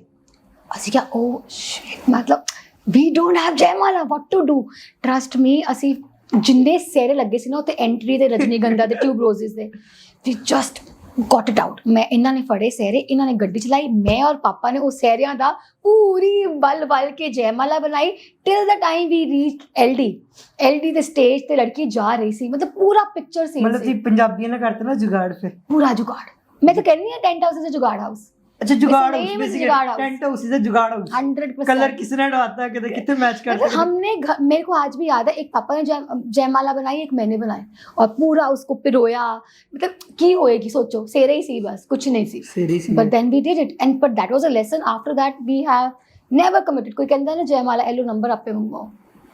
ਅਸੀਂ ਕਿਹਾ ओ शिट, मतलब वी डोंट हैव जयमाला, what to do. Trust me ਅਸੀਂ ਜਿੰਨੇ ਸੇਰੇ ਲੱਗੇ ਸੀ ਨਾ ਉੱਤੇ ਐਂਟਰੀ ਤੇ ਰਜਨੀਗੰਧਾ ਦੇ ਟਿਊਬ ਰੋਜ਼ਿਸ ਦੇ, ਵੀ ਜਸਟ ਗॉट इट आउट। मैं इन्हों ने फड़े सहरे, इन्होंने गड्डी चलाई, मैं और पापा ने उस सहरिया का पूरी बल के जयमाला बनाई till the time we reach एलडी दे स्टेज ते लड़की जा रही सी, मतलब पूरा पिक्चर सीन, मतलब जी पंजाबियों ने करते ना जुगाड़, फिर पूरा जुगाड़। मैं तो कह रही हूं टेंट हाउस से जुगाड़ हाउस। अच्छा जुगाड़ हाउस, बेसिकली टेंट हाउस से जुगाड़ हाउस 100%। कलर किसने डलवाता है, कितने कितने मैच करते हैं। हमने मेरे को आज भी याद है, एक पापा ने जयमाला बनाई, एक मैंने बनाई और पूरा उसको पिरोया, मतलब की होएगी सोचो, सेरे ही सी बस, कुछ नहीं सी, but then we did it and but that was a lesson. After that we have never committed. कोई कहता है ना जयमाला एलो नंबर आपे मंगवाओ,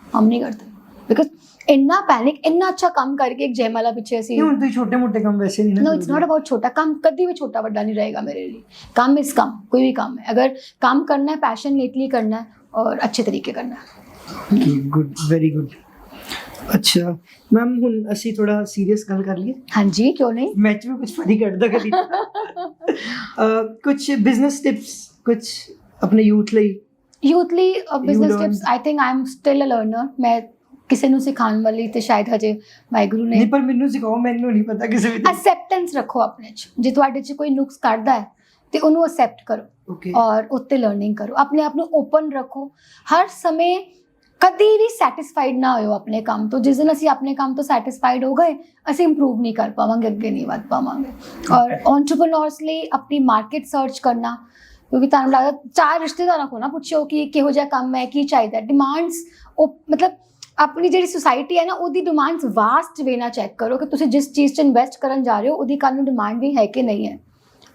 हम नहीं करते बिकॉज इन्ना पैनिक, इन्ना अच्छा काम करके एक जयमाला पीछे ऐसी नहीं, तो छोटे मोटे काम वैसे नहीं ना। नो इट्स नॉट अबाउट छोटा काम, कभी भी छोटा बड़ा नहीं रहेगा मेरे लिए। काम इज काम, कोई भी काम है, अगर काम करना है पैशनेटली करना है और अच्छे तरीके करना है। Good, very good. अच्छा मैम ਹੁਣ ਅਸੀਂ ਥੋੜਾ ਸੀਰੀਅਸ ਗੱਲ ਕਰ ਲਈਏ। ਹਾਂਜੀ क्यों नहीं, मैच में कुछ फनी करदा कभी कुछ बिजनेस टिप्स कुछ अपने यूथ ਲਈ youthly business tips. I think I am still a learner. मैं ਕਿਸੇ ਨੂੰ ਸਿਖਾਉਣ ਵਾਲੀ ਤੇ ਸ਼ਾਇਦ ਹਜੇ ਵਾਹਿਗੁਰੂ ਨੇ ਨਹੀਂ, ਪਰ ਮੈਨੂੰ ਸਿਖਾਓ, ਮੈਨੂੰ ਨਹੀਂ ਪਤਾ ਕਿਸੇ ਵੀ। ਐਕਸੈਪਟੈਂਸ ਰੱਖੋ ਆਪਣੇ ਚ, ਜੇ ਤੁਹਾਡੇ ਚ ਕੋਈ ਨੁਕਸ ਕੱਢਦਾ ਹੈ ਤੇ ਉਹਨੂੰ ਅਸੈਪਟ ਕਰੋ ਔਰ ਉੱਤੇ ਲਰਨਿੰਗ ਕਰੋ, ਆਪਣੇ ਆਪ ਨੂੰ ਓਪਨ ਰੱਖੋ। ਹਰ ਸਮੇਂ ਕਦੀ ਵੀ ਸੈਟੀਸਫਾਈਡ ਨਾ ਹੋਇਓ ਆਪਣੇ ਕੰਮ ਤੋਂ। ਜਿਸ ਦਿਨ ਅਸੀਂ ਆਪਣੇ ਕੰਮ ਤੋਂ ਸੈਟੀਸਫਾਈਡ ਹੋ ਗਏ, ਅਸੀਂ ਇੰਪਰੂਵ ਨਹੀਂ ਕਰ ਪਾਵਾਂਗੇ, ਅੱਗੇ ਨਹੀਂ ਵੱਧ ਪਾਵਾਂਗੇ। ਔਰ ਐਂਟਰਪ੍ਰੀਨਿਓਰਸ ਲਈ ਆਪਣੀ ਮਾਰਕੀਟ ਸਰਚ ਕਰਨਾ, ਕਿਉਂਕਿ ਤੁਹਾਨੂੰ ਲੱਗਦਾ 4 ਰਿਸ਼ਤੇਦਾਰਾਂ ਕੋਲ ਨਾ ਪੁੱਛਿਓ ਕਿ ਕਿਹੋ ਜਿਹਾ ਕੰਮ ਹੈ, ਕੀ ਚਾਹੀਦਾ। ਡਿਮਾਂਡਸ ਉਹ ਮਤਲਬ ਆਪਣੀ ਜਿਹੜੀ ਸੁਸਾਇਟੀ ਹੈ ਨਾ, ਉਹਦੀ ਡਿਮਾਂਡਸ ਵਾਸਟ ਵੇ ਨਾਲ ਚੈੱਕ ਕਰੋ ਕਿ ਤੁਸੀਂ ਜਿਸ ਚੀਜ਼ 'ਚ ਇਨਵੈਸਟ ਕਰਨ ਜਾ ਰਹੇ ਹੋ ਉਹਦੀ ਕੱਲ੍ਹ ਨੂੰ ਡਿਮਾਂਡ ਵੀ ਹੈ ਕਿ ਨਹੀਂ ਹੈ।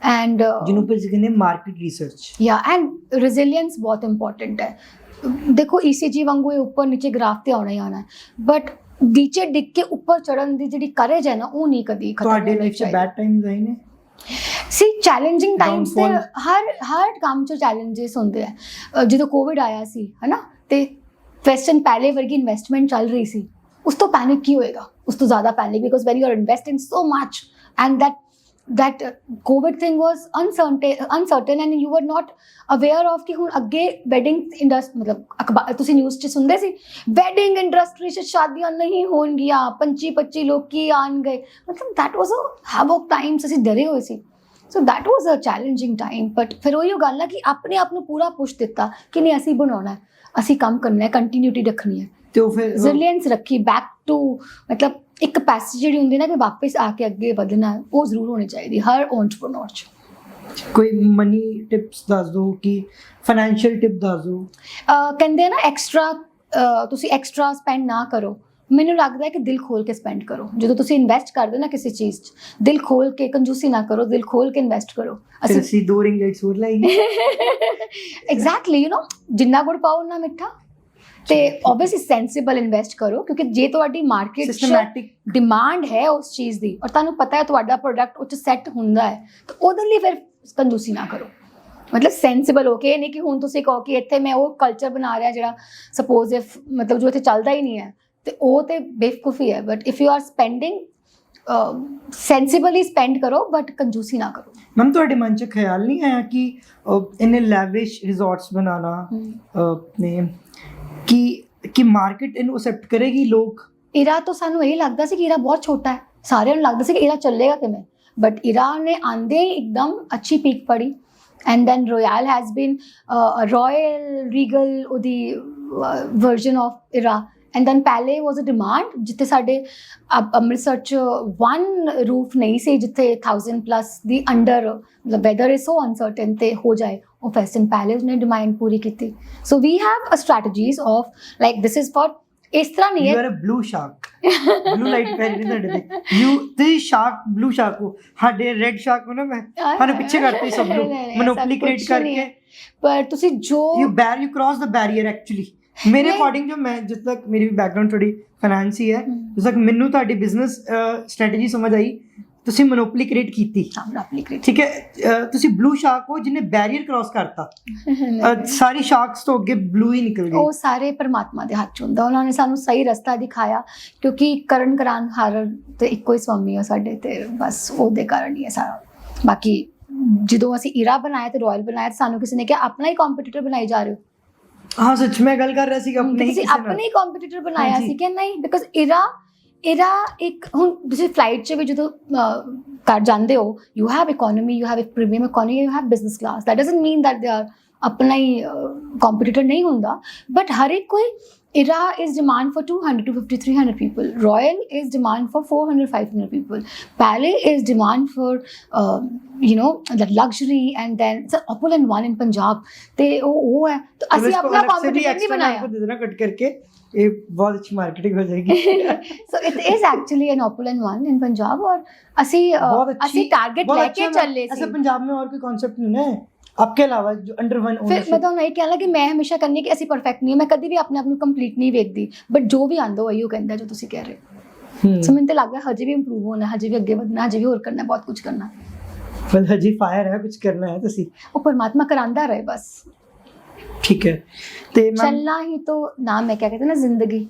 ਐਂਡ ਜਿਹਨੂੰ ਪਰ ਕਹਿੰਦੇ ਮਾਰਕੀਟ ਰਿਸਰਚ ਯਾ ਐਂਡ ਰੈਜ਼ਿਲੀਅੰਸ ਬਹੁਤ ਇੰਪੋਰਟੈਂਟ ਹੈ। ਦੇਖੋ ECG ਵਾਂਗੂ ਇਹ ਉੱਪਰ ਨੀਚੇ ਗ੍ਰਾਫ ਤੇ ਆਉਣਾ ਹੀ ਆਉਣਾ, ਬਟ ਨੀਚੇ ਡਿੱਗ ਕੇ ਉੱਪਰ ਚੜਨ ਦੀ ਜਿਹੜੀ ਕਰੇਜ ਹੈ ਨਾ, ਉਹ ਨਹੀਂ ਕਦੀ ਖਤਮ ਹੋਣੀ ਚਾਹੀਦੀ। ਤੁਹਾਡੇ ਲਾਈਫ 'ਚ ਬੈਡ ਟਾਈਮਸ ਆਏ ਨੇ? ਸੀ ਚੈਲੰਜਿੰਗ ਟਾਈਮਸ ਤੇ ਹਰ ਕੰਮ 'ਚ ਚੈਲੰਜਸ ਹੁੰਦੇ ਆ। ਜਦੋਂ ਕੋਵਿਡ ਆਇਆ ਸੀ ਹੈ ਨਾ, ਤੇ ਵੈਸਟਰਨ ਪਹਿਲੇ ਵਰਗੀ ਇਨਵੈਸਟਮੈਂਟ ਚੱਲ ਰਹੀ ਸੀ, ਉਸ ਤੋਂ ਪੈਨਿਕ ਕੀ ਹੋਏਗਾ, ਉਸ ਤੋਂ ਜ਼ਿਆਦਾ panic, because when you are investing so much and that COVID thing was uncertain and you were not aware of ਕਿ ਹੁਣ ਅੱਗੇ wedding industry, ਮਤਲਬ ਤੁਸੀਂ ਨਿਊਜ਼ 'ਚ ਸੁਣਦੇ ਸੀ wedding industry 'ਚ ਸ਼ਾਦੀਆਂ ਨਹੀਂ ਹੋਣਗੀਆਂ, 25 ਲੋਕੀ ਆਉਣਗੇ, ਮਤਲਬ that was a havoc times, ਅਸੀਂ ਡਰੇ ਹੋਏ ਸੀ। ਸੋ that was a challenging time, but ਫਿਰ ਉਹੀ ਗੱਲ ਹੈ ਕਿ ਆਪਣੇ ਆਪ ਨੂੰ ਪੂਰਾ ਪੁਸ਼ ਦਿੱਤਾ ਕਿ ਨਹੀਂ ਅਸੀਂ ਬਣਾਉਣਾ ਹੈ, ਅਸੀਂ ਕੰਮ ਕਰਨਾ ਹੈ, ਕੰਟੀਨਿਊਟੀ ਰੱਖਣੀ ਹੈ ਤੇ ਉਹ ਫਿਰ ਰੈਜ਼ਿਲੀਅੰਸ ਰੱਖੀ, ਬੈਕ ਟੂ ਮਤਲਬ ਇੱਕ ਕਪੈਸਿਟੀ ਜਿਹੜੀ ਹੁੰਦੀ ਨਾ ਕਿ ਵਾਪਸ ਆ ਕੇ ਅੱਗੇ ਵਧਣਾ, ਉਹ ਜ਼ਰੂਰ ਹੋਣੀ ਚਾਹੀਦੀ ਹਰ ਐਂਟਰਪ੍ਰੀਨਿਓਰ 'ਚ। ਕੋਈ ਮਨੀ ਟਿਪਸ ਦੱਸ ਦਿਓ, ਕਿ ਫਾਈਨੈਂਸ਼ੀਅਲ ਟਿਪ ਦੱਸ ਦਿਓ। ਕਹਿੰਦੇ ਆ ਨਾ ਐਕਸਟਰਾ, ਤੁਸੀਂ ਐਕਸਟਰਾ ਸਪੈਂਡ ਨਾ ਕਰੋ। ਮੈਨੂੰ ਲੱਗਦਾ ਹੈ ਕਿ ਦਿਲ ਖੋਲ ਕੇ ਸਪੈਂਡ ਕਰੋ। ਜਦੋਂ ਤੁਸੀਂ ਇਨਵੈਸਟ ਕਰਦੇ ਹੋ ਨਾ ਕਿਸੇ ਚੀਜ਼ 'ਚ, ਦਿਲ ਖੋਲ ਕੇ, ਕੰਜੂਸੀ ਨਾ ਕਰੋ, ਦਿਲ ਖੋਲ ਕੇ ਇਨਵੈਸਟ ਕਰੋ। ਅਸੀਂ 2 ਰਿੰਗ ਲਾਈਟਸ ਹੋਰ ਲਾਈਏ। ਐਗਜ਼ੈਕਟਲੀ, ਯੂ ਨੋ ਜਿੰਨਾ ਗੁੜ ਪਾਓ ਉਨਾ ਮਿੱਠਾ। ਤੇ ਓਬਵੀਅਸਲੀ ਸੈਂਸਿਬਲ ਇਨਵੈਸਟ ਕਰੋ, ਕਿਉਂਕਿ ਜੇ ਤੁਹਾਡੀ ਮਾਰਕੀਟ 'ਚ ਡਿਮਾਂਡ ਹੈ ਉਸ ਚੀਜ਼ ਦੀ ਔਰ ਤੁਹਾਨੂੰ ਪਤਾ ਹੈ ਤੁਹਾਡਾ ਪ੍ਰੋਡਕਟ ਉਹ 'ਚ ਸੈੱਟ ਹੁੰਦਾ ਹੈ, ਤਾਂ ਉਹਦੇ ਲਈ ਫਿਰ ਕੰਜੂਸੀ ਨਾ ਕਰੋ। ਮਤਲਬ ਸੈਂਸਿਬਲ ਹੋ ਕੇ, ਇਹ ਨਹੀਂ ਕਿ ਹੁਣ ਤੁਸੀਂ ਕਹੋ ਕਿ ਇੱਥੇ ਮੈਂ ਉਹ ਕਲਚਰ ਬਣਾ ਰਿਹਾ ਜਿਹੜਾ ਸਪੋਜ਼ ਇਫ ਮਤਲਬ ਜੋ ਇੱਥੇ ਚੱਲਦਾ ਹੀ ਨਹੀਂ ਹੈ, ਤੇ ਉਹ ਤੇ ਬੇਵਕੂਫੀ ਹੈ। But if you are spending sensibly spend ਕਰੋ, ਬਟ ਕੰਜੂਸੀ ਨਾ ਕਰੋ। ਮੈਮ ਤੁਹਾਡੇ ਮਨ 'ਚ ਖਿਆਲ ਨਹੀਂ ਆਇਆ ਕਿ ਇਹਨੇ ਲੈਵਿਸ਼ ਰਿਜ਼ੋਰਟਸ ਬਣਾਉਣਾ ਆਪਣੇ ਕਿ ਮਾਰਕੀਟ ਇਹਨੂੰ ਅਸੈਪਟ ਕਰੇਗੀ? ਲੋਕ ਇਰਾ ਤੋਂ ਸਾਨੂੰ ਇਹੀ ਲੱਗਦਾ ਸੀ ਕਿ ਇਰਾ ਬਹੁਤ ਛੋਟਾ ਹੈ, ਸਾਰਿਆਂ ਨੂੰ ਲੱਗਦਾ ਸੀ ਕਿ ਇਰਾ ਚੱਲੇਗਾ ਕਿਵੇਂ, ਬਟ ਇਰਾ ਨੇ ਆਂਦੇ ਹੀ ਇੱਕਦਮ ਅੱਛੀ ਪੀਕ ਪੜੀ। And then royal has been royal regal ਉਹਦੀ version of era. And then ਪਹਿਲੇ ਵਾਜ਼ ਅ ਡਿਮਾਂਡ ਜਿੱਥੇ ਸਾਡੇ ਅੰਮ੍ਰਿਤਸਰ 'ਚ ਵਨ ਰੂਫ ਨਹੀਂ ਸੀ, ਜਿੱਥੇ 1000+ ਦੀ ਅੰਡਰ ਮਤਲਬ ਵੈਦਰ ਇਜ਼ ਸੋ ਅਨਸਰਟਨ ਤੇ ਹੋ ਜਾਏ, ਉਹ ਫੈਸਟਨ ਪੈਲੇਸ ਨੇ ਡਿਮਾਂਡ ਪੂਰੀ ਕੀਤੀ। So we have a strategies of like this is for, ਇਸ ਤਰ੍ਹਾਂ ਨਹੀਂ ਹੈ। You are a blue shark, blue light ਪੈਰੀ ਨਹੀਂ ਤੁਹਾਡੇ ਤੇ, ਯੂ ਤੇ ਸ਼ਾਰਕ ਬਲੂ ਸ਼ਾਰਕ ਹੋ, ਸਾਡੇ ਰੈੱਡ ਸ਼ਾਰਕ ਹੋ ਨਾ, ਮੈਂ ਸਾਨੂੰ ਪਿੱਛੇ ਕਰਤੀ ਸਭ ਨੂੰ ਮੋਨੋਪੋਲੀ ਕ੍ਰੀਏਟ ਕਰਕੇ। ਪਰ ਤੁਸੀਂ ਜੋ you cross the barrier actually. ਮੇਰੇ ਅਕੋਰਡਿੰਗ ਜੋ ਮੈਂ ਜਿਸ ਤੱਕ ਮੇਰੀ ਬੈਕਗ੍ਰਾਉਂਡ ਥੋੜੀ ਫਾਈਨੈਂਸ ਹੀ ਹੈ, ਜਿਸ ਤੱਕ ਮੈਨੂੰ ਤੁਹਾਡੀ ਬਿਜ਼ਨਸ ਸਟ੍ਰੈਟਜੀ ਸਮਝ ਆਈ, ਤੁਸੀਂ ਮੋਨੋਪੋਲੀ ਕ੍ਰੀਏਟ ਕੀਤੀ, ਠੀਕ ਹੈ। ਤੁਸੀਂ ਬਲੂ ਸ਼ਾਰਕ ਹੋ ਜਿਹਨੇ ਬੈਰੀਅਰ ਕ੍ਰਾਸ ਕਰਤਾ, ਸਾਰੀ ਸ਼ਾਰਕਸ ਤੋਂ ਅੱਗੇ ਬਲੂ ਹੀ ਨਿਕਲ ਗਈ। ਉਹ ਸਾਰੇ ਪਰਮਾਤਮਾ ਦੇ ਹੱਥ 'ਚ ਹੁੰਦਾ, ਉਹਨਾਂ ਨੇ ਸਾਨੂੰ ਸਹੀ ਰਸਤਾ ਦਿਖਾਇਆ, ਕਿਉਂਕਿ ਕਰਨ ਕਰਾਨ ਹਰ ਤੇ ਇੱਕੋ ਹੀ ਸਵਾਮੀ ਆ ਸਾਡੇ, ਤੇ ਬਸ ਉਹਦੇ ਕਾਰਨ ਹੀ ਹੈ ਸਾਰਾ। ਬਾਕੀ ਜਦੋਂ ਅਸੀਂ ਇਰਾ ਬਣਾਇਆ ਤੇ ਰਾਇਲ ਬਣਾਇਆ, ਸਾਨੂੰ ਕਿਸੇ ਨੇ ਕਿਹਾ ਆਪਣਾ ਹੀ ਕੰਪੀਟੀਟਰ ਬਣਾਈ ਜਾ ਰਹੇ ਹੋ। ਹਾਂ ਸੱਚ, ਮੈਂ ਗੱਲ ਕਰ ਰਿਹਾ ਸੀ ਆਪਣੇ ਹੀ ਕੰਪੀਟੀਟਰ ਬਣਾਇਆ ਸੀ ਕਿ ਨਹੀਂ, ਬਿਕਾਜ਼ ਇਰਾ ਇੱਕ ਹੁਣ ਤੁਸੀਂ ਫਲਾਈਟ 'ਚ ਵੀ ਜਦੋਂ ਕਰ ਜਾਂਦੇ ਹੋ, you have economy, you have premium economy, you have business class. That doesn't mean that they are ਆਪਣਾ ਹੀ ਕੰਪੀਟੀਟਰ ਨਹੀਂ ਹੁੰਦਾ, ਬਟ ਹਰ ਇੱਕ ਕੋਈ era is demand for 200 to 50 300 people, royal is demand for 400 500 people, palais is demand for the luxury, and then it's an opulent one in Punjab, ਤੇ ਉਹ ਹੈ। तो ਅਸੀਂ ਆਪਣਾ ਕੰਪੀਟੀਟਰ ਨਹੀਂ ਬਣਾਇਆ, ਦੇ ਦੇਣਾ ਕੱਟ ਕਰਕੇ, ਇਹ ਬਹੁਤ ਅੱਛੀ ਮਾਰਕੀਟਿੰਗ ਹੋ ਜਾਏਗੀ। so it is actually an opulent one in Punjab, और ਅਸੀਂ ਟਾਰਗੇਟ ਲੈ ਕੇ ਚੱਲੇ ਸੀ। ऐसे पंजाब में और कोई कॉन्सेप्ट नहीं है आपके अलावा जो अंडर वन ਫਿਰ ਮੈਂ ਤੁਹਾਨੂੰ ਇਹ ਕਹਿਣਾ ਕਿ ਮੈਂ ਹਮੇਸ਼ਾ ਕਹਿੰਦੀ ਕਿ ਅਸੀਂ ਪਰਫੈਕਟ ਨਹੀਂ, ਮੈਂ ਕਦੀ ਵੀ ਆਪਣੇ ਆਪ ਨੂੰ ਕੰਪਲੀਟ ਨਹੀਂ ਵੇਖਦੀ, ਬਟ ਜੋ ਵੀ ਆਂਦਾ ਉਹੀ ਉਹ ਕਹਿੰਦਾ ਜੋ ਤੁਸੀਂ ਕਹਿ ਰਹੇ ਹੋ। ਸੋ ਮੈਨੂੰ ਤਾਂ ਲੱਗਦਾ ਹਜੇ ਵੀ ਇੰਪਰੂਵ ਹੋਣਾ, ਹਜੇ ਵੀ ਅੱਗੇ ਵਧਣਾ, ਹਜੇ ਵੀ ਹੋਰ ਕਰਨਾ, ਬਹੁਤ ਕੁਝ ਕਰਨਾ। ਬਸ ਹਜੇ ਫਾਇਰ ਹੈ, ਕੁਝ ਕਰਨਾ ਹੈ ਤੁਸੀਂ, ਉਹ ਪਰਮਾਤਮਾ ਕਰਾਂਦਾ ਰਹੇ ਬਸ, ਠੀਕ ਹੈ। ਤੇ ਚੱਲਣਾ ਹੀ ਤਾਂ ਨਾਮ ਹੈ, ਕਿਆ ਕਹਿੰਦੇ ਨਾ, ਜ਼ਿੰਦਗੀ।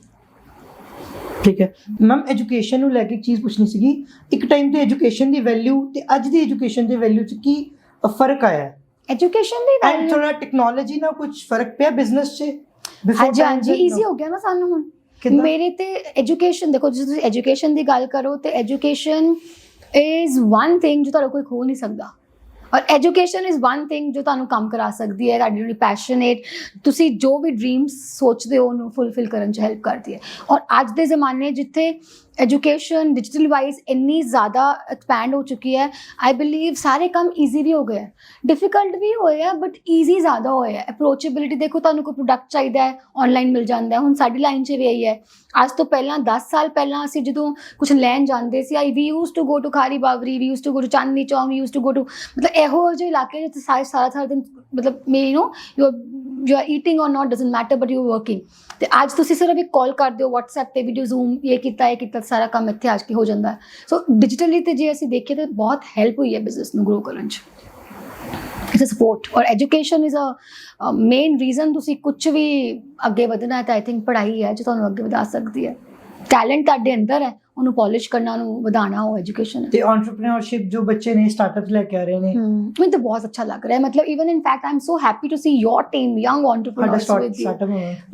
ਠੀਕ ਹੈ ਮੈਮ, ਐਜੂਕੇਸ਼ਨ ਨੂੰ ਲੈ ਕੇ ਇੱਕ ਚੀਜ਼ ਪੁੱਛਣੀ ਸੀਗੀ। ਇੱਕ ਟਾਈਮ ਤੇ ਐਜੂਕੇਸ਼ਨ ਦੀ ਵੈਲਿਊ ਤੇ ਅੱਜ ਦੀ ਐਜੂਕੇਸ਼ਨ ਦੀ ਵੈਲਿਊ 'ਚ ਕੀ ਫਰਕ ਆਇਆ ਹੈ? ਐਜੂਕੇਸ਼ਨ ਦੀ ਵੈਲਿਊ ਥੋੜਾ ਟੈਕਨੋਲੋਜੀ ਨਾਲ ਕੁਝ ਫਰਕ ਪਿਆ ਬਿਜ਼ਨਸ 'ਚ? ਹਾਂਜੀ, ਈਜ਼ੀ ਹੋ ਗਿਆ ਨਾ ਸਾਨੂੰ ਹੁਣ। ਮੇਰੇ ਤੇ ਐਜੂਕੇਸ਼ਨ ਦੇਖੋ, ਜੇ ਤੁਸੀਂ ਐਜੂਕੇਸ਼ਨ ਦੀ ਗੱਲ ਕਰੋ ਤੇ ਐਜੂਕੇਸ਼ਨ ਇਜ਼ ਵਨ ਥਿੰਗ ਜੋ ਤੁਹਾਡਾ ਕੋਈ ਖੋ ਨਹੀਂ ਸਕਦਾ, ਔਰ ਐਜੂਕੇਸ਼ਨ ਇਜ਼ ਵਨ ਥਿੰਗ ਜੋ ਤੁਹਾਨੂੰ ਕੰਮ ਕਰਾ ਸਕਦੀ ਹੈ, ਤੁਹਾਡੀ ਜਿਹੜੀ ਪੈਸ਼ਨੇਟ ਤੁਸੀਂ ਜੋ ਵੀ ਡ੍ਰੀਮਸ ਸੋਚਦੇ ਹੋ ਉਹਨੂੰ ਫੁਲਫਿਲ ਕਰਨ 'ਚ ਹੈਲਪ ਕਰਦੀ ਹੈ। ਔਰ ਅੱਜ ਦੇ ਜ਼ਮਾਨੇ ਜਿੱਥੇ ਐਜੂਕੇਸ਼ਨ ਡਿਜੀਟਲ ਵਾਈਜ਼ ਇੰਨੀ ਜ਼ਿਆਦਾ ਐਕਸਪੈਂਡ ਹੋ ਚੁੱਕੀ ਹੈ, ਆਈ ਬਿਲੀਵ ਸਾਰੇ ਕੰਮ ਈਜ਼ੀ ਵੀ ਹੋ ਗਏ ਹੈ, ਡਿਫਿਕਲਟ ਵੀ ਹੋਏ ਆ, ਬਟ ਈਜ਼ੀ ਜ਼ਿਆਦਾ ਹੋਏ ਹੈ। ਅਪਰੋਚੇਬਿਲਿਟੀ ਦੇਖੋ, ਤੁਹਾਨੂੰ ਕੋਈ ਪ੍ਰੋਡਕਟ ਚਾਹੀਦਾ ਹੈ ਆਨਲਾਈਨ ਮਿਲ ਜਾਂਦਾ ਹੈ। ਹੁਣ ਸਾਡੀ ਲਾਈਨ 'ਚ ਵੀ ਇਹੀ ਹੈ। ਅੱਜ ਤੋਂ ਪਹਿਲਾਂ 10 ਸਾਲ ਪਹਿਲਾਂ ਅਸੀਂ ਜਦੋਂ ਕੁਝ ਲੈਣ ਜਾਂਦੇ ਸੀ, we use to go to Khari Baoli, we use to go to Chandni Chowk, we use to go to ਮਤਲਬ ਇਹੋ ਜਿਹੇ ਇਲਾਕੇ ਜਿੱਥੇ ਸਾਰਾ ਦਿਨ ਮਤਲਬ you are eating or not doesn't matter, but you are working. ਤੇ ਅੱਜ ਤੁਸੀਂ ਸਿਰਫ ਇੱਕ ਕਾਲ ਕਰਦੇ ਹੋ WhatsApp ਤੇ, ਵੀਡੀਓ ਜ਼ੂਮ, ਇਹ ਕੀਤਾ ਸਾਰਾ ਕੰਮ ਇੱਥੇ ਆ ਕੇ ਹੋ ਜਾਂਦਾ ਹੈ। ਸੋ ਡਿਜੀਟਲੀ ਤੇ ਜੇ ਅਸੀਂ ਦੇਖੀਏ ਤਾਂ ਬਹੁਤ ਹੈਲਪ ਹੋਈ ਹੈ ਬਿਜ਼ਨਸ ਨੂੰ ਗਰੋ ਕਰਨ 'ਚ। It's a support, or education is a main reason ਤੁਸੀਂ ਕੁਝ ਵੀ ਅੱਗੇ ਵਧਣਾ ਹੈ ਤਾਂ ਆਈ ਥਿੰਕ ਪੜ੍ਹਾਈ ਹੈ ਜੋ ਤੁਹਾਨੂੰ ਅੱਗੇ ਵਧਾ ਸਕਦੀ ਹੈ। ਟੈਲੈਂਟ ਤੁਹਾਡੇ ਅੰਦਰ ਹੈ, ਉਹਨੂੰ ਪੋਲਿਸ਼ ਕਰਨਾ, ਉਹਨੂੰ ਵਧਾਉਣਾ, ਉਹ ਐਜੂਕੇਸ਼ਨ ਹੈ। ਤੇ ਐਂਟਰਪ੍ਰੀਨਿਓਰਸ਼ਿਪ ਜੋ ਬੱਚੇ ਨੇ ਸਟਾਰਟਅਪ ਲੈ ਕੇ ਆ ਰਹੇ ਨੇ, ਮੈਨੂੰ ਤਾਂ ਬਹੁਤ ਅੱਛਾ ਲੱਗ ਰਿਹਾ ਹੈ। ਮਤਲਬ even in fact I am so happy to see your team young entrepreneurs with you.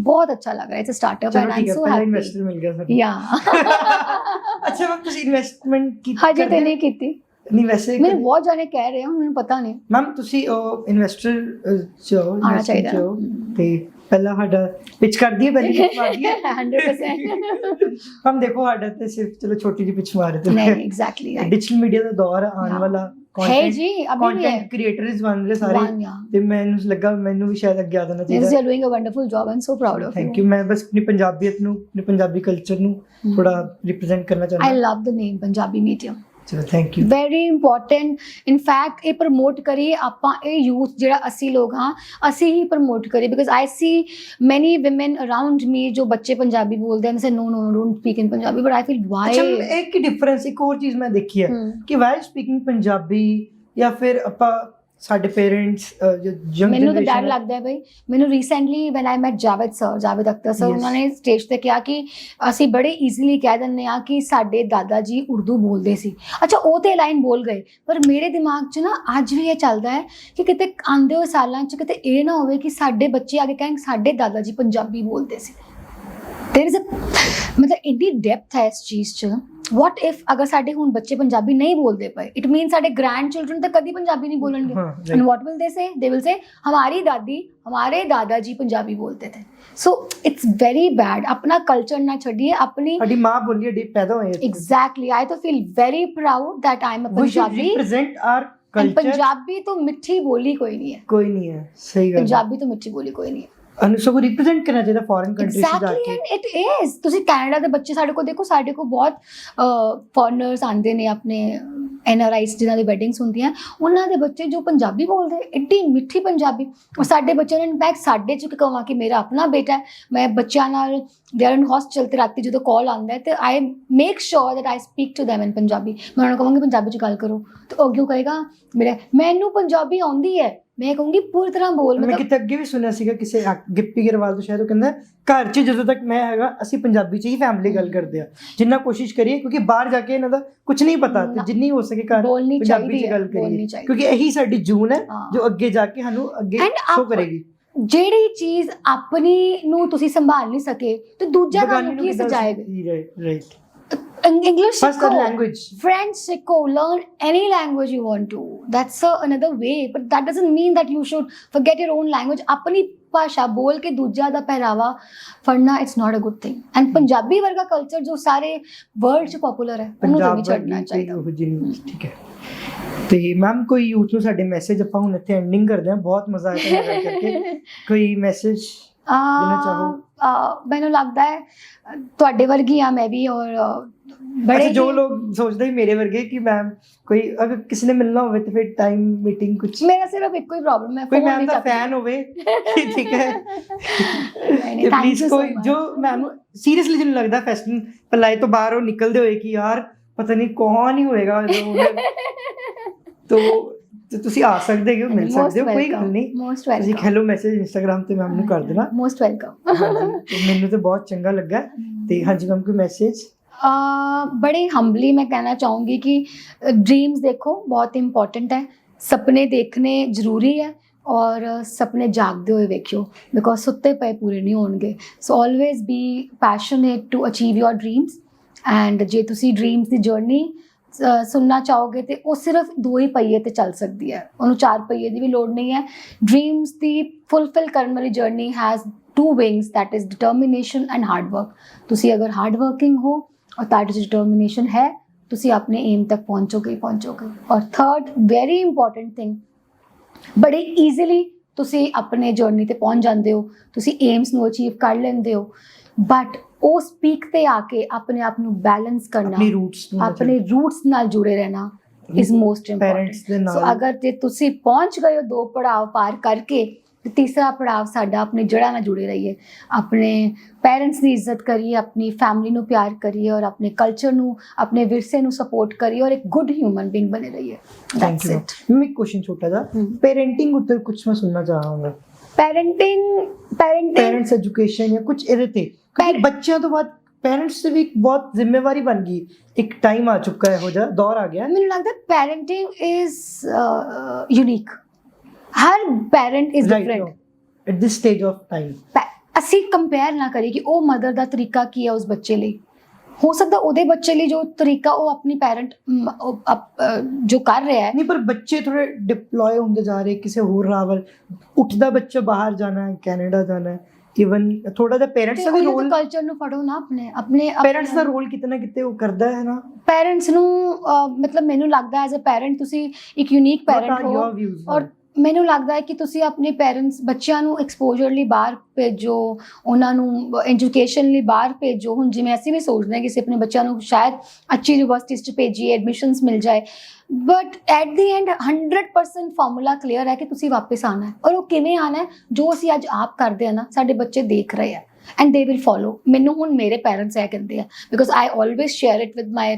ਬਹੁਤ ਅੱਛਾ ਲੱਗ ਰਿਹਾ ਹੈ, it's a startup and I am so happy. Investor ਮਿਲ ਗਿਆ ਸਾਨੂੰ। ਯਾ ਅੱਛਾ ਮੈਮ, ਤੁਸੀਂ ਇਨਵੈਸਟਮੈਂਟ ਕੀ ਹਜੇ ਤੇ ਨਹੀਂ ਕੀਤੀ? ਨਹੀਂ, ਵੈਸੇ ਮੈਨੂੰ ਬਹੁਤ ਜਾਣੇ ਕਹਿ ਰਹੇ ਹਨ, ਮੈਨੂੰ ਪਤਾ ਨਹੀਂ। ਮੈਮ ਤੁਸੀਂ ਇਨਵੈਸਟਰ ਆਉਣਾ ਚਾਹੀਦਾ ਤੇ ਪਹਿਲਾਂ ਸਾਡਾ ਪਿਚ ਕਰ ਦਈਏ, ਪਹਿਲੀ ਪਿਚ ਮਾਰ ਦਈਏ 100%। ਹਮ ਦੇਖੋ, ਸਾਡਾ ਤੇ ਸਿਰਫ ਚਲੋ ਛੋਟੀ ਜਿਹੀ ਪਿਚ ਮਾਰੇ ਤੇ ਨਹੀਂ, ਐਗਜ਼ੈਕਟਲੀ ਡਿਜੀਟਲ ਮੀਡੀਆ ਦਾ ਦੌਰ ਆਉਣ ਵਾਲਾ, ਹੈ ਜੀ, ਕੰਟੈਂਟ ਕ੍ਰੀਏਟਰਸ ਬਣ ਰਹੇ ਸਾਰੇ, ਤੇ ਮੈਨੂੰ ਲੱਗਾ ਮੈਨੂੰ ਵੀ ਸ਼ਾਇਦ ਅੱਗੇ ਆ ਜਾਣਾ ਚਾਹੀਦਾ। You are doing a wonderful job, I am so proud of you. Thank you. ਮੈਂ ਬਸ ਆਪਣੀ ਪੰਜਾਬੀਅਤ ਨੂੰ, ਆਪਣੇ ਪੰਜਾਬੀ ਕਲਚਰ ਨੂੰ ਥੋੜਾ ਰਿਪਰੈਜ਼ੈਂਟ ਕਰਨਾ ਚਾਹੁੰਦਾ। ਆਈ ਲਵ ਦ ਨੇਮ ਪੰਜਾਬੀ ਮੀਡੀਅਮ। ਚਲੋ thank you. Very important, in fact ਇਹ ਪ੍ਰਮੋਟ ਕਰੀਏ ਆਪਾਂ, ਇਹ ਯੂਥ ਜਿਹੜਾ ਅਸੀਂ ਲੋਕ ਹਾਂ ਅਸੀਂ ਹੀ ਪ੍ਰਮੋਟ ਕਰੀਏ, ਬਿਕਾਜ਼ ਆਈ ਸੀ ਮੈਨੀ ਵਿਮਨ ਅਰਾਊਂਡ ਮੀ ਜੋ ਬੱਚੇ ਪੰਜਾਬੀ ਬੋਲਦੇ ਹਨ, say no don't speak in Punjabi, but I feel why. ਅੱਛਾ, ਇੱਕ ਡਿਫਰੈਂਸ, ਇੱਕ ਹੋਰ ਚੀਜ਼ ਮੈਂ ਦੇਖੀ ਹੈ ਕਿ ਵਾਈਲ ਸਪੀਕਿੰਗ ਪੰਜਾਬੀ ਜਾਂ ਫਿਰ ਆਪਾਂ ਸਾਡੇ ਪੇਰੈਂਟਸ ਜੋ ਯੰਗ ਮੈਨੂੰ ਤਾਂ ਡਰ ਲੱਗਦਾ ਹੈ ਬਈ। ਮੈਨੂੰ recently when I met Javed Akhtar sir, Yes. ਉਹਨਾਂ ਨੇ ਸਟੇਜ ਤੇ ਕਿਹਾ ਕਿ ਅਸੀਂ ਬੜੇ ਈਜ਼ੀਲੀ ਕਹਿ ਦਿੰਦੇ ਆ ਕਿ ਸਾਡੇ ਦਾਦਾ ਜੀ ਉਰਦੂ ਬੋਲਦੇ ਸੀ। ਅੱਛਾ, ਉਹ ਤੇ ਲਾਈਨ ਬੋਲ ਗਏ, ਪਰ ਮੇਰੇ ਦਿਮਾਗ 'ਚ ਨਾ ਅੱਜ ਵੀ ਇਹ ਚੱਲਦਾ ਹੈ ਕਿ ਕਿਤੇ ਆਉਂਦੇ ਹੋਏ ਸਾਲਾਂ 'ਚ ਕਿਤੇ ਇਹ ਨਾ ਹੋਵੇ ਕਿ ਸਾਡੇ ਬੱਚੇ ਆ ਕੇ ਕਹਿਣ ਸਾਡੇ ਦਾਦਾ ਜੀ ਪੰਜਾਬੀ ਬੋਲਦੇ ਸੀ। देयर इज अ मतलब ਇੰਨੀ ਡੈਪਥ ਹੈ ਇਸ ਚੀਜ਼ 'ਚ। what if ਅਗਰ ਸਾਡੇ ਹੁਣ ਬੱਚੇ ਪੰਜਾਬੀ ਨਹੀਂ ਬੋਲਦੇ ਪਏ, ਇਟ ਮੀਨ ਸਾਡੇ ਗ੍ਰੈਂਡ ਚਿਲड्रन ਤਾਂ ਕਦੀ ਪੰਜਾਬੀ ਨਹੀਂ ਬੋਲਣਗੇ। and what will they say? they will say हमारी दादी हमारे दादाजी पंजाबी बोलते थे। so it's very bad। अपना कल्चर ना छड़िए, अपनी ਸਾਡੀ ਮਾਂ ਬੋਲੀ ਡੀ ਪੈਦਾ ਹੋਏ exactly। I तो feel very proud that I'm a we should Punjabi represent our and culture। Punjabi तो मिठी बोली कोई नहीं है, ਕੋਈ ਨਹੀਂ ਹੈ, ਸਹੀ ਗੱਲ ਹੈ। पंजाबी तो मिठी बोली कोई नहीं है। ਅਨੂ ਸਭ ਰਿਪਰੈਜ਼ੈਂਟ ਕਰਨਾ ਚਾਹੀਦਾ ਫੋਰਨ ਕੰਟਰੀਜ਼ 'ਚ ਜਾ exactly, K. And it is. ਤੁਸੀਂ ਕੈਨੇਡਾ ਦੇ ਬੱਚੇ ਸਾਡੇ ਕੋਲ ਦੇਖੋ, ਸਾਡੇ ਕੋਲ ਬਹੁਤ ਫੋਰਨਰਸ ਆਉਂਦੇ ਨੇ, ਆਪਣੇ NRIs ਜਿਨ੍ਹਾਂ ਦੀ ਵੈਡਿੰਗਸ ਹੁੰਦੀਆਂ, ਉਹਨਾਂ ਦੇ ਬੱਚੇ ਜੋ ਪੰਜਾਬੀ ਬੋਲਦੇ, ਐਡੀ ਮਿੱਠੀ ਪੰਜਾਬੀ। ਔਰ ਸਾਡੇ ਬੱਚਿਆਂ ਨੇ ਇਨਫੈਕਟ ਸਾਡੇ 'ਚ ਕਹਾਂ ਕਿ ਮੇਰਾ ਆਪਣਾ ਬੇਟਾ ਹੈ, ਮੈਂ ਬੱਚਿਆਂ ਨਾਲ ਦੇ ਆਰ ਇਨ ਹੌਸਟਲ ਤੇ ਰਾਤੀ ਜਦੋਂ ਕਾਲ ਆਉਂਦਾ ਹੈ ਤੇ I make sure that I speak to them in Punjabi. ਮੈਂ ਉਹਨਾਂ ਨੂੰ ਕਹਾਂਗੀ ਪੰਜਾਬੀ 'ਚ ਗੱਲ ਕਰੋ, ਤੇ ਉਹ ਅੱਗੇ ਕਹੇਗਾ ਮੈਨੂੰ ਪੰਜਾਬੀ ਆਉਂਦੀ ਹੈ, ਮੈਂ ਕਹੂੰਗੀ ਪੂਰੀ ਤਰ੍ਹਾਂ ਬੋਲ। ਮੈਂ ਕਿਤੇ ਅੱਗੇ ਵੀ ਸੁਣਿਆ ਸੀਗਾ ਕਿਸੇ ਗਿੱਪੀ ਗਰੇਵਾਲ ਤੋਂ ਸ਼ਾਇਦ, ਉਹ ਕਹਿੰਦਾ ਘਰ 'ਚ ਜਦੋਂ ਤੱਕ ਮੈਂ ਹੈਗਾ ਅਸੀਂ ਪੰਜਾਬੀ 'ਚ ਹੀ ਫੈਮਿਲੀ ਗੱਲ ਕਰਦੇ ਆ, ਜਿੰਨਾ ਕੋਸ਼ਿਸ਼ ਕਰੀਏ, ਕਿਉਂਕਿ ਬਾਹਰ ਜਾ ਕੇ ਇਹਨਾਂ ਦਾ ਕੁਝ ਨਹੀਂ ਪਤਾ, ਤੇ ਜਿੰਨੀ ਹੋ ਸਕੇ ਘਰ ਬੋਲਣੀ ਪੰਜਾਬੀ 'ਚ ਚਾਹੀਦੀ ਗੱਲ ਹੈ, ਕਰੀਏ, ਚਾਹੀਦੀ। ਕਿਉਂਕਿ ਇਹੀ ਸਾਡੀ ਜੂਨ ਹੈ ਜੋ ਅੱਗੇ ਜਾ ਕੇ ਸਾਨੂੰ ਅੱਗੇ ਸ਼ੋ ਕਰੇਗੀ। ਜਿਹੜੀ ਚੀਜ਼ ਆਪਣੀ ਨੂੰ ਤੁਸੀਂ ਸੰਭਾਲ ਨਹੀਂ ਸਕੇ ਤੇ ਦੂਜਾ ਤੁਹਾਨੂੰ ਕੀ ਸਜਾਏਗਾ? ਰਾਈਟ। English First सीखो, language, French सीखो, learn any language you want to. That's another way, but that doesn't mean that you should forget your own language. अपनी भाषा बोल के दूजा दा पहरावा फड़ना, it's not a good thing. And Punjabi वर्गा culture जो सारे world च popular है, ਉਹਨੂੰ ਤਾਂ ਨਹੀਂ ਛੱਡਣਾ ਚਾਹੀਦਾ। ਠੀਕ ਹੈ। ਤੇ ਮੈਮ ਕੋਈ ਯੂਥ ਨੂੰ ਸਾਡੇ ਮੈਸੇਜ, ਆਪਾਂ ਹੁਣ ਇੱਥੇ ਐਂਡਿੰਗ ਕਰਦੇ ਹਾਂ, ਬਹੁਤ ਮਜ਼ਾ ਆਇਆ ਗੱਲ ਕਰਕੇ, ਕੋਈ ਮੈਸੇਜ ਦੇਣਾ ਚਾਹੋ? ਮੈਨੂੰ ਲੱਗਦਾ ਹੈ ਤੁਹਾਡੇ ਵਰਗੀ ਆ ਮੈਂ ਵੀ, ਔਰ ਬੜੇ ਜੋ ਲੋਕ ਸੋਚਦੇ ਮੇਰੇ ਵਰਗੇ ਕਿ ਮੈਮ ਕੋਈ ਅਗਰ ਕਿਸੇ ਨੇ ਮਿਲਣਾ ਹੋਵੇ ਤੇ ਫਿਰ ਟਾਈਮ ਮੀਟਿੰਗ ਕੁਝ, ਮੇਰਾ ਸਿਰਫ ਇੱਕੋ ਹੀ ਪ੍ਰੋਬਲਮ ਹੈ, ਕੋਈ ਮੈਮ ਦਾ ਫੈਨ ਹੋਵੇ ਠੀਕ ਹੈ ਤੇ ਪਲੀਜ਼ ਕੋਈ ਜੋ ਮੈਮ ਨੂੰ ਸੀਰੀਅਸਲੀ ਜਿਹਨੂੰ ਲੱਗਦਾ ਫੈਸਟਨ ਪਲਾਈ ਤੋਂ ਬਾਹਰ ਉਹ ਨਿਕਲਦੇ ਹੋਏ ਕਿ ਯਾਰ ਪਤਾ ਨਹੀਂ ਕੌਣ ਹੀ ਹੋਏਗਾ ਤੋ ਤੁਸੀਂ ਆ ਸਕਦੇ ਹੋ, ਮਿਲ ਸਕਦੇ ਹੋ, ਕੋਈ ਗੱਲ ਨਹੀਂ। Most welcome. ਤੁਸੀਂ ਹੈਲੋ ਮੈਸੇਜ ਇੰਸਟਾਗ੍ਰਾਮ ਤੇ ਮੈਮ ਨੂੰ ਕਰ ਦੇਣਾ। Most welcome. ਹਾਂਜੀ, ਮੈਨੂੰ ਤਾਂ ਬਹੁਤ ਚੰਗਾ ਲੱਗਾ। ਤੇ ਹਾਂਜੀ ਮੈਮ ਕੋਈ ਮੈਸੇਜ? बड़े हम्बली मैं कहना चाहूँगी कि ड्रीम्स देखो बहुत इंपॉर्टेंट है, सपने देखने जरूरी है, और सपने जागते हुए वेखियो, बिकॉज सुते पे पूरे नहीं होंगे। So always be passionate to achieve your dreams. And जे तुसी ड्रीम्स की जर्नी सुनना चाहोगे तो वो सिर्फ 2 ही पहिए ते चल सकती है, उन्होंने 4 पहिए की भी लोड़ नहीं है। ड्रीम्स की फुलफिल करने वाली journey has 2 wings, that is determination and hard work. तुसी अगर हार्ड वर्किंग हो और दैट इज डिटर्मिनेशन है, तुसी अपने एम तक पहुँचोगे ही पहुँचोगे। और थर्ड वेरी इंपॉर्टेंट थिंग, बड़े ईजिली तुसी अपने जर्नी ते पहुँच जाते हो, तुसी एम्स नू अचीव कर लेंदे हो, बट उस पीक ते आके अपने आप नू बैलेंस करना, अपने रूट्स नाल जुड़े रहना इज मोस्ट इंपॉर्टेंट। सो अगर जे तुसी पहुँच गए हो 2 पड़ाव पार करके, तीसरा पड़ाव साडा अपने जड़ा नाल जुड़े रहिए, अपने पेरेंट्स की इज्जत करिए, अपनी फैमिली नू प्यार करिए, और अपने कल्चर नू, अपने विरसे नू सपोर्ट करिए, और एक गुड ह्यूमन बीइंग बने रहिए। That's it. मैं एक क्वेश्चन छोटा सा पेरेंटिंग उत्ते कुछ मैं सुनना चाहूंगा। पेरेंट्स एजुकेशन या कुछ ਇਹਦੇ ਤੇ, ਕਿਉਂਕਿ ਬੱਚਿਆਂ ਤੋਂ ਬਾਅਦ पेरेंट्स से भी बहुत जिम्मेवारी बन गई, एक टाइम आ चुका है, हो जा दौर आ गया। ਮੈਨੂੰ ਲੱਗਦਾ parenting is unique, her parent is different at this stage of time. ਅਸੀਂ ਕੰਪੇਅਰ ਨਾ ਕਰੀਏ ਕਿ ਉਹ ਮਦਰ ਦਾ ਤਰੀਕਾ ਕੀ ਹੈ ਉਸ ਬੱਚੇ ਲਈ, ਹੋ ਸਕਦਾ ਉਹਦੇ ਬੱਚੇ ਲਈ ਜੋ ਤਰੀਕਾ ਉਹ ਆਪਣੀ ਪੈਰੈਂਟ ਜੋ ਕਰ ਰਿਹਾ ਹੈ। ਨਹੀਂ, ਪਰ ਬੱਚੇ ਥੋੜੇ ਡਿਪਲੋਏ ਹੁੰਦੇ ਜਾ ਰਹੇ ਕਿਸੇ ਹੋਰ ਰਾਵਲ, ਉੱਠਦਾ ਬੱਚਾ ਬਾਹਰ ਜਾਣਾ ਹੈ, ਕੈਨੇਡਾ ਜਾਣਾ ਹੈ, ਇਵਨ ਥੋੜਾ ਜਿਹਾ ਪੇਰੈਂਟਸ ਦਾ ਵੀ ਰੋਲ, ਕਲਚਰ ਨੂੰ ਫੜੋ ਨਾ, ਆਪਣੇ ਪੇਰੈਂਟਸ ਦਾ ਰੋਲ ਕਿਤੇ ਨਾ ਕਿਤੇ ਉਹ ਕਰਦਾ ਹੈ ਨਾ। ਪੈਰੈਂਟਸ ਨੂੰ ਮਤਲਬ ਮੈਨੂੰ ਲੱਗਦਾ ਐਜ਼ ਅ ਪੈਰੈਂਟ ਤੁਸੀਂ ਇੱਕ ਯੂਨੀਕ ਪੈਰੈਂਟ ਹੋ, ਔਰ ਮੈਨੂੰ ਲੱਗਦਾ ਹੈ ਕਿ ਤੁਸੀਂ ਆਪਣੇ ਪੈਰੈਂਟਸ ਬੱਚਿਆਂ ਨੂੰ ਐਕਸਪੋਜ਼ਰ ਲਈ ਬਾਹਰ ਭੇਜੋ, ਉਹਨਾਂ ਨੂੰ ਐਜੂਕੇਸ਼ਨ ਲਈ ਬਾਹਰ ਭੇਜੋ। ਹੁਣ ਜਿਵੇਂ ਅਸੀਂ ਵੀ ਸੋਚਦੇ ਹਾਂ ਕਿ ਅਸੀਂ ਆਪਣੇ ਬੱਚਿਆਂ ਨੂੰ ਸ਼ਾਇਦ ਅੱਛੀ ਯੂਨੀਵਰਸਿਟੀਜ਼ 'ਚ ਭੇਜੀਏ, ਐਡਮਿਸ਼ਨਸ ਮਿਲ ਜਾਏ, but at the and 100% formula clear ਹੈ ਕਿ ਤੁਸੀਂ ਵਾਪਸ ਆਉਣਾ ਹੈ, ਔਰ ਉਹ ਕਿਵੇਂ ਆਉਣਾ ਹੈ, ਜੋ ਅਸੀਂ ਅੱਜ ਆਪ ਕਰਦੇ ਹਾਂ ਨਾ, ਸਾਡੇ ਬੱਚੇ ਦੇਖ ਰਹੇ ਆ ਐਂਡ ਦੇ ਵਿਲ ਫੋਲੋ। ਮੈਨੂੰ ਹੁਣ ਮੇਰੇ ਪੈਰੈਂਟਸ ਇਹ ਕਹਿੰਦੇ ਆ, because I always share it with my,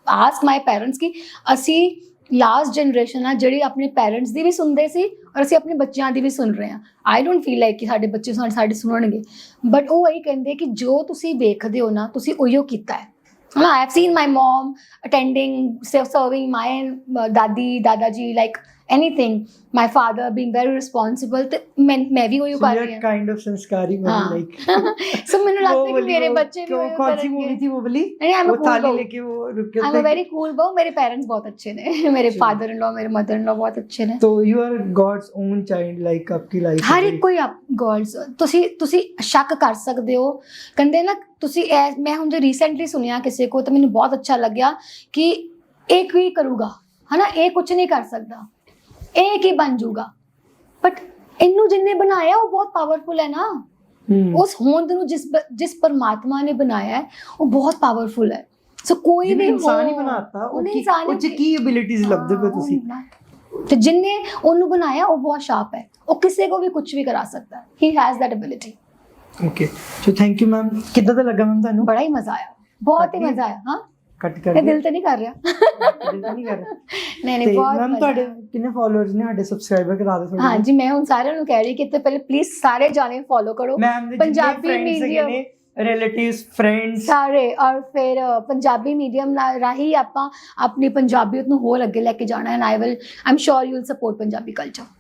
ask my parents ਕਿ ਅਸੀਂ ਲਾਸਟ ਜਨਰੇਸ਼ਨ ਆ ਜਿਹੜੀ ਆਪਣੇ ਪੈਰੈਂਟਸ ਦੀ ਵੀ ਸੁਣਦੇ ਸੀ ਔਰ ਅਸੀਂ ਆਪਣੇ ਬੱਚਿਆਂ ਦੀ ਵੀ ਸੁਣ ਰਹੇ ਹਾਂ। ਆਈ ਡੋਂਟ ਫੀਲ ਲਾਈਕ ਕਿ ਸਾਡੇ ਬੱਚੇ ਸਾਡੀ ਸੁਣਨਗੇ, ਬਟ ਉਹ ਇਹੀ ਕਹਿੰਦੇ ਕਿ ਜੋ ਤੁਸੀਂ ਵੇਖਦੇ ਹੋ ਨਾ ਤੁਸੀਂ ਉਹੀਓ ਕੀਤਾ ਹੈ। I have seen my mom attending, serving my दादी दादाजी, like anything. My father being very responsible. ਤੇ ਮੈਂ ਵੀ ਉਹੀ ਕਰ ਰਹੀ ਹਾਂ। काइंड ऑफ संस्कारी हाँ। वाली लाइक So ਮੈਨੂੰ ਲੱਗਦਾ है कि मेरे बच्चे भी वही कौन सी करेंगे। मूवी थी वो वाली? नहीं, I'm a वो cool थाली बहू। लेके वो रुके I'm a very cool बहू। मेरे पेरेंट्स बहुत अच्छे ने मेरे चलो। फादर इन लॉ मेरे मदर इन लॉ बहुत अच्छे ने। तो you are God's own child, like आपकी लाइफ ਹਰ ਇੱਕ ਕੋਈ ਗਰਲਸ ਤੁਸੀਂ ਸ਼ੱਕ ਕਰ ਸਕਦੇ ਹੋ। ਕਹਿੰਦੇ ਨਾ ਤੁਸੀਂ ਮੈਂ ਹੁਣ ਜੇ ਰੀਸੈਂਟਲੀ ਸੁਣਿਆ ਕਿਸੇ ਕੋ ਤਾਂ ਮੈਨੂੰ ਬਹੁਤ ਅੱਛਾ ਲੱਗਿਆ ਕਿ ਇਹ ਕੀ ਕਰੂਗਾ ਹਨਾ, ਇਹ ਕੁਝ ਨਹੀਂ ਕਰ ਸਕਦਾ, ਇਹ ਕੀ ਬਣ ਜਾਊਗਾ, ਬਟ ਇਹਨੂੰ ਜਿੰਨੇ ਬਣਾਇਆ ਉਹ ਬਹੁਤ ਪਾਵਰਫੁਲ ਹੈ ਨਾ। ਉਸ ਹੋਂਦ ਨੂੰ ਜਿਸ ਪਰਮਾਤਮਾ ਨੇ ਬਣਾਇਆ ਹੈ ਉਹ ਬਹੁਤ ਪਾਵਰਫੁਲ ਹੈ। ਸੋ ਕੋਈ ਵੀ ਇਨਸਾਨ ਹੀ ਬਣਾਤਾ, ਉਹ ਚ ਕੀ ਐਬਿਲਿਟੀਜ਼ ਲੱਭਦੇ ਪਏ ਤੁਸੀਂ? ਤੇ ਜਿੰਨੇ ਉਹਨੂੰ ਬਣਾਇਆ ਉਹ ਬਹੁਤ ਸ਼ਾਰਪ ਹੈ, ਉਹ ਕਿਸੇ ਕੋ ਵੀ ਕੁਝ ਵੀ ਕਰਾ ਸਕਦਾ ਹੈ। He has that ability. Okay, so thank you ma'am. ਕਿੱਦਾਂ ਦਾ ਲੱਗਾ ਮੈਮ ਤੁਹਾਨੂੰ? ਬੜਾ ਹੀ ਮਜ਼ਾ ਆਇਆ, ਬਹੁਤ ਹੀ ਮਜ਼ਾ ਆਇਆ। ਹਾਂ, ਕੱਟ ਕਰ ਇਹ ਦਿਲ ਤੇ ਨਹੀਂ ਕਰ ਰਿਹਾ। ਦਿਲ ਤਾਂ ਨਹੀਂ ਕਰ ਰਿਹਾ। ਨਹੀਂ ਨਹੀਂ, ਬਹੁਤ ਮੈਮ ਮਜ਼ਾ ਤੁਹਾਡੇ ਆਇਆ। ਕਿੰਨੇ ਫਾਲੋਅਰਸ ਨੇ? ਸਾਡੇ ਸਬਸਕ੍ਰਾਈਬਰ ਕਰਾ ਦਿਓ ਥੋੜੇ। ਹਾਂਜੀ, ਮੈਂ ਹੁਣ ਸਾਰਿਆਂ ਨੂੰ ਕਹਿ ਰਹੀ ਕਿ ਤੇ ਪਹਿਲੇ ਪਲੀਜ਼ ਸਾਰੇ ਜਾਣੇ ਫੋਲੋ ਕਰੋ ਮੈਮ ਦੇ ਪੰਜਾਬੀ ਮੀਡੀਅਮ, ਰਿਲੇਟਿਵਸ, ਫਰੈਂਡਸ ਸਾਰੇ, ਔਰ ਫਿਰ ਪੰਜਾਬੀ ਮੀਡੀਅਮ ਰਾਹੀਂ ਆਪਾਂ ਆਪਣੀ ਪੰਜਾਬੀਅਤ ਨੂੰ ਹੋਰ ਅੱਗੇ ਲੈ ਕੇ ਜਾਣਾ ਹੈ। And I M sure you will support Punjabi culture.